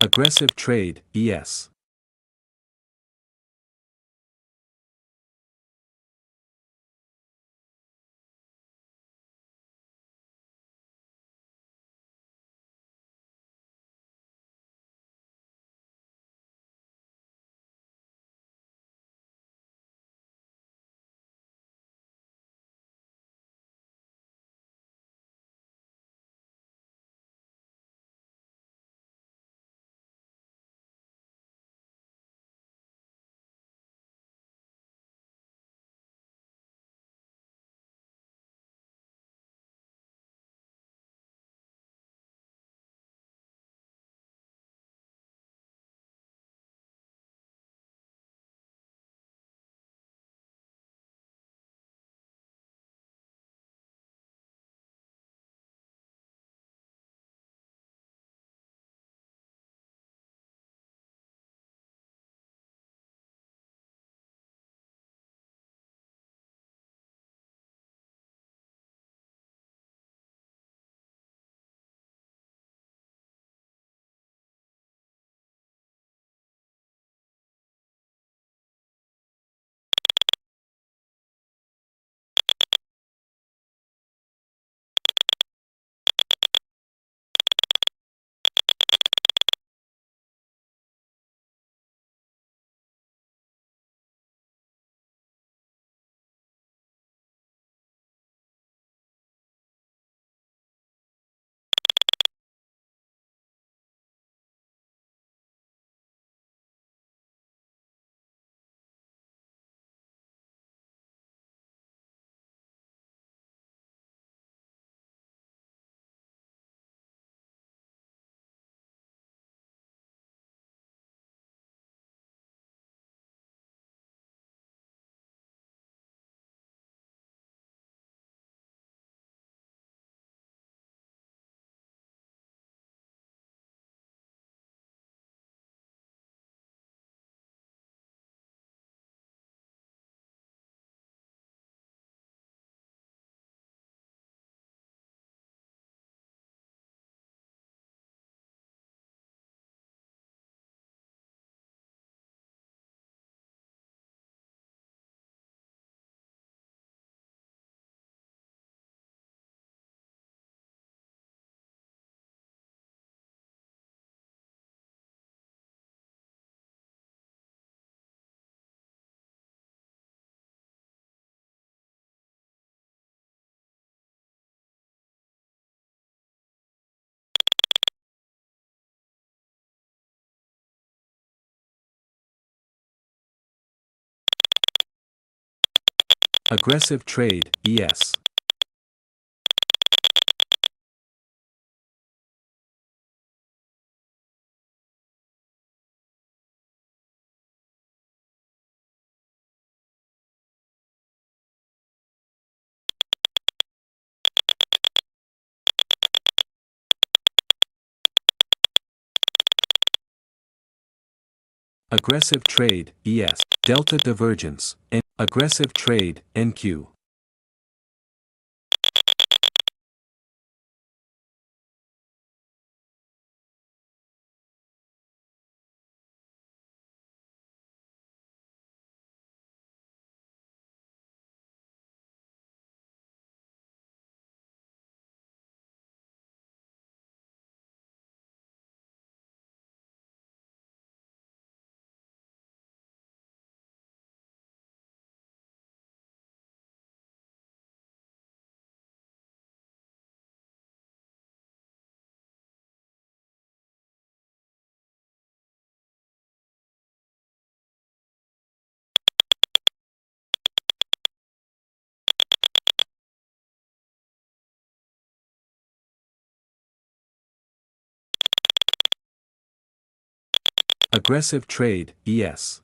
Aggressive trade, yes. Aggressive trade, yes. Aggressive trade, ES. Delta divergence, and aggressive trade, NQ. Aggressive trade, ES.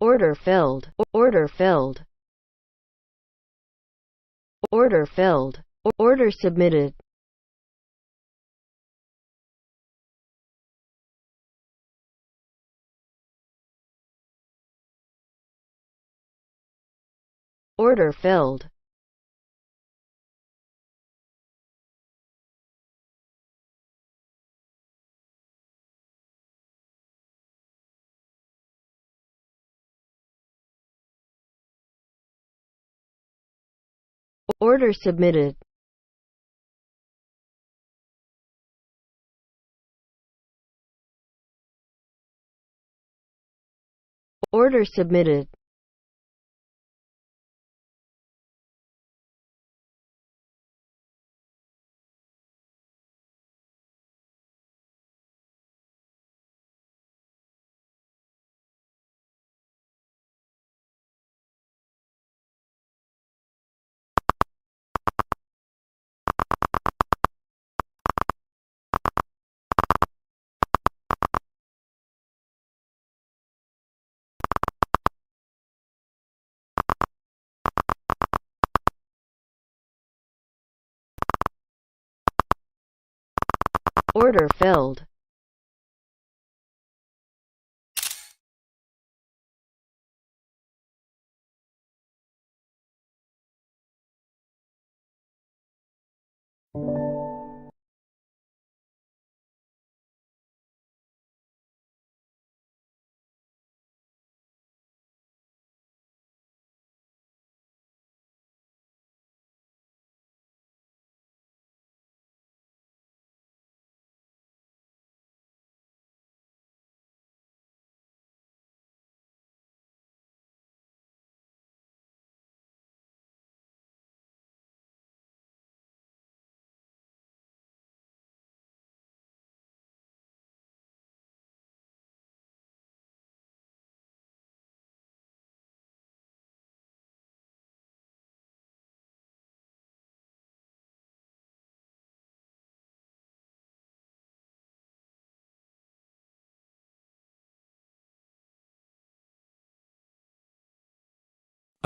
Order filled. Order filled. Order filled. Order submitted. Order filled. Order submitted. Order submitted. Order filled.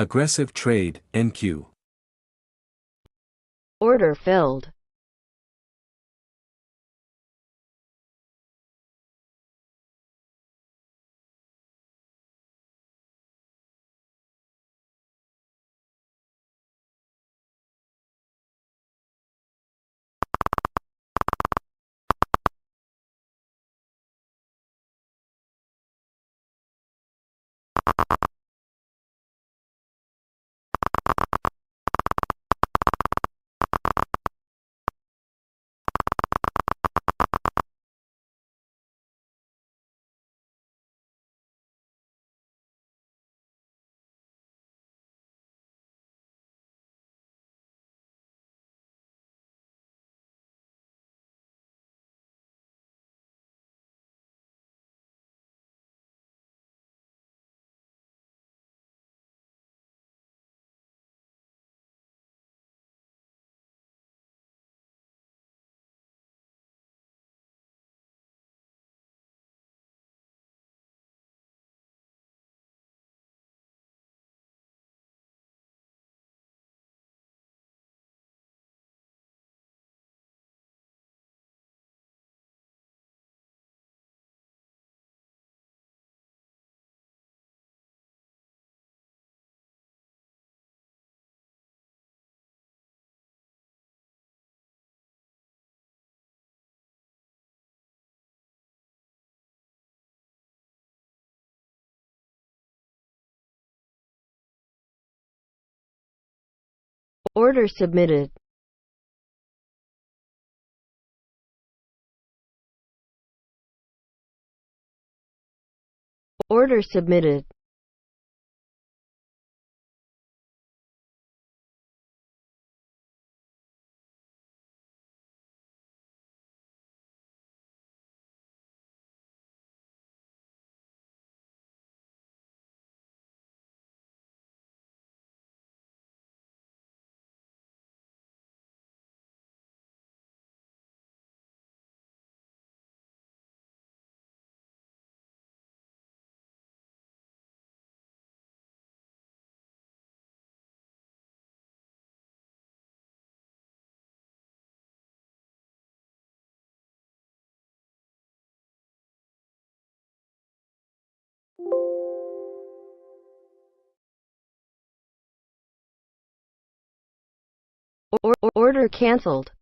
Aggressive trade, NQ. Order filled. Order submitted. Order submitted. Order canceled.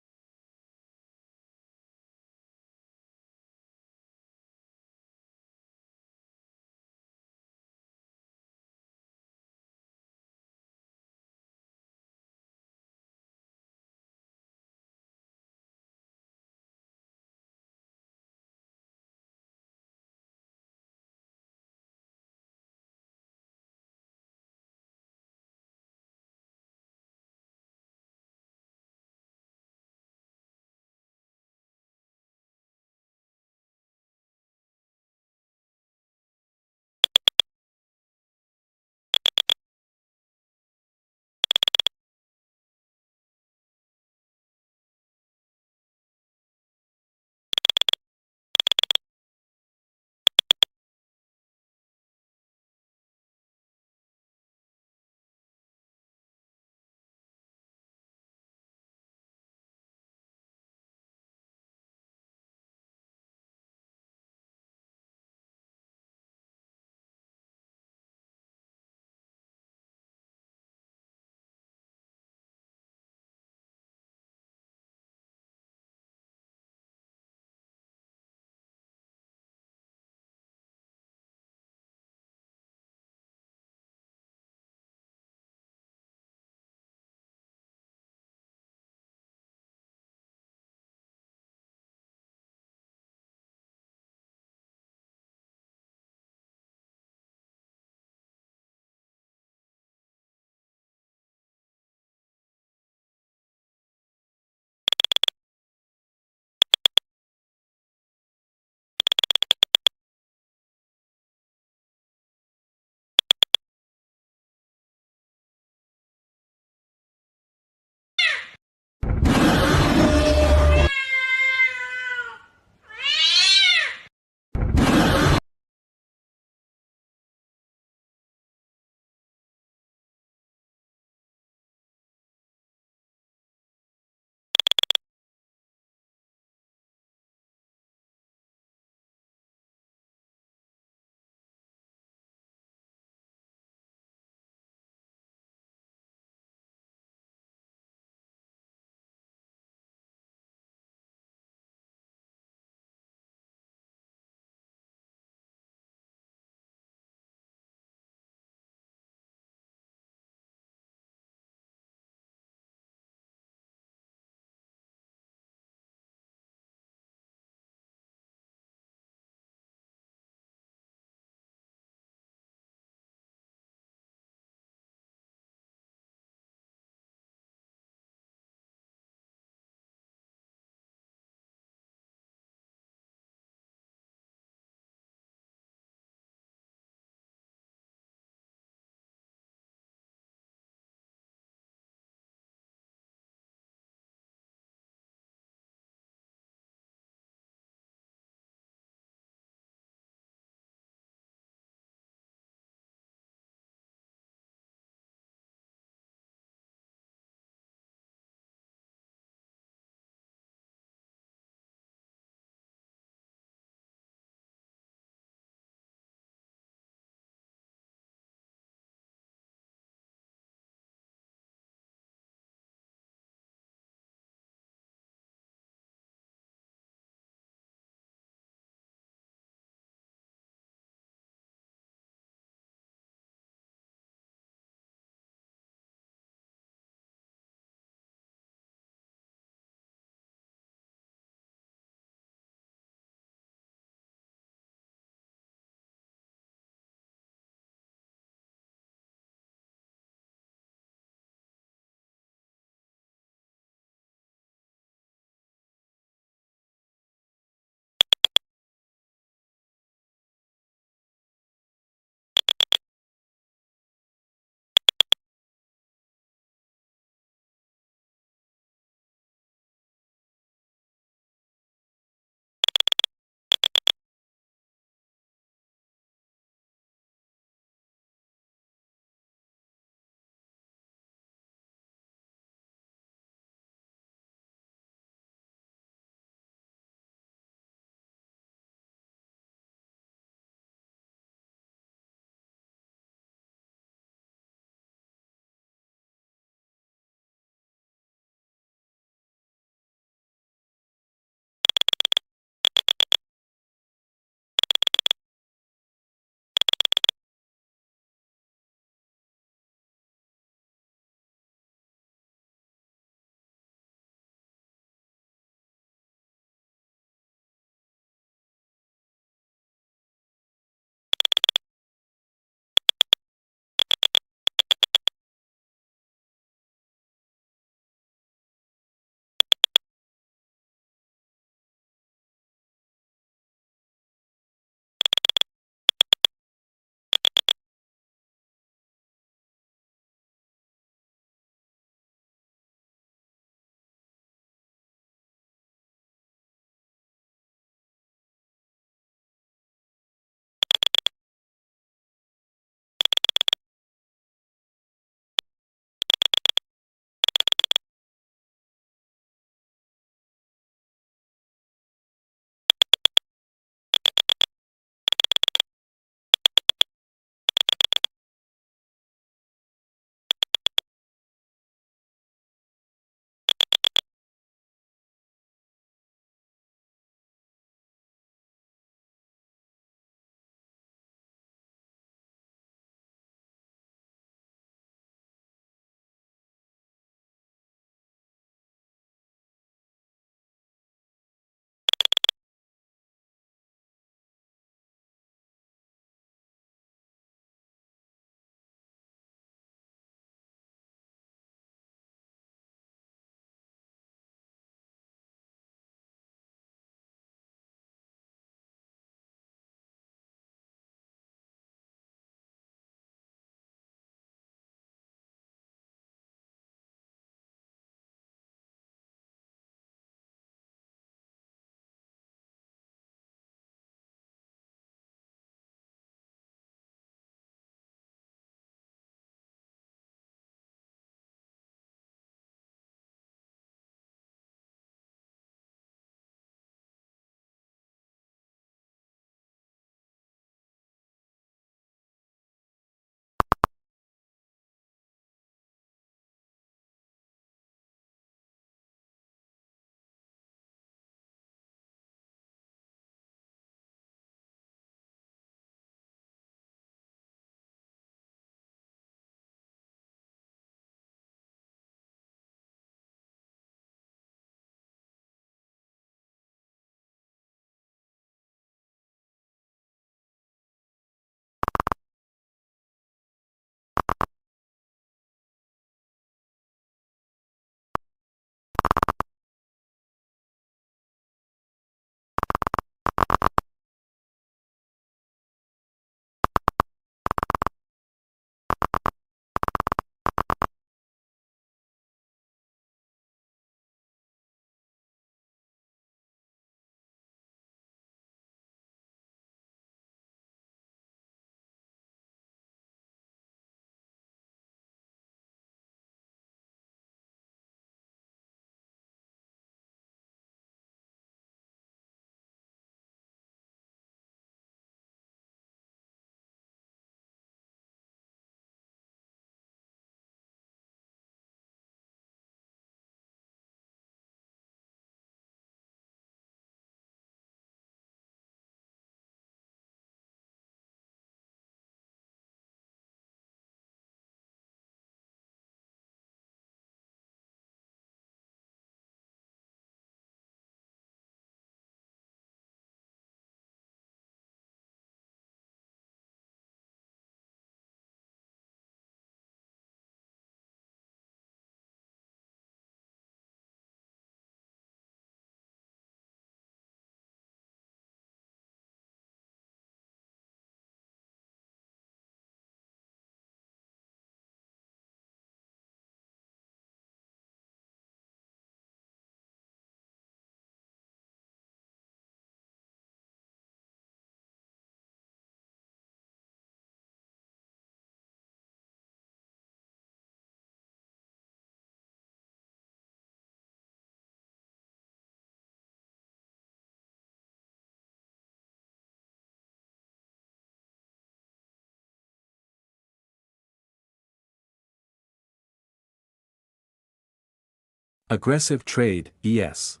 Aggressive trade, yes.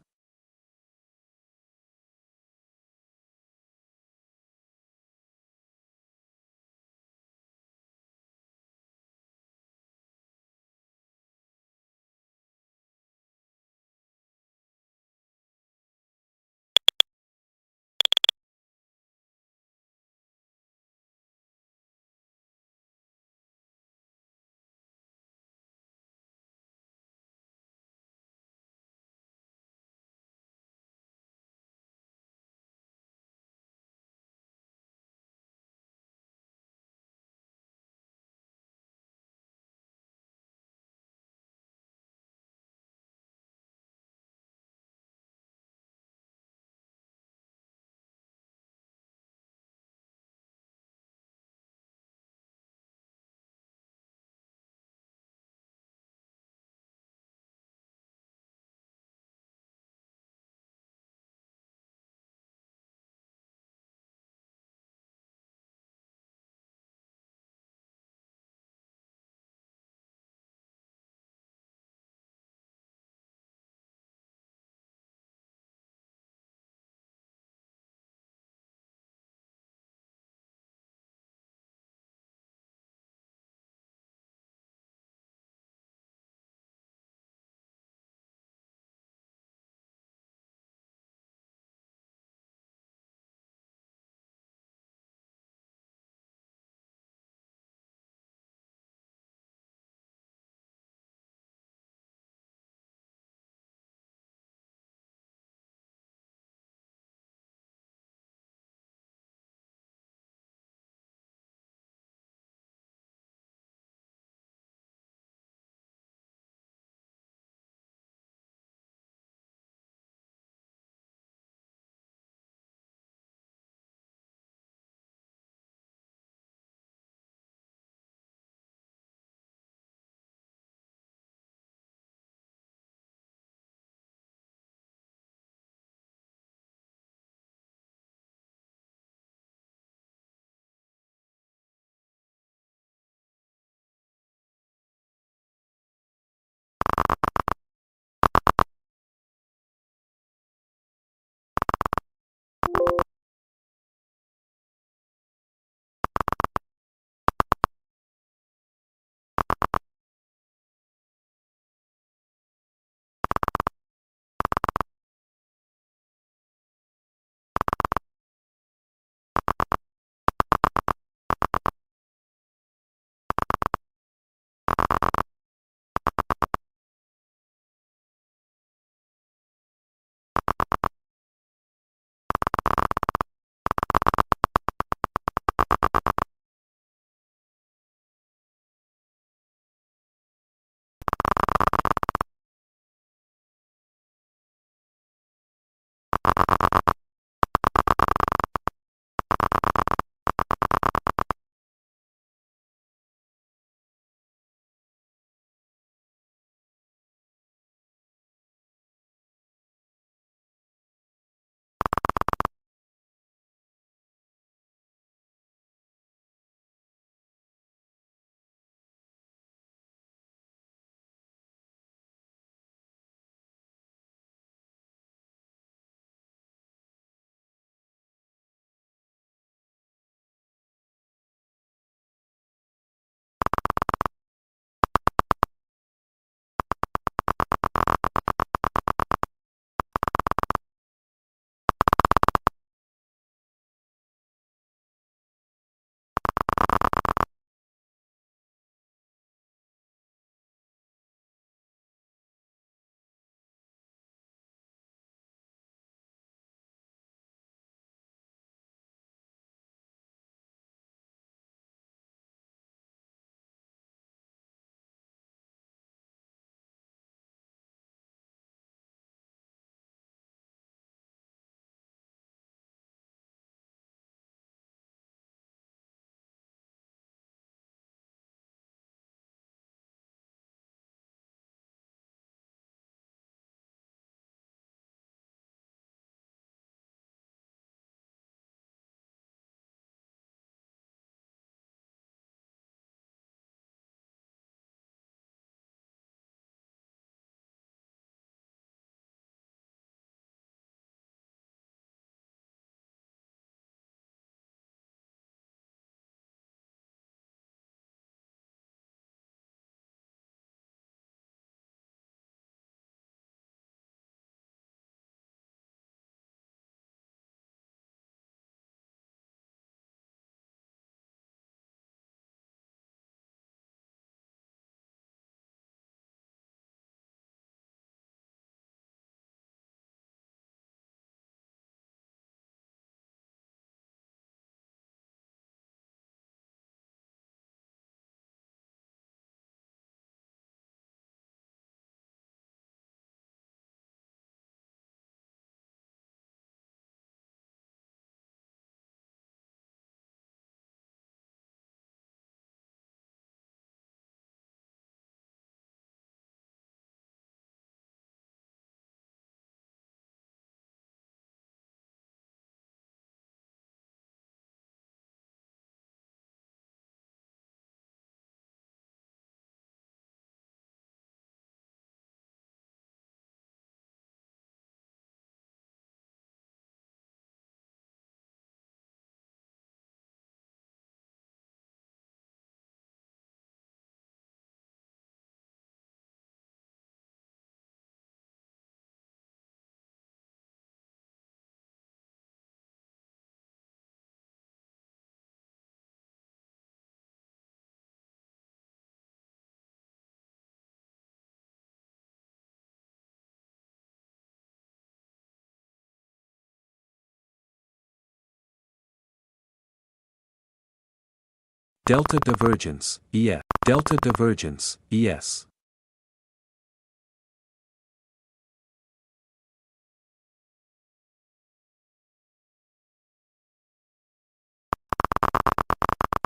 Delta divergence, ES. Delta divergence, ES.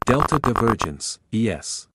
Delta divergence, ES.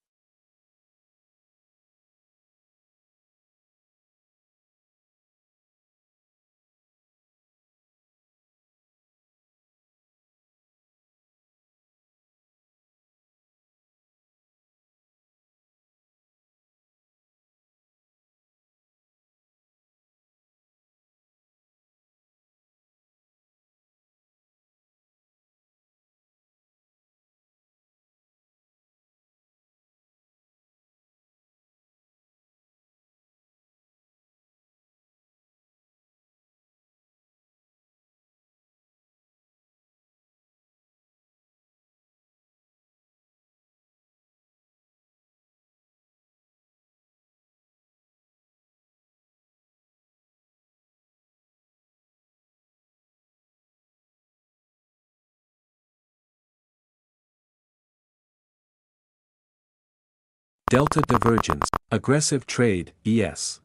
Delta divergence, aggressive trade, ES.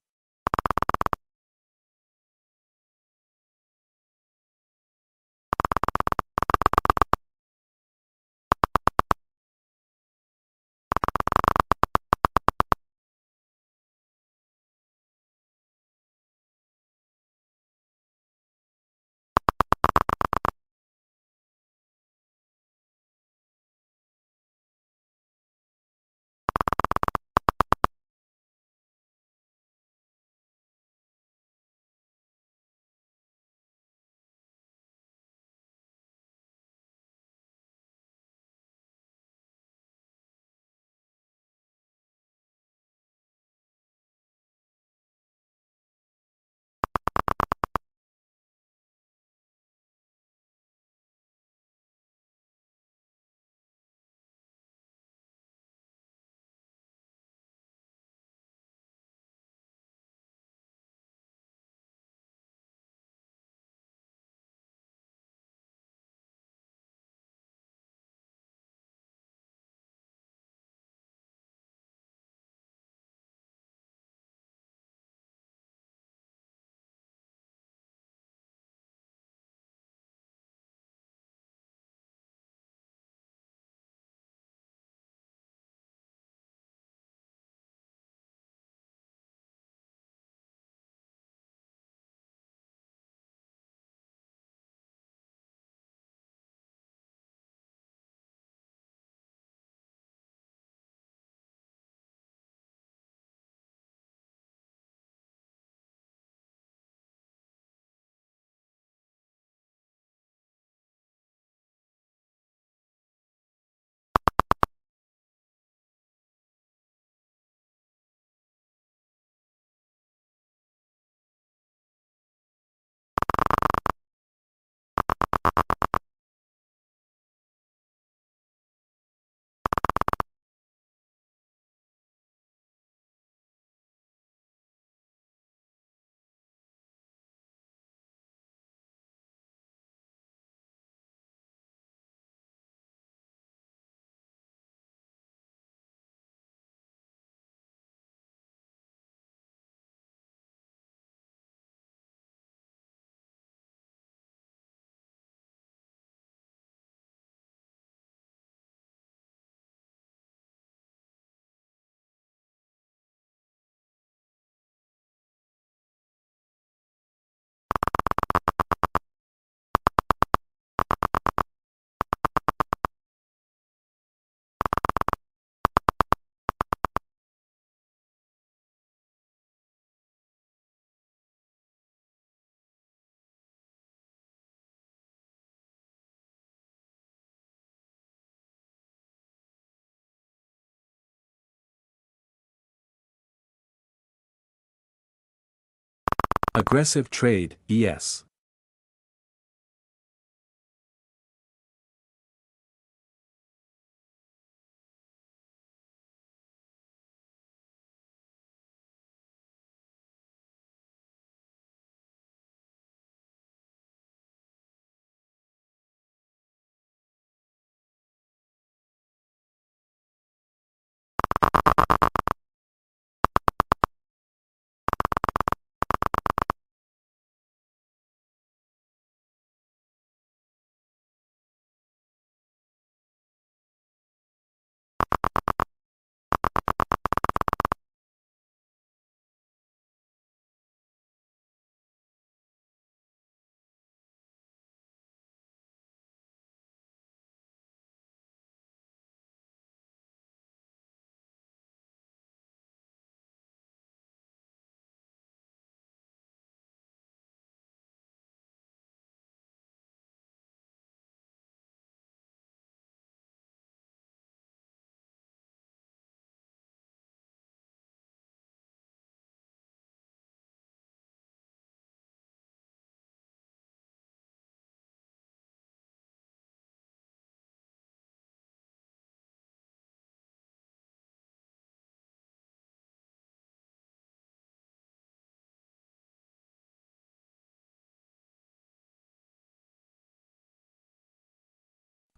Aggressive trade, ES.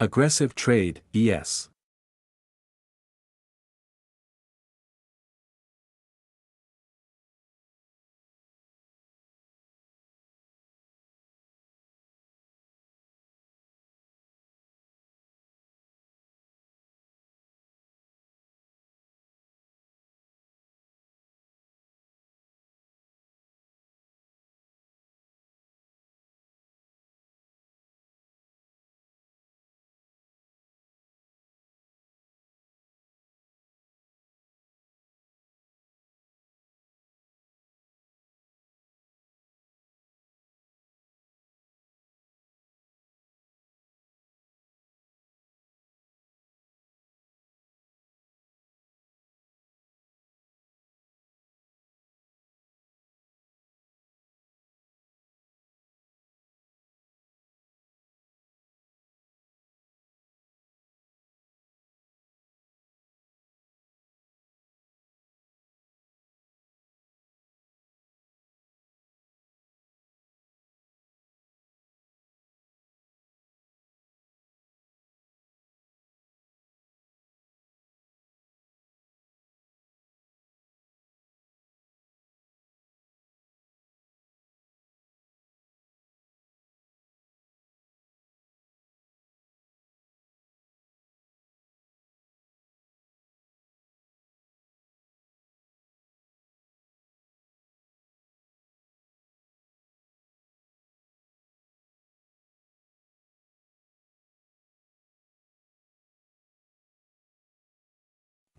Aggressive trade, ES.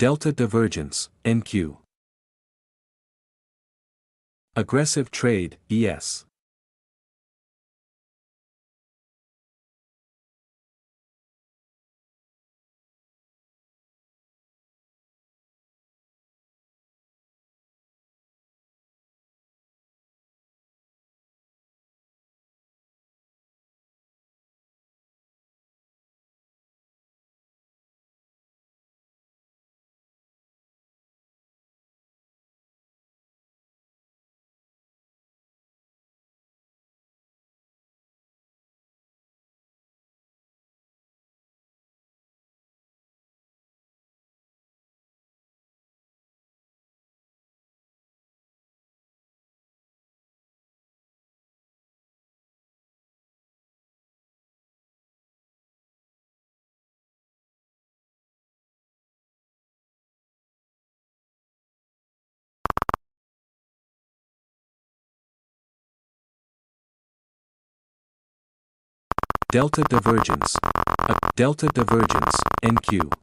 Delta divergence, NQ. Aggressive trade, ES. Delta divergence. Delta divergence, NQ.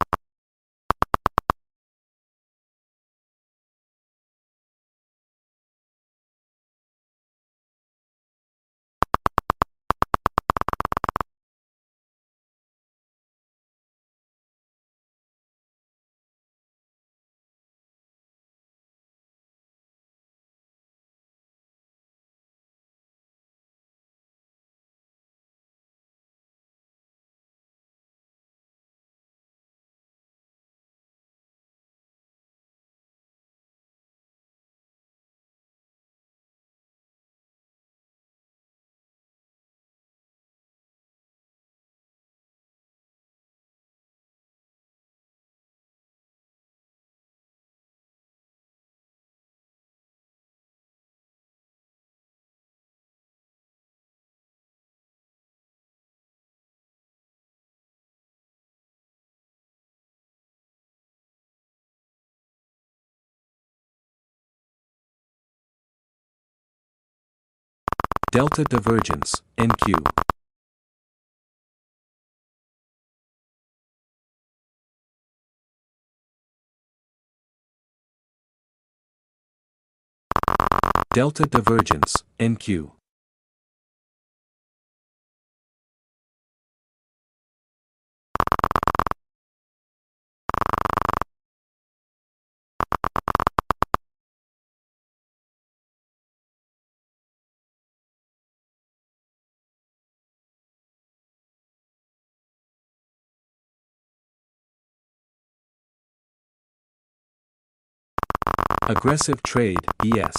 Delta divergence, NQ. Delta divergence, NQ. Aggressive trade, ES.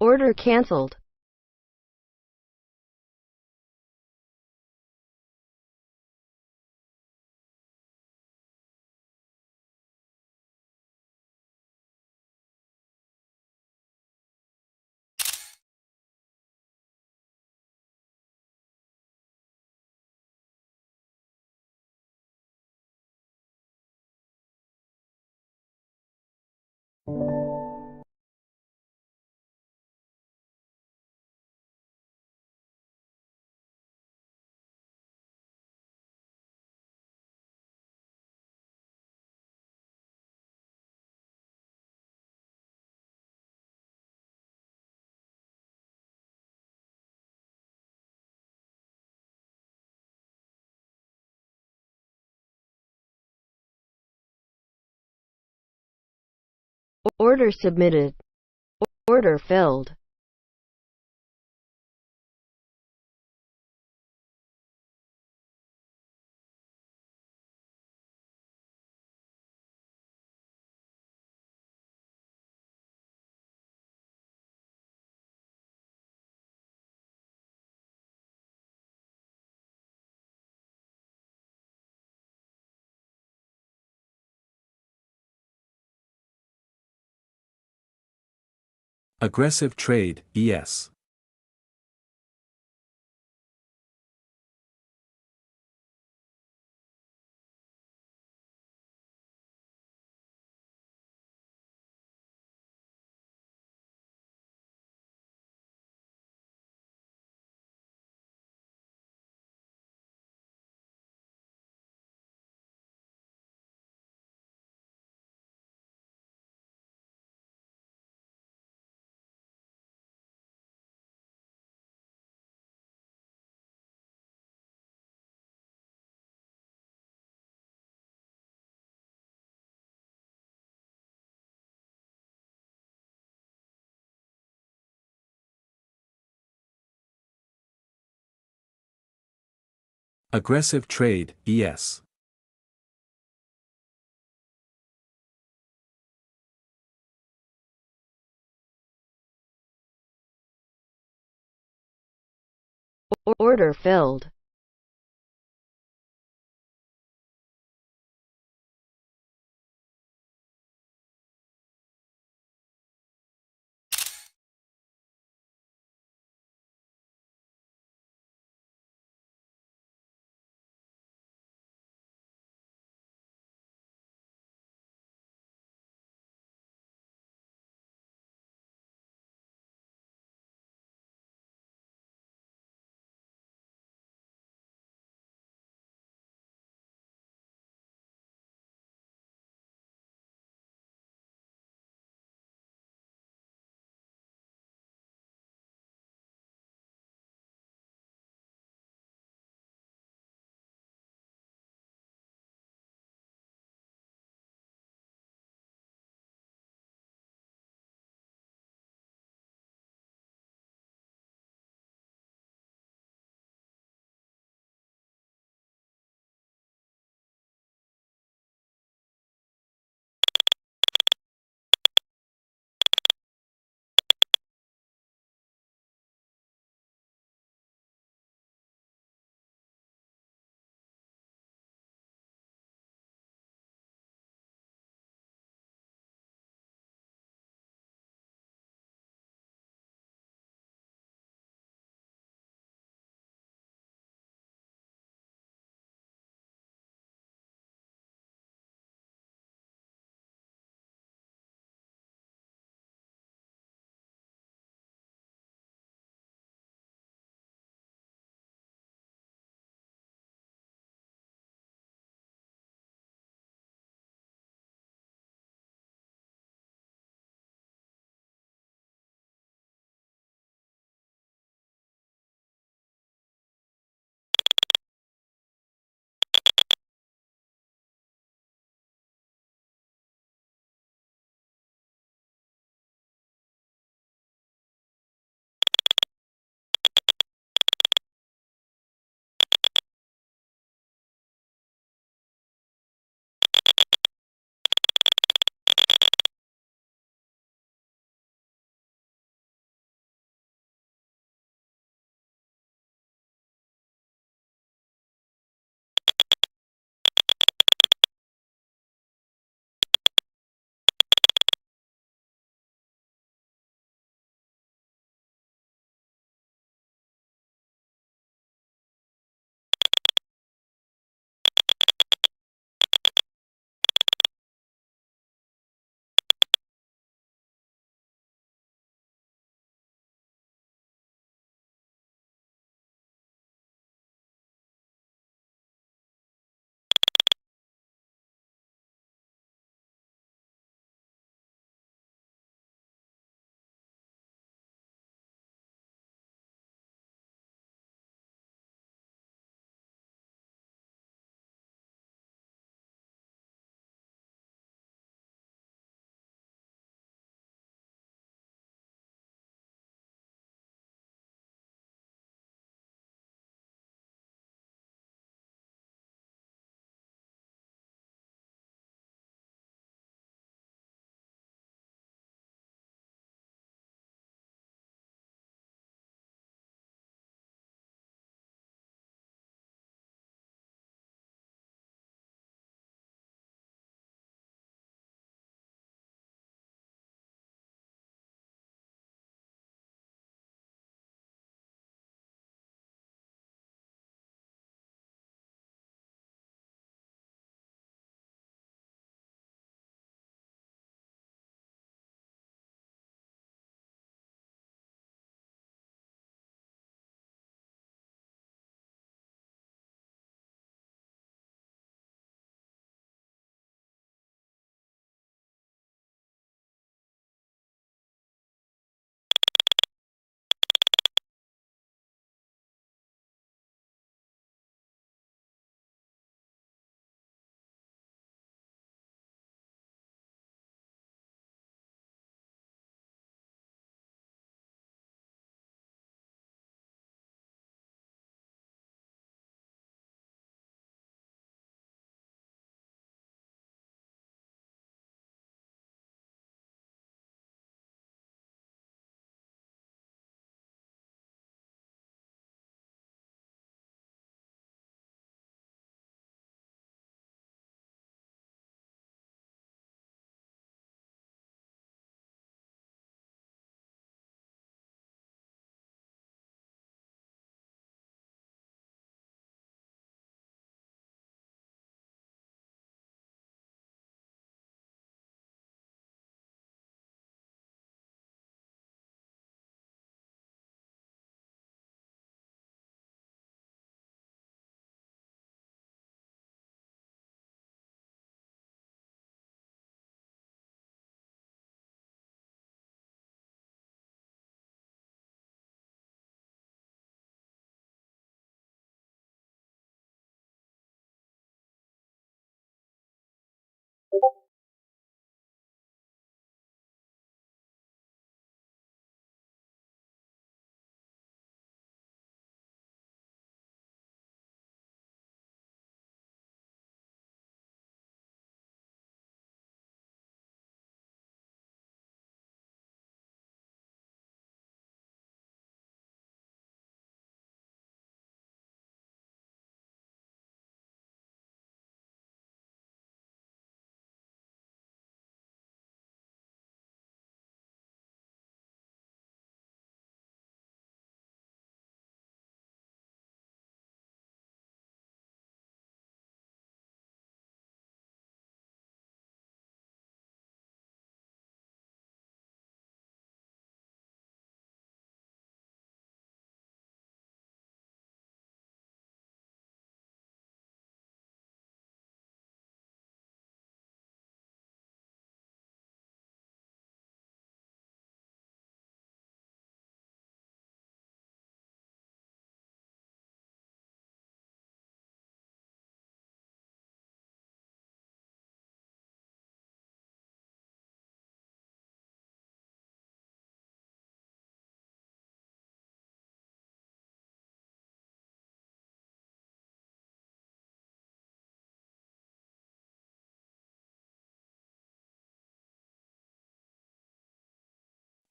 Order canceled. Order submitted. Order filled. Aggressive trade, yes. Aggressive trade, yes. Order filled.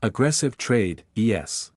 Aggressive trade, yes.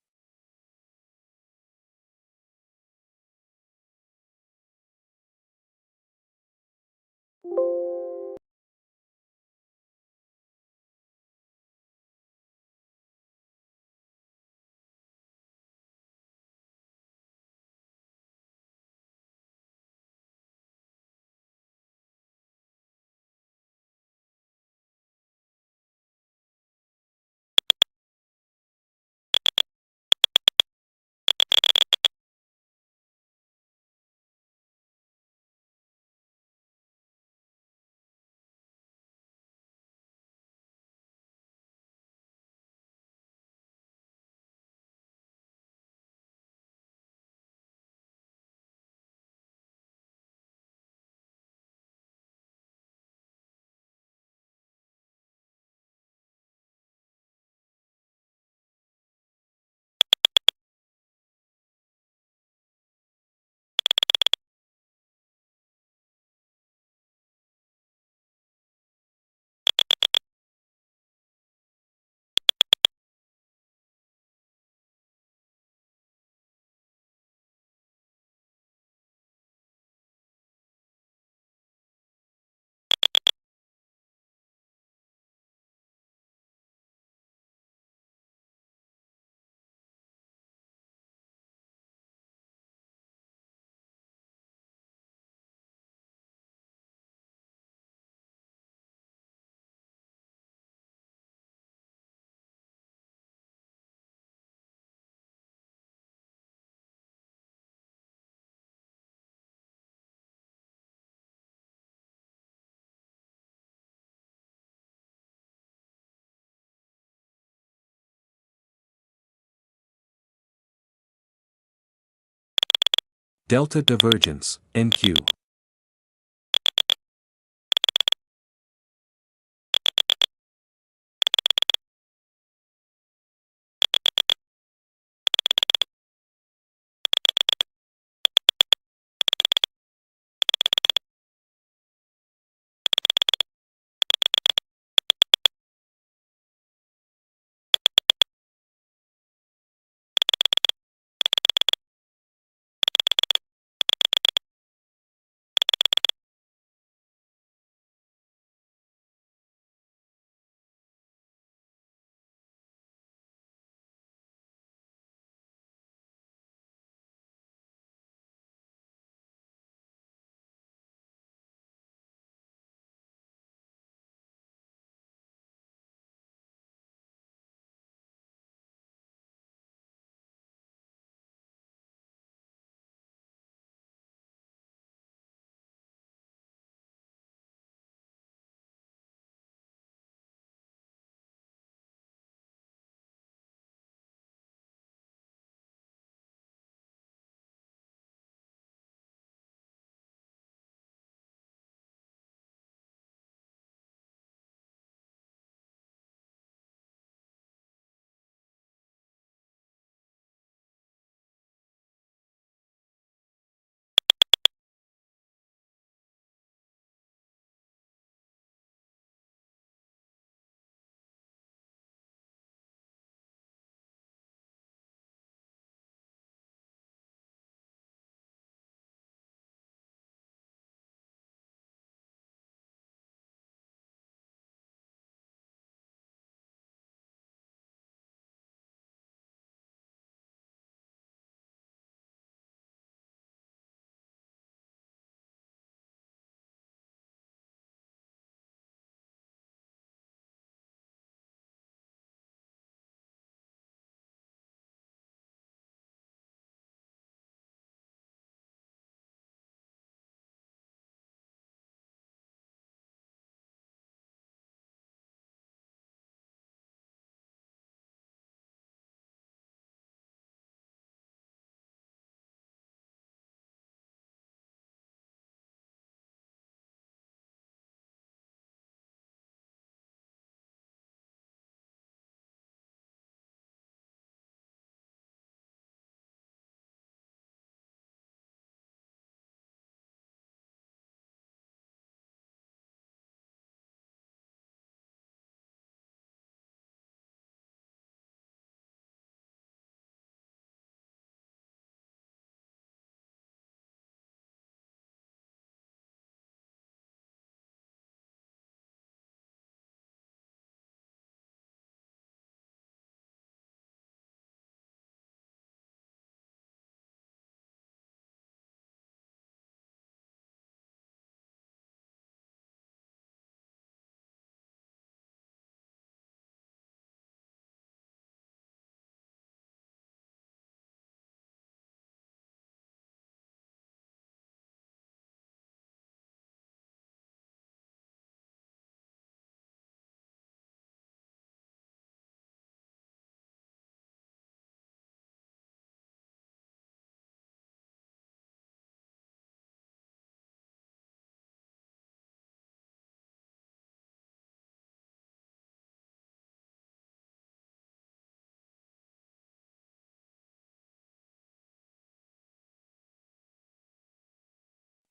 Delta divergence, NQ.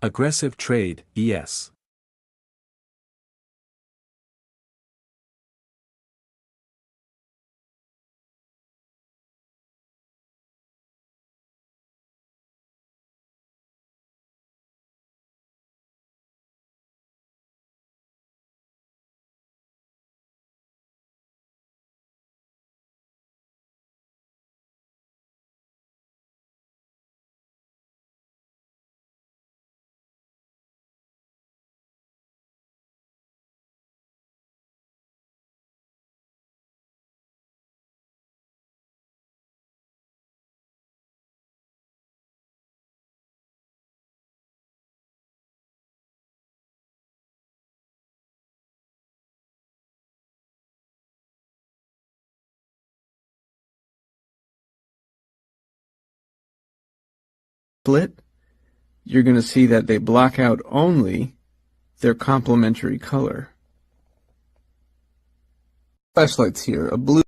aggressive trade, yes. Split, you're going to see that they block out only their complementary color. Flashlights here, a blue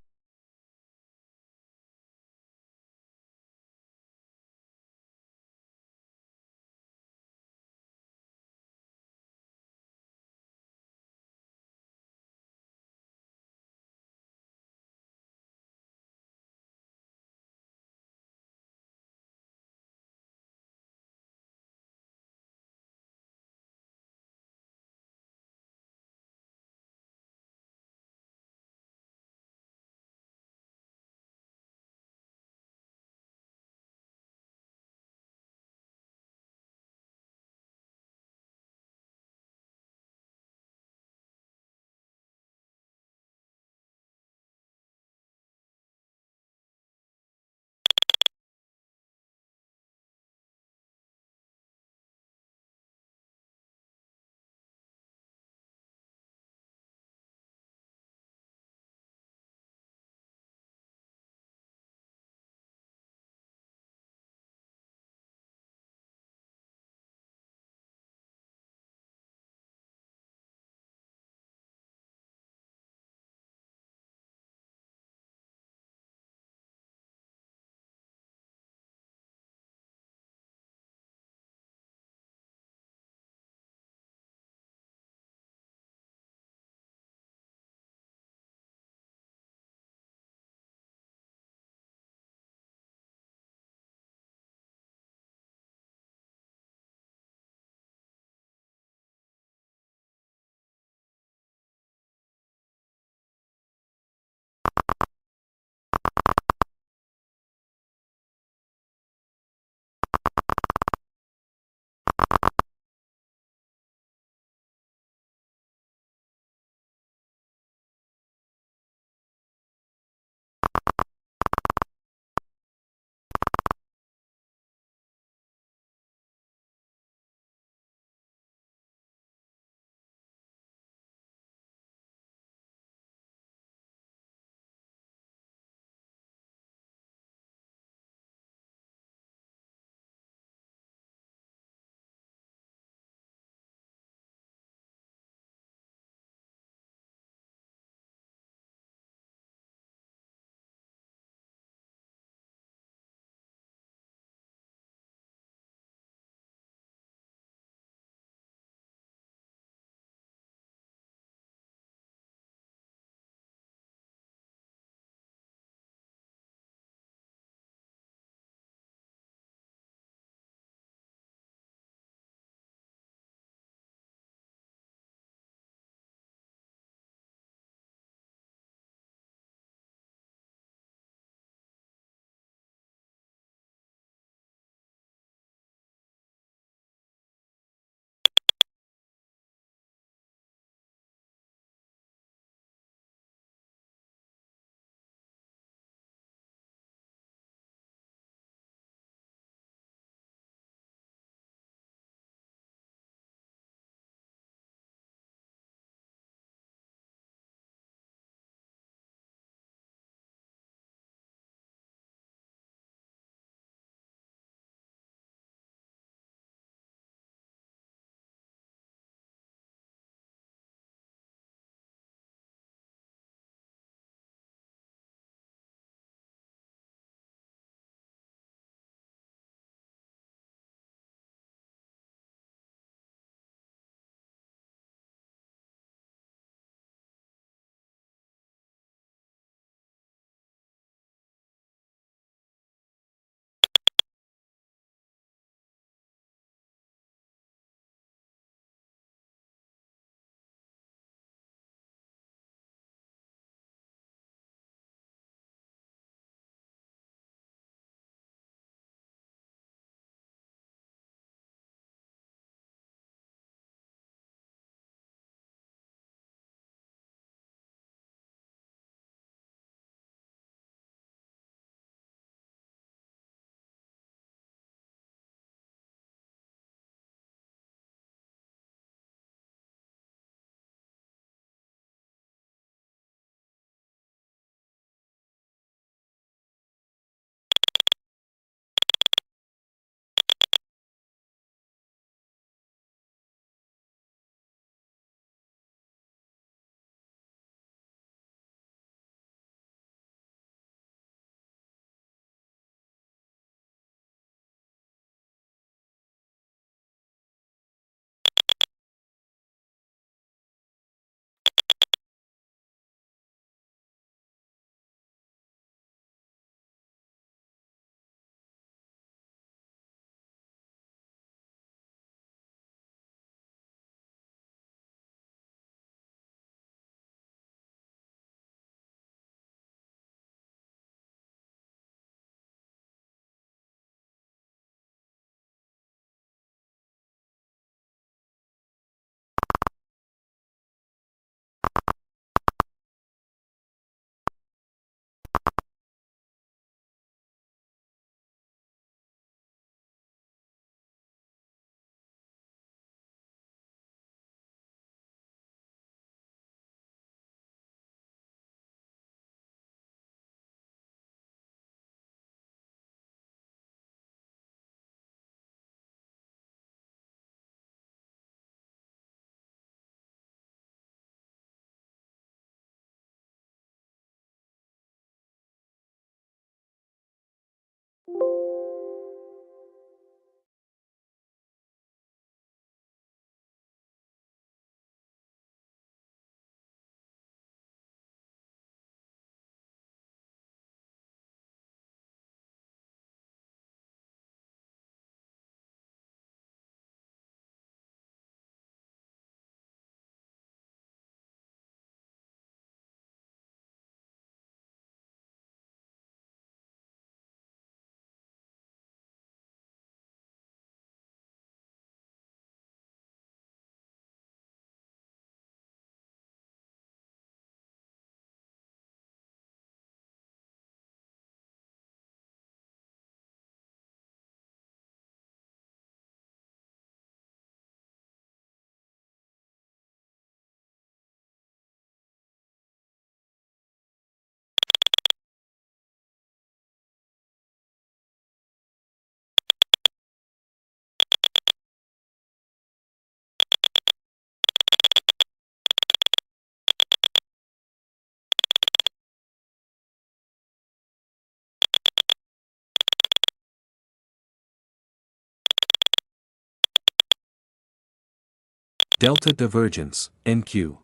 delta divergence, NQ.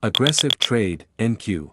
Aggressive trade, NQ.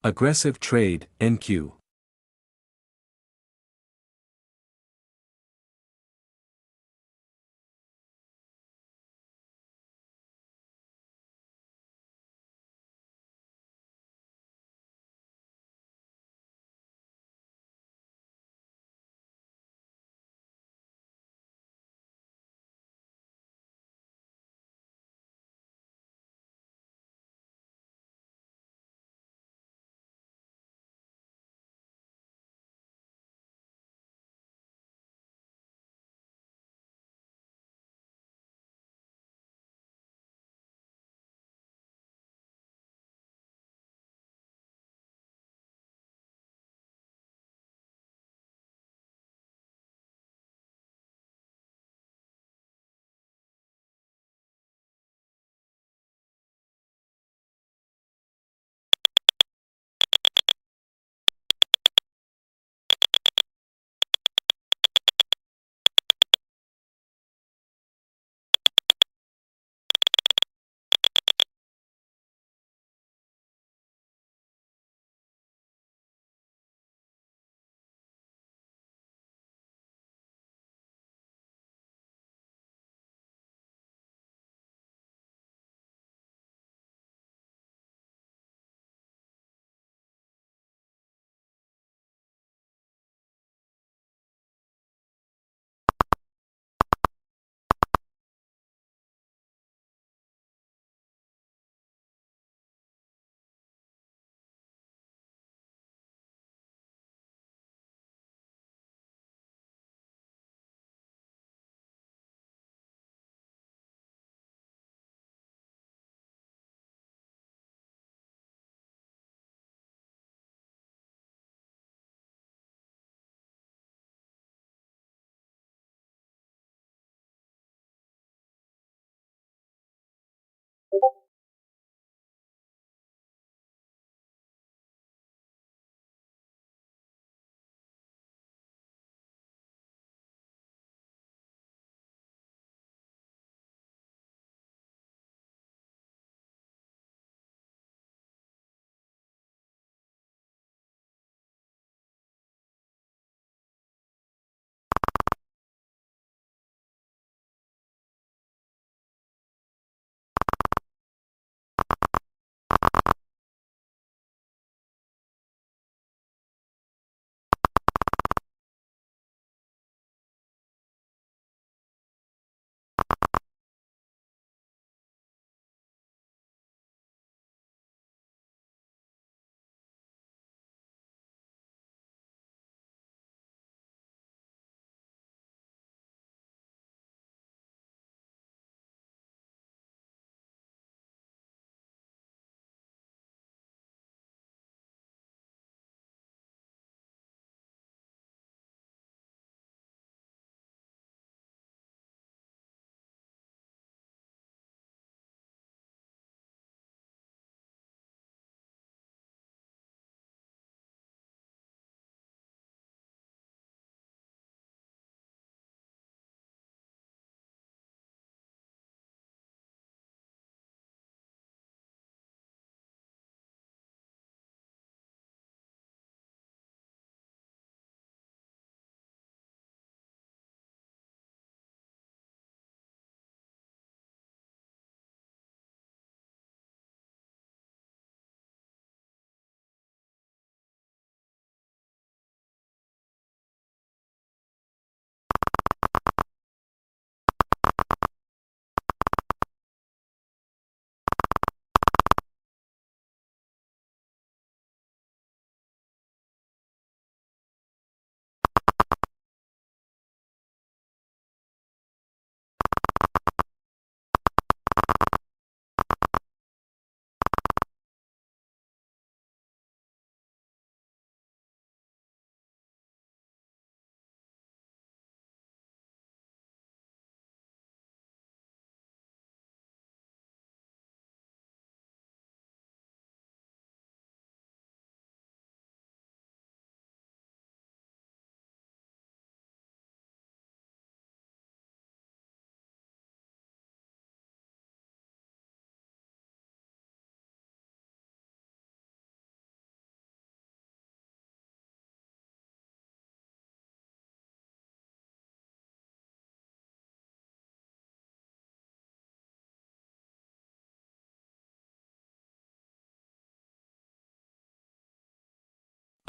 Aggressive trade, NQ.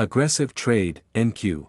aggressive trade, NQ.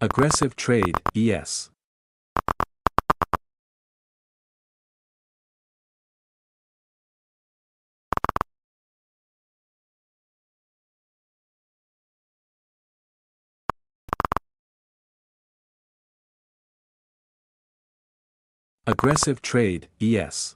Aggressive trade, yes. Aggressive trade, yes.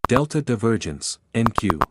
delta divergence, NQ.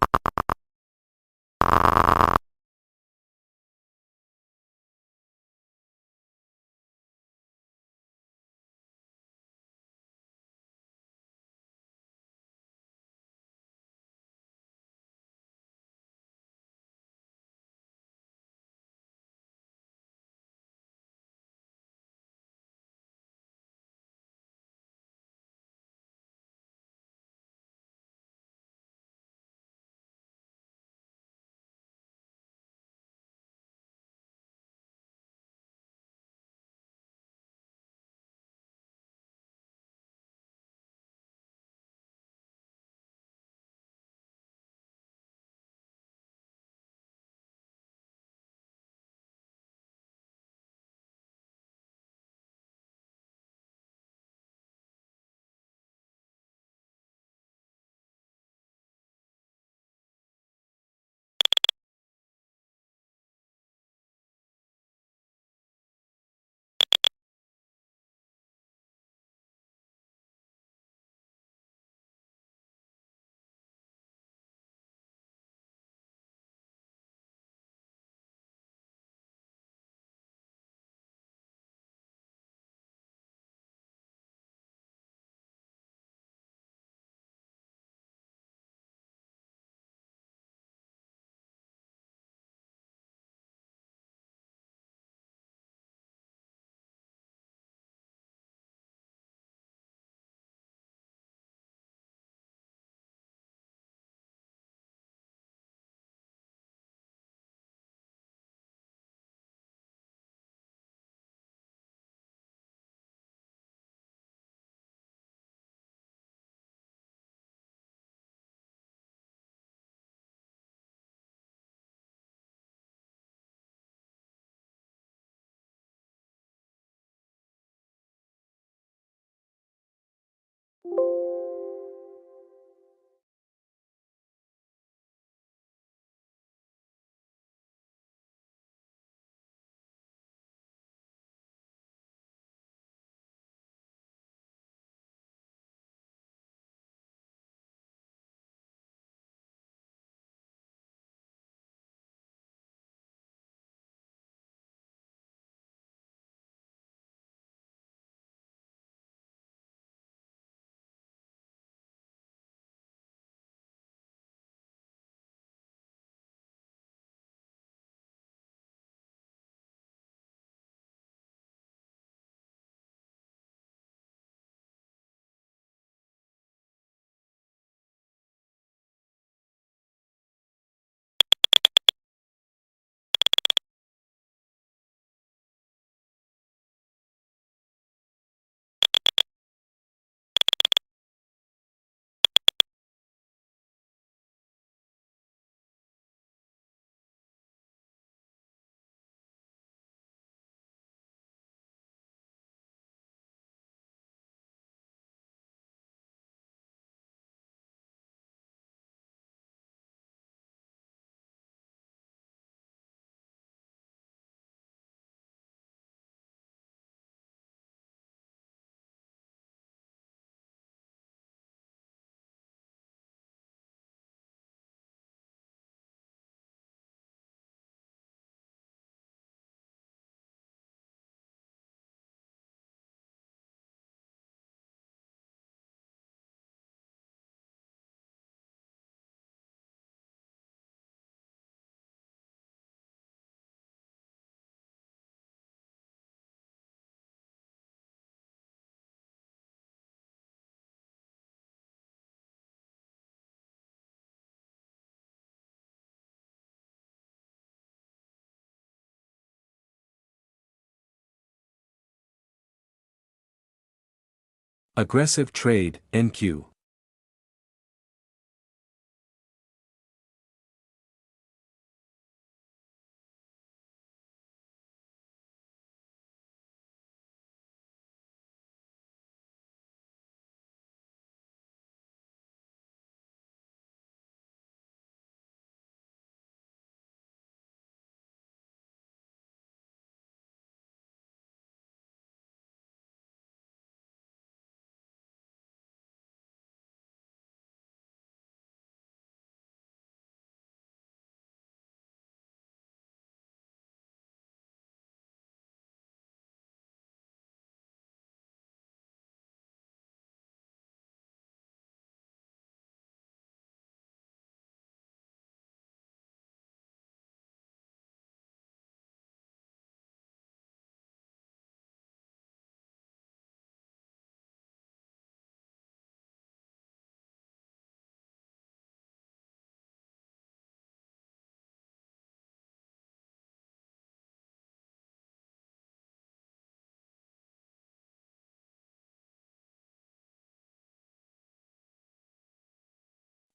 Aggressive trade, NQ.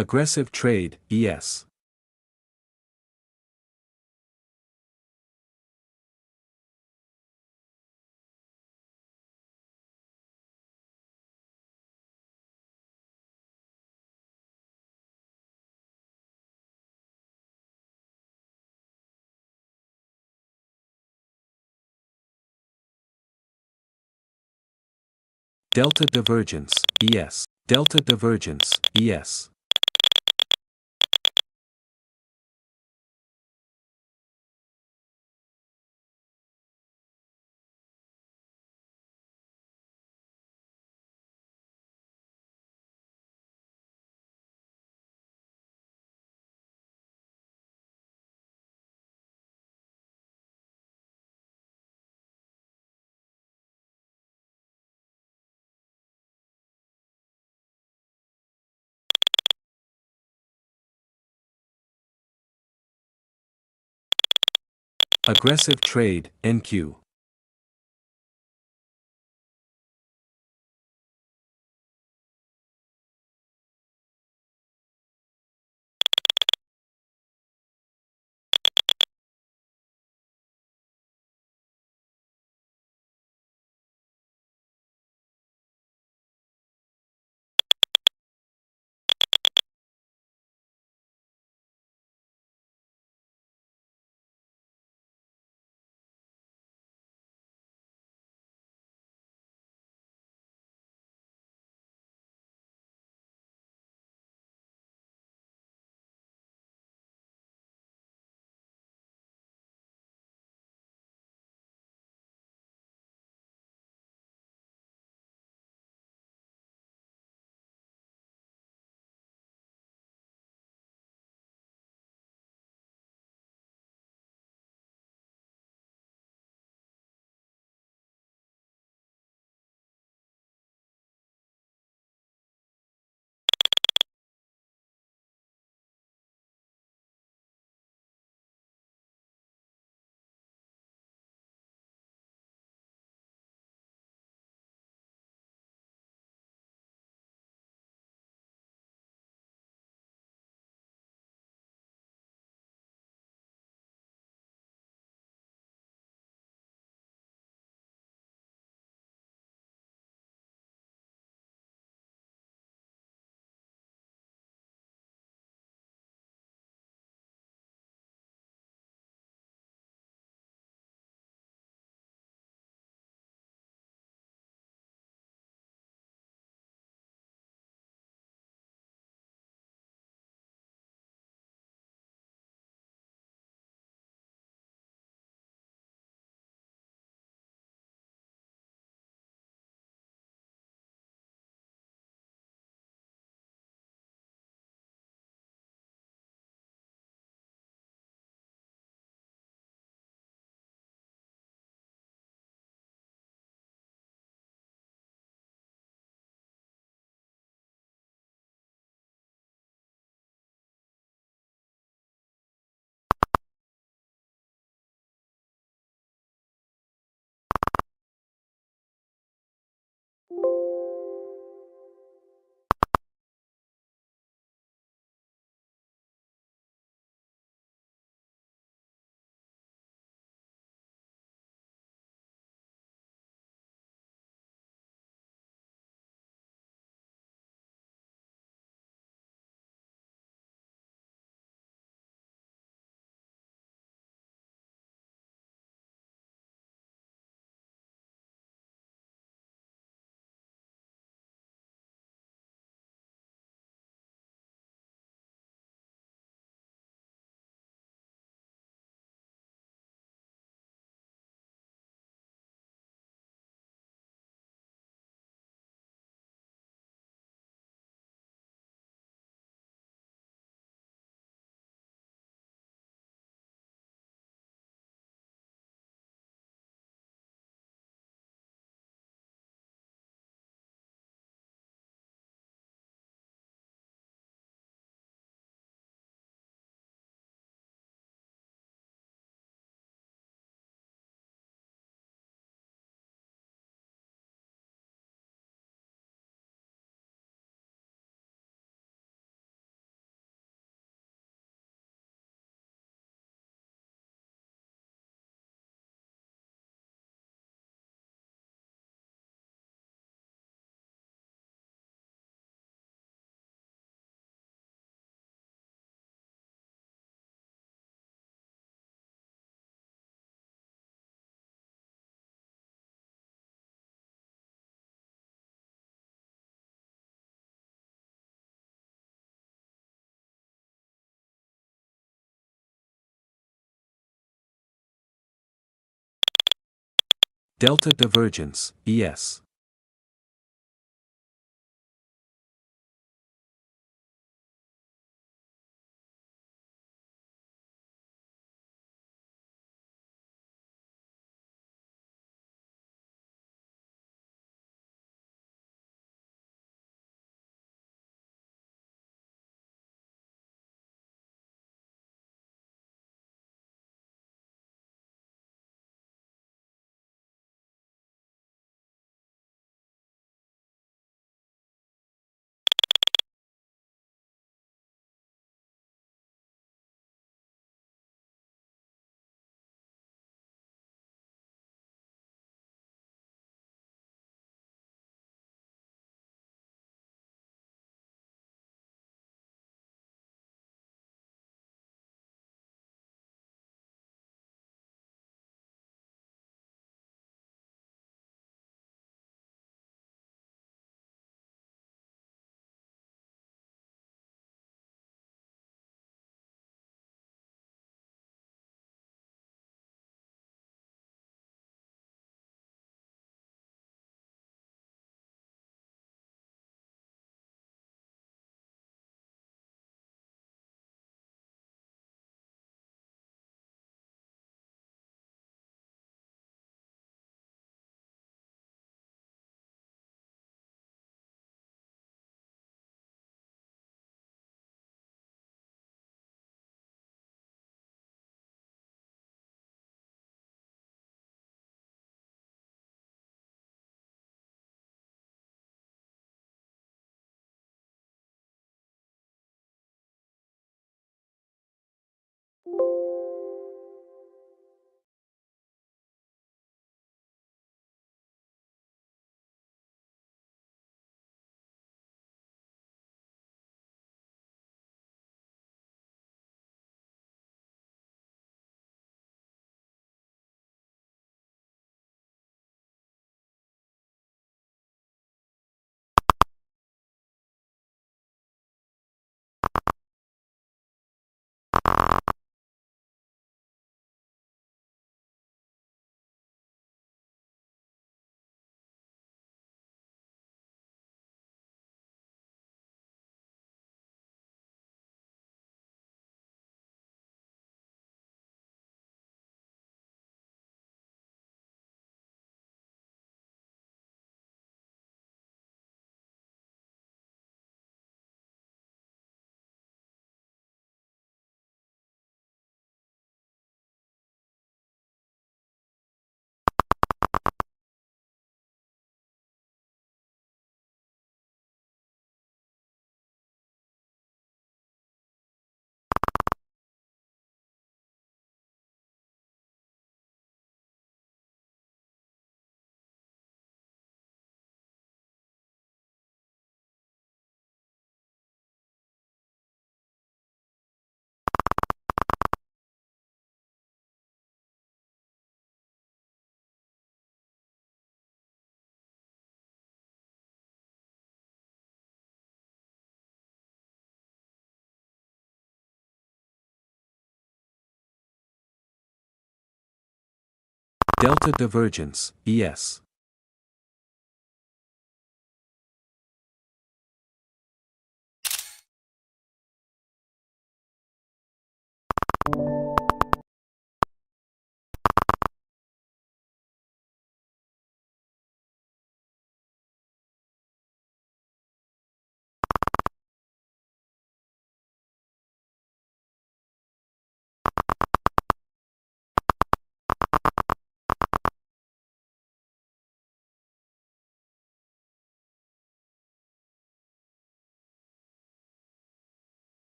Aggressive trade, yes. Delta divergence, yes. Delta divergence, yes. Aggressive trade, NQ. delta divergence, ES. Delta divergence, ES.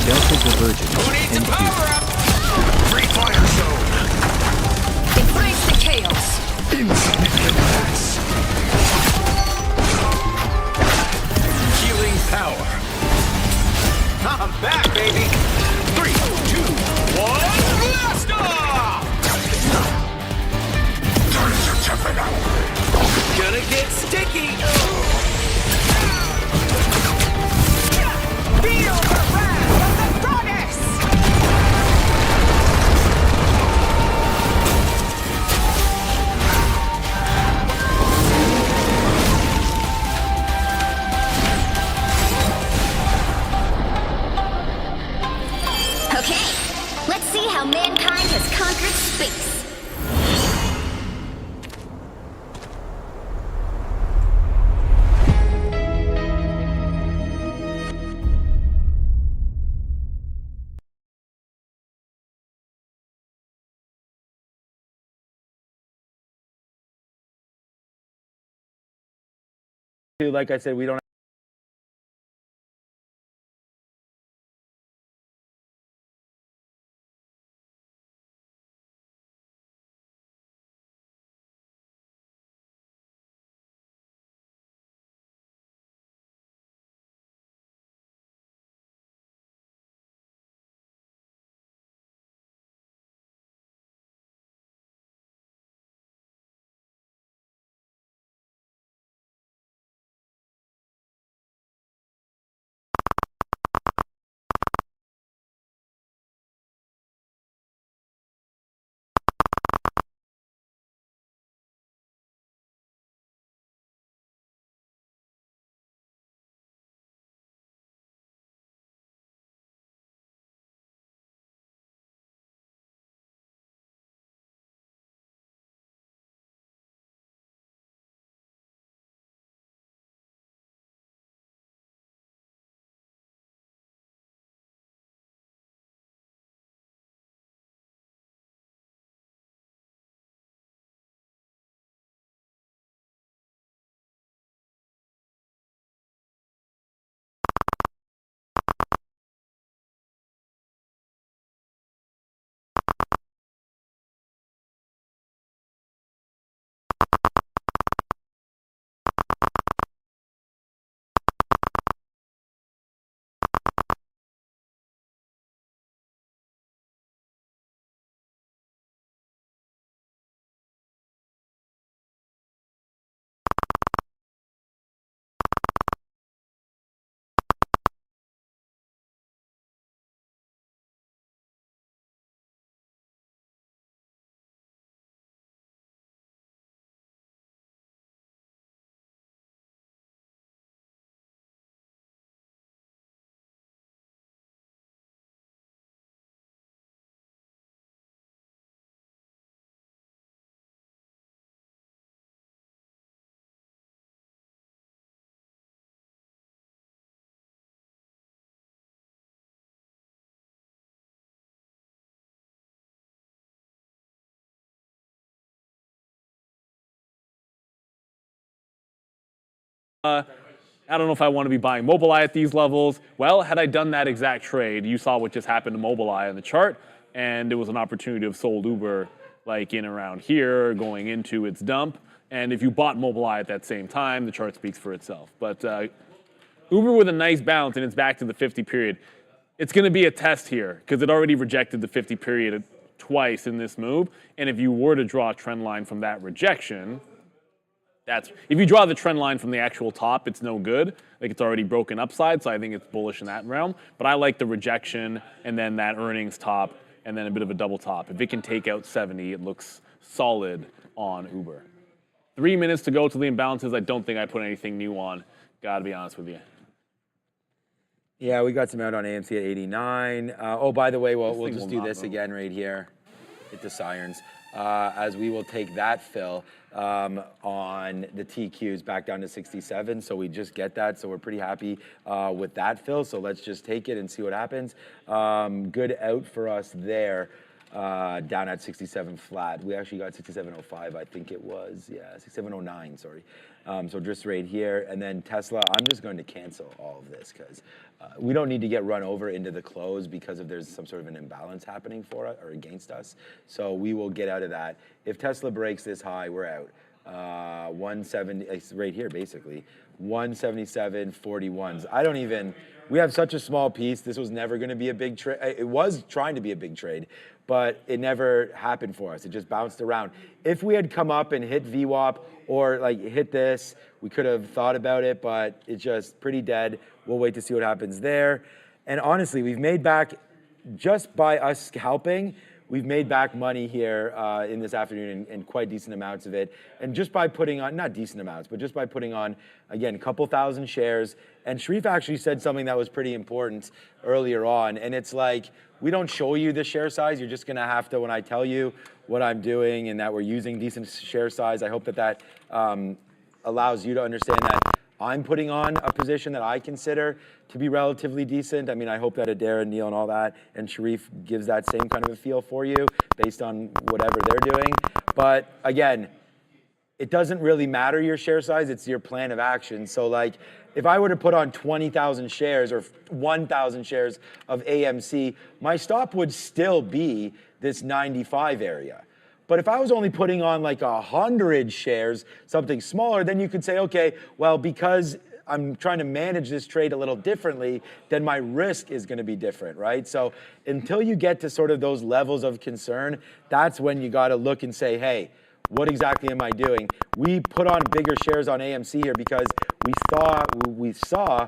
delta divergence, NQ. Free fire zone. Embrace the chaos. Insignificant mass. Healing power. I'm back, baby. 3, 2, 1, blast off! Turns are jumping out. Gonna get sticky. Feel the wrath of the goddess! Okay, let's see how mankind has conquered space. Like I said, we don't. I don't know if I want to be buying Mobileye at these levels. Well, had I done that exact trade, you saw what just happened to Mobileye on the chart, and it was an opportunity to have sold Uber like in around here, going into its dump. And if you bought Mobileye at that same time, the chart speaks for itself. But Uber with a nice bounce, and it's back to the 50 period. It's going to be a test here because it already rejected the 50 period twice in this move. And if you were to draw a trend line from that rejection, if you draw the trend line from the actual top, it's no good. Like, it's already broken upside, so I think it's bullish in that realm. But I like the rejection and then that earnings top and then a bit of a double top. If it can take out 70, it looks solid on Uber. 3 minutes to go to the imbalances. I don't think I put anything new on. Gotta be honest with you. Yeah, we got some out on AMC at 89. Oh, by the way, we'll just do this again right here. Hit the sirens. As we will take that fill on the TQs back down to 67. So we just get that. So we're pretty happy with that fill. So let's just take it and see what happens. Good out for us there. down at 67 flat. We actually got 67.05, I think it was. Yeah, 67.09, sorry. So just right here. And then Tesla, I'm just going to cancel all of this because we don't need to get run over into the close because there's some sort of an imbalance happening for us or against us. So we will get out of that. If Tesla breaks this high, we're out. 170, it's right here basically, 177.41s. I don't even, we have such a small piece. This was never going to be a big trade. It was trying to be a big trade, but it never happened for us. It just bounced around. If we had come up and hit VWAP or like hit this, we could have thought about it, but it's just pretty dead. We'll wait to see what happens there. And honestly, we've made back, just by us scalping, we've made back money here in this afternoon and quite decent amounts of it. And just by putting on, not decent amounts, but just by putting on, again, a couple thousand shares. And Sharif actually said something that was pretty important earlier on. And it's like, we don't show you the share size. You're just gonna have to, when I tell you what I'm doing and that we're using decent share size, I hope that that allows you to understand that I'm putting on a position that I consider to be relatively decent. I mean, I hope that Adair and Neil and all that and Sharif gives that same kind of a feel for you based on whatever they're doing. But again, it doesn't really matter your share size, it's your plan of action. So like, if I were to put on 20,000 shares or 1,000 shares of AMC, my stop would still be this 95 area. But if I was only putting on like 100 shares, something smaller, then you could say, okay, well, because I'm trying to manage this trade a little differently, then my risk is gonna be different, right? So until you get to sort of those levels of concern, that's when you gotta look and say, hey, what exactly am I doing? We put on bigger shares on AMC here because we saw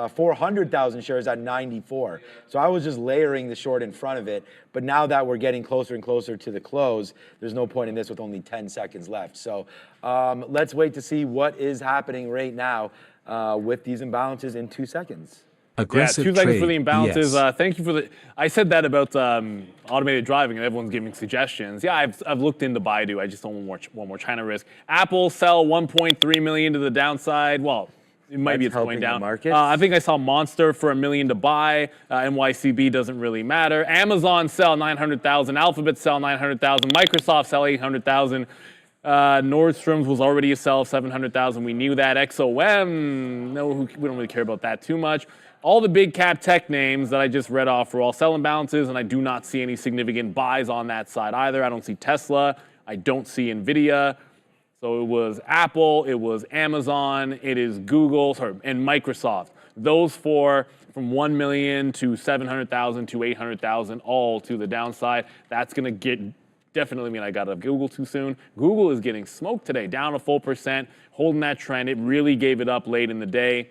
400,000 shares at 94. So I was just layering the short in front of it. But now that we're getting closer and closer to the close, there's no point in this with only 10 seconds left. So let's wait to see what is happening right now with these imbalances in 2 seconds. Aggressive 2 seconds for the trade, imbalances. yes. Thank you for the. I said that about automated driving, and everyone's giving suggestions. Yeah, I've looked into Baidu. I just don't want more China risk. Apple sell 1.3 million to the downside. Well, it might be it's going down. I think I saw Monster for $1 million to buy. NYCB doesn't really matter. Amazon sell 900,000. Alphabet sell 900,000. Microsoft sell 800,000. Nordstrom's was already a sell of 700,000. We knew that. XOM, no, we don't really care about that too much. All the big cap tech names that I just read off were all sell imbalances, and I do not see any significant buys on that side either. I don't see Tesla. I don't see Nvidia. So it was Apple, it was Amazon, it is Google, and Microsoft. Those four from 1 million to 700,000 to 800,000, all to the downside. That's going to definitely mean I got out of Google too soon. Google is getting smoked today, down a full percent, holding that trend. It really gave it up late in the day.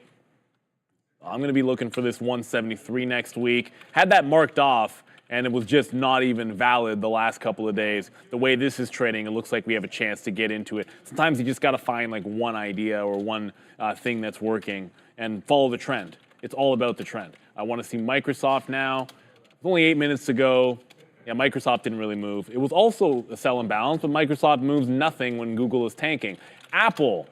I'm going to be looking for this 173 next week. Had that marked off, and it was just not even valid the last couple of days. The way this is trading, it looks like we have a chance to get into it. Sometimes you just got to find like one idea or one thing that's working and follow the trend. It's all about the trend. I want to see Microsoft now. It's only 8 minutes to go. Yeah, Microsoft didn't really move. It was also a sell imbalance, but Microsoft moves nothing when Google is tanking. Apple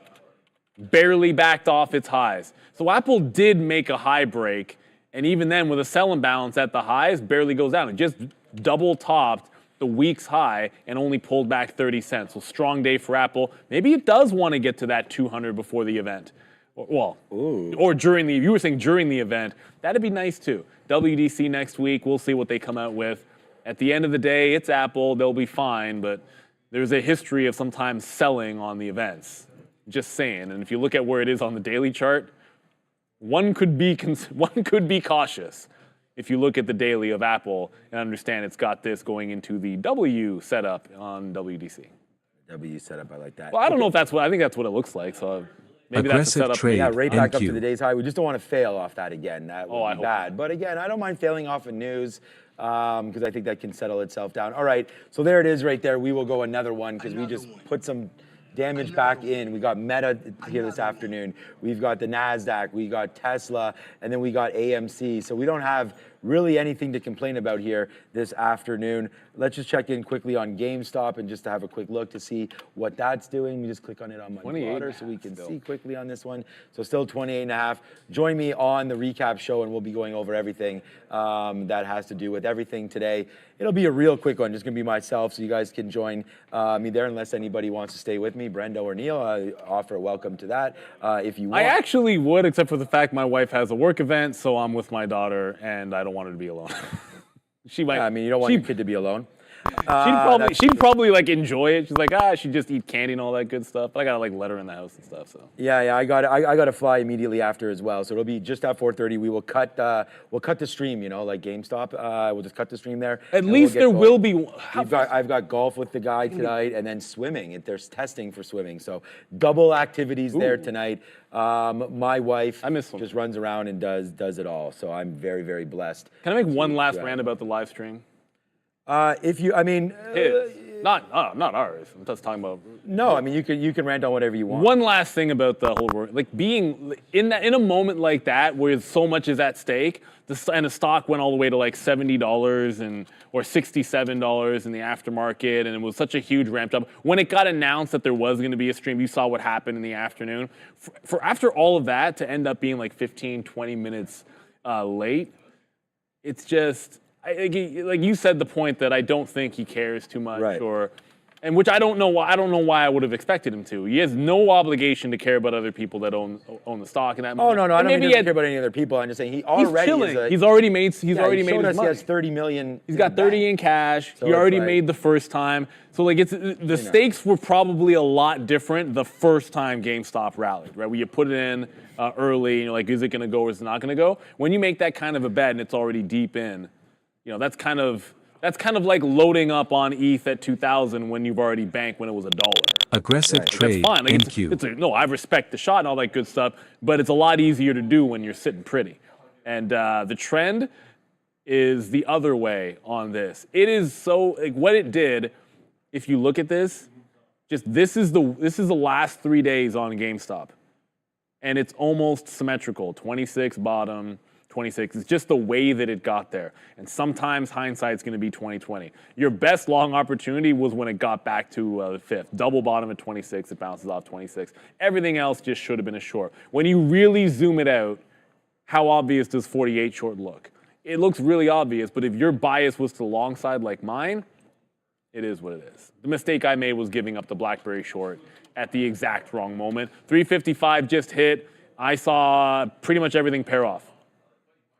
barely backed off its highs. So Apple did make a high break, and even then with a sell imbalance at the highs, barely goes down. It just double topped the week's high and only pulled back 30 cents. So strong day for Apple. Maybe it does want to get to that 200 before the event. Or during the, you were saying during the event, that'd be nice too. WDC next week, we'll see what they come out with. At the end of the day, it's Apple, they'll be fine, but there's a history of sometimes selling on the events. Just saying, and if you look at where it is on the daily chart, one could be cautious if you look at the daily of Apple and understand it's got this going into the W setup on WDC. W setup, I like that. Well, I don't know if that's what, I think that's what it looks like, so maybe aggressive that's the setup. Trade, yeah, right back up NQ. to the day's high. We just don't want to fail off that again. That would be bad. But again, I don't mind failing off of news because I think that can settle itself down. All right, so there it is right there. We will go another one because we just put some damage back in. We got Meta here this afternoon. We've got the NASDAQ. We got Tesla. And then we got AMC. So we don't have really anything to complain about here this afternoon. Let's just check in quickly on GameStop and just to have a quick look to see what that's doing. We just click on it on my blotter so we can see quickly on this one. So still 28.5. Join me on the recap show and we'll be going over everything that has to do with everything today. It'll be a real quick one, just gonna be myself, so you guys can join me there unless anybody wants to stay with me, Brendo or Neil. I offer a welcome to that if you want. I actually would, except for the fact my wife has a work event, so I'm with my daughter and I don't want her to be alone. She might. I mean, you don't want your kid to be alone. She'd probably like enjoy it. She's like, she just eat candy and all that good stuff. But I gotta like let her in the house and stuff. So yeah, I got to fly immediately after as well. So it'll be just at 4:30. We will cut the stream. You know, like GameStop. We'll just cut the stream there. At least there will be. I've got golf with the guy tonight, and then swimming. There's testing for swimming, so double activities there tonight. My wife just runs around and does it all. So I'm very, very blessed. Can I make one last rant about the live stream? If you, I mean, not ours. I'm just talking about. No, I mean you can rant on whatever you want. One last thing about the whole work, like being in a moment like that where so much is at stake, and the stock went all the way to like $70 or $67 in the aftermarket, and it was such a huge ramped up. When it got announced that there was going to be a stream, you saw what happened in the afternoon. For after all of that to end up being like 15, 20 minutes late, it's just. Like you said, the point that I don't think he cares too much, and which I don't know why. I don't know why I would have expected him to. He has no obligation to care about other people that own the stock in that moment. Oh no, I don't mean he doesn't care about any other people. I'm just saying he's chilling. He's already made his money. He has 30 million. He's got 30 in cash. So he already made the first time. So like the stakes were probably a lot different the first time GameStop rallied, right? Where you put it in early, and you're like, is it going to go or is it not going to go? When you make that kind of a bet and it's already deep in. You know, that's kind of like loading up on ETH at 2000 when you've already banked when it was $1. Aggressive trade. That's fine. Like NQ. No, I respect the shot and all that good stuff, but it's a lot easier to do when you're sitting pretty. And the trend is the other way on this. It is so like what it did. If you look at this, this is the last 3 days on GameStop, and it's almost symmetrical. 26 bottom. 26. It's just the way that it got there. And sometimes hindsight's going to be 20/20. Your best long opportunity was when it got back to the fifth. Double bottom at 26, it bounces off 26. Everything else just should have been a short. When you really zoom it out, how obvious does 48 short look? It looks really obvious, but if your bias was to the long side like mine, it is what it is. The mistake I made was giving up the BlackBerry short at the exact wrong moment. 355 just hit. I saw pretty much everything pair off.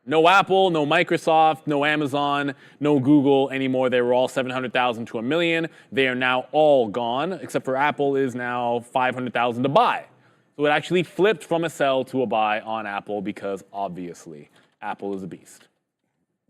No Apple, no Microsoft, no Amazon, no Google anymore. They were all 700,000 to 1 million. They are now all gone, except for Apple is now 500,000 to buy. So it actually flipped from a sell to a buy on Apple because obviously Apple is a beast.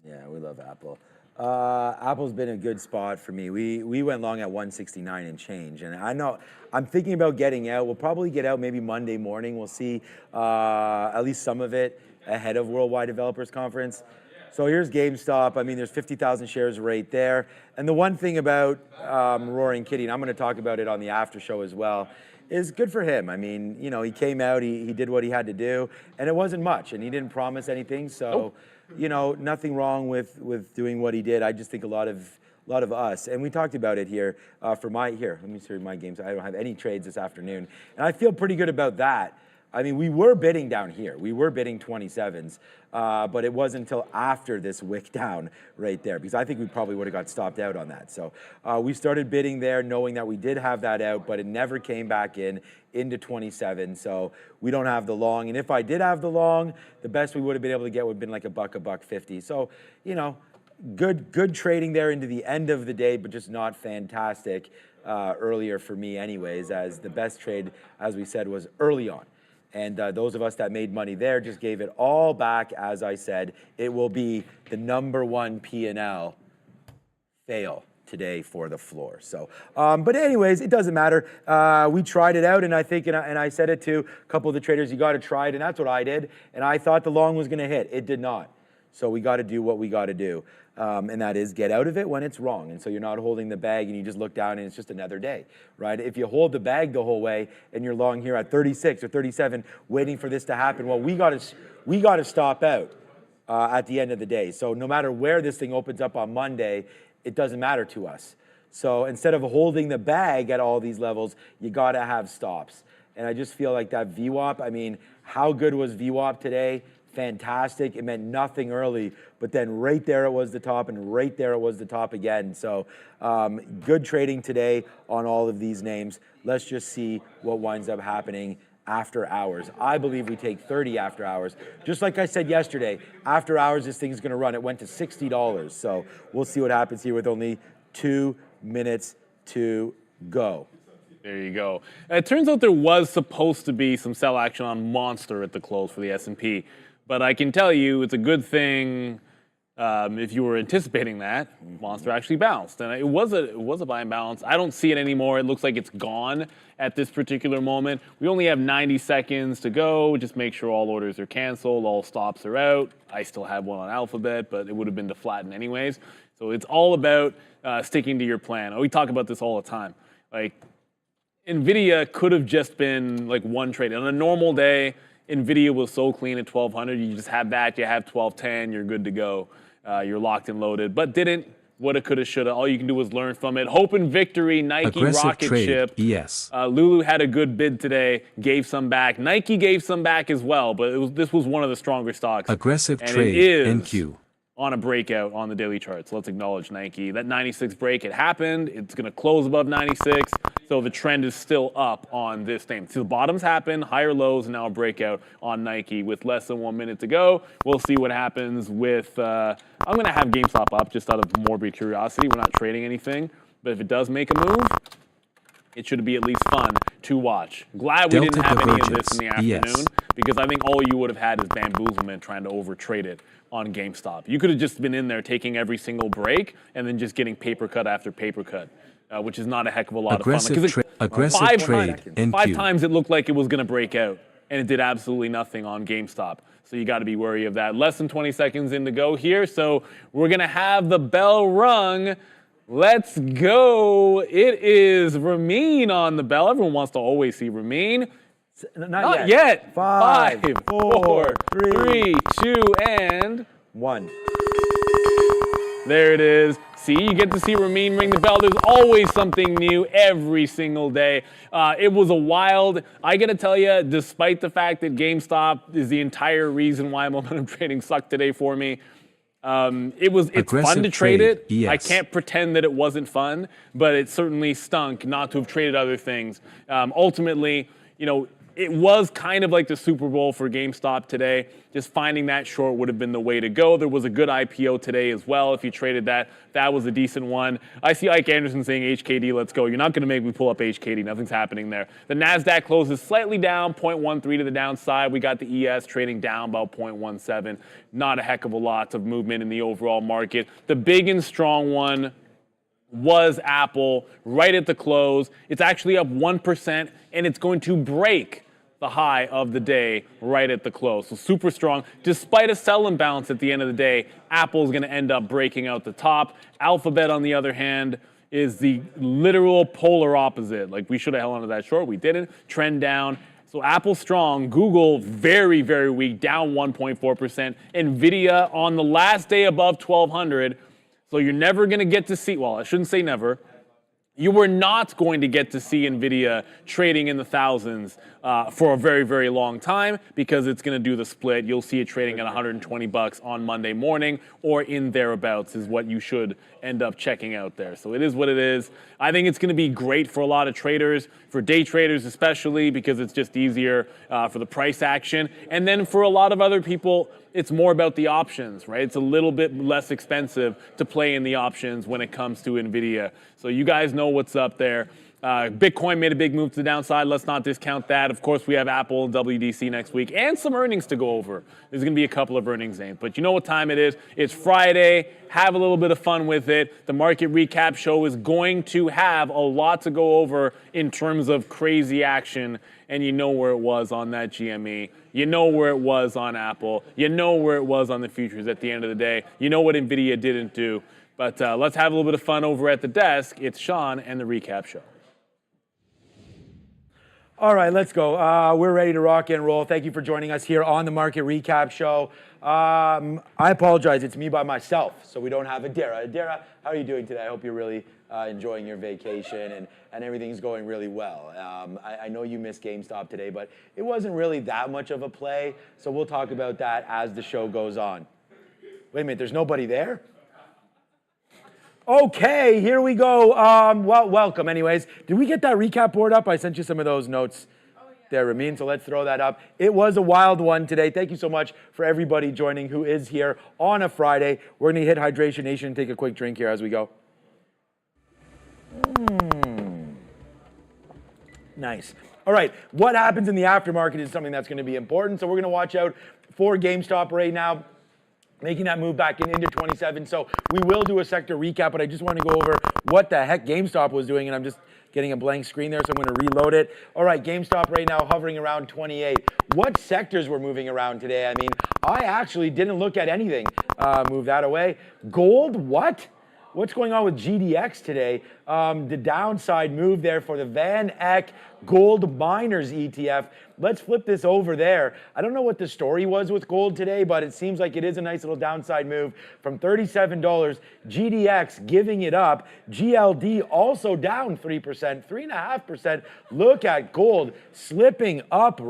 Yeah, we love Apple. Apple's been a good spot for me. We went long at 169 and change, and I know I'm thinking about getting out. We'll probably get out maybe Monday morning. We'll see at least some of it ahead of Worldwide Developers Conference. So here's GameStop. I mean, there's 50,000 shares right there. And the one thing about Roaring Kitty, and I'm going to talk about it on the after show as well, is good for him. I mean, you know, he came out, he did what he had to do, and it wasn't much, and he didn't promise anything. So, you know, nothing wrong with doing what he did. I just think a lot of us, and we talked about it here let me see my games. I don't have any trades this afternoon, and I feel pretty good about that. I mean, we were bidding down here. We were bidding 27s, but it wasn't until after this wick down right there, because I think we probably would have got stopped out on that. So we started bidding there knowing that we did have that out, but it never came back into 27. So we don't have the long. And if I did have the long, the best we would have been able to get would have been like $1.50. So, you know, good trading there into the end of the day, but just not fantastic earlier for me anyways, as the best trade, as we said, was early on. And those of us that made money there just gave it all back. As I said, it will be the #1 P&L fail today for the floor. So, but anyways, it doesn't matter. We tried it out, and I think, and I said it to a couple of the traders, you got to try it, and that's what I did. And I thought the long was going to hit. It did not. So we got to do what we got to do. And that is get out of it when it's wrong. And so you're not holding the bag and you just look down and it's just another day, right? If you hold the bag the whole way and you're long here at 36 or 37 waiting for this to happen, well, we got to stop out at the end of the day. So no matter where this thing opens up on Monday, it doesn't matter to us. So instead of holding the bag at all these levels, you got to have stops. And I just feel like that VWAP, I mean, how good was VWAP today? Fantastic. It meant nothing early, but then right there it was the top, and right there it was the top again. So good trading today on all of these names. Let's just see what winds up happening after hours. I believe we take 30 after hours. Just like I said yesterday, after hours this thing's going to run. It went to $60. So we'll see what happens here with only 2 minutes to go. There you go. It turns out there was supposed to be some sell action on Monster at the close for the S&P. But I can tell you it's a good thing if you were anticipating that. Monster actually bounced. And it was a buy and bounce. I don't see it anymore. It looks like it's gone at this particular moment. We only have 90 seconds to go. Just make sure all orders are canceled, all stops are out. I still have one on Alphabet, but it would have been to flatten anyways. So it's all about sticking to your plan. We talk about this all the time. Like, NVIDIA could have just been like one trade. On a normal day, NVIDIA was so clean at 1200. You just have that. You have 1210. You're good to go. You're locked and loaded. But didn't. Woulda, coulda, shoulda. All you can do is learn from it. Hope and victory. Nike Aggressive rocket trade, ship. yes. Lulu had a good bid today. Gave some back. Nike gave some back as well. But this was one of the stronger stocks. Aggressive and trade, it is NQ. on a breakout on the daily charts. Let's acknowledge Nike. That 96 break, it happened. It's going to close above 96. So the trend is still up on this thing. So the bottoms happen, higher lows, and now a breakout on Nike with less than 1 minute to go. We'll see what happens with, I'm going to have GameStop up just out of morbid curiosity. We're not trading anything. But if it does make a move, it should be at least fun to watch. Glad we didn't have any of this in the afternoon because I think all you would have had is bamboozlement trying to overtrade it on GameStop. You could have just been in there taking every single break and then just getting paper cut after paper cut, which is not a heck of a lot of fun. Aggressive trade, NQ. 5 times it looked like it was going to break out, and it did absolutely nothing on GameStop. So you got to be wary of that. Less than 20 seconds in to go here, so we're going to have the bell rung. Let's go. It is Ramin on the bell. Everyone wants to always see Ramin. Not yet. 5, 4, 3, 2, and 1. There it is. See, you get to see Ramin ring the bell. There's always something new every single day. It was a wild, I got to tell you, despite the fact that GameStop is the entire reason why momentum trading sucked today for me, it's fun to trade it. Yes. I can't pretend that it wasn't fun, but it certainly stunk not to have traded other things. Ultimately, it was kind of like the Super Bowl for GameStop today. Just finding that short would have been the way to go. There was a good IPO today as well. If you traded that, that was a decent one. I see Ike Anderson saying HKD, let's go. You're not going to make me pull up HKD. Nothing's happening there. The NASDAQ closes slightly down, 0.13 to the downside. We got the ES trading down about 0.17. Not a heck of a lot of movement in the overall market. The big and strong one was Apple right at the close. It's actually up 1%, and it's going to break the high of the day right at the close. So super strong. Despite a sell imbalance at the end of the day, Apple's going to end up breaking out the top. Alphabet, on the other hand, is the literal polar opposite. Like, we should have held onto that short. We didn't. Trend down. So Apple strong. Google very, very weak, down 1.4%. NVIDIA on the last day above 1,200. So you're never going to get to see, well, I shouldn't say never. You were not going to get to see NVIDIA trading in the thousands for a very, very long time because it's going to do the split. You'll see it trading at $120 on Monday morning or in thereabouts is what you should end up checking out there. So it is what it is. I think it's going to be great for a lot of traders, for day traders especially, because it's just easier for the price action. And then for a lot of other people, it's more about the options, right? It's a little bit less expensive to play in the options when it comes to NVIDIA. So you guys know what's up there. Bitcoin made a big move to the downside. Let's not discount that. Of course, we have Apple and WDC next week and some earnings to go over. There's going to be a couple of earnings names. But you know what time it is. It's Friday. Have a little bit of fun with it. The market recap show is going to have a lot to go over in terms of crazy action. And you know where it was on that GME. You know where it was on Apple. You know where it was on the futures at the end of the day. You know what NVIDIA didn't do. But let's have a little bit of fun over at the desk. It's Sean and the recap show. All right, let's go. We're ready to rock and roll. Thank you for joining us here on the Market Recap Show. I apologize, it's me by myself, so we don't have Adara. Adara, how are you doing today? I hope you're really enjoying your vacation and everything's going really well. I know you missed GameStop today, but it wasn't really that much of a play, so we'll talk about that as the show goes on. Wait a minute, there's nobody there? Okay, here we go. Well, welcome anyways. Did we get that recap board up? I sent you some of those notes there, Ramin, so let's throw that up. It was a wild one today. Thank you so much for everybody joining who is here on a Friday. We're going to hit Hydration Nation and take a quick drink here as we go. Nice. All right, what happens in the aftermarket is something that's going to be important, so we're going to watch out for GameStop right now, making that move back into 27. So we will do a sector recap, but I just want to go over what the heck GameStop was doing, and I'm just getting a blank screen there, so I'm going to reload it. All right, GameStop right now hovering around 28. What sectors were moving around today? I mean, I actually didn't look at anything. Move that away. Gold, what? What's going on with GDX today? The downside move there for the Van Eck Gold Miners ETF. Let's flip this over there. I don't know what the story was with gold today, but it seems like it is a nice little downside move from $37. GDX giving it up. GLD also down 3%, 3.5%. Look at gold slipping up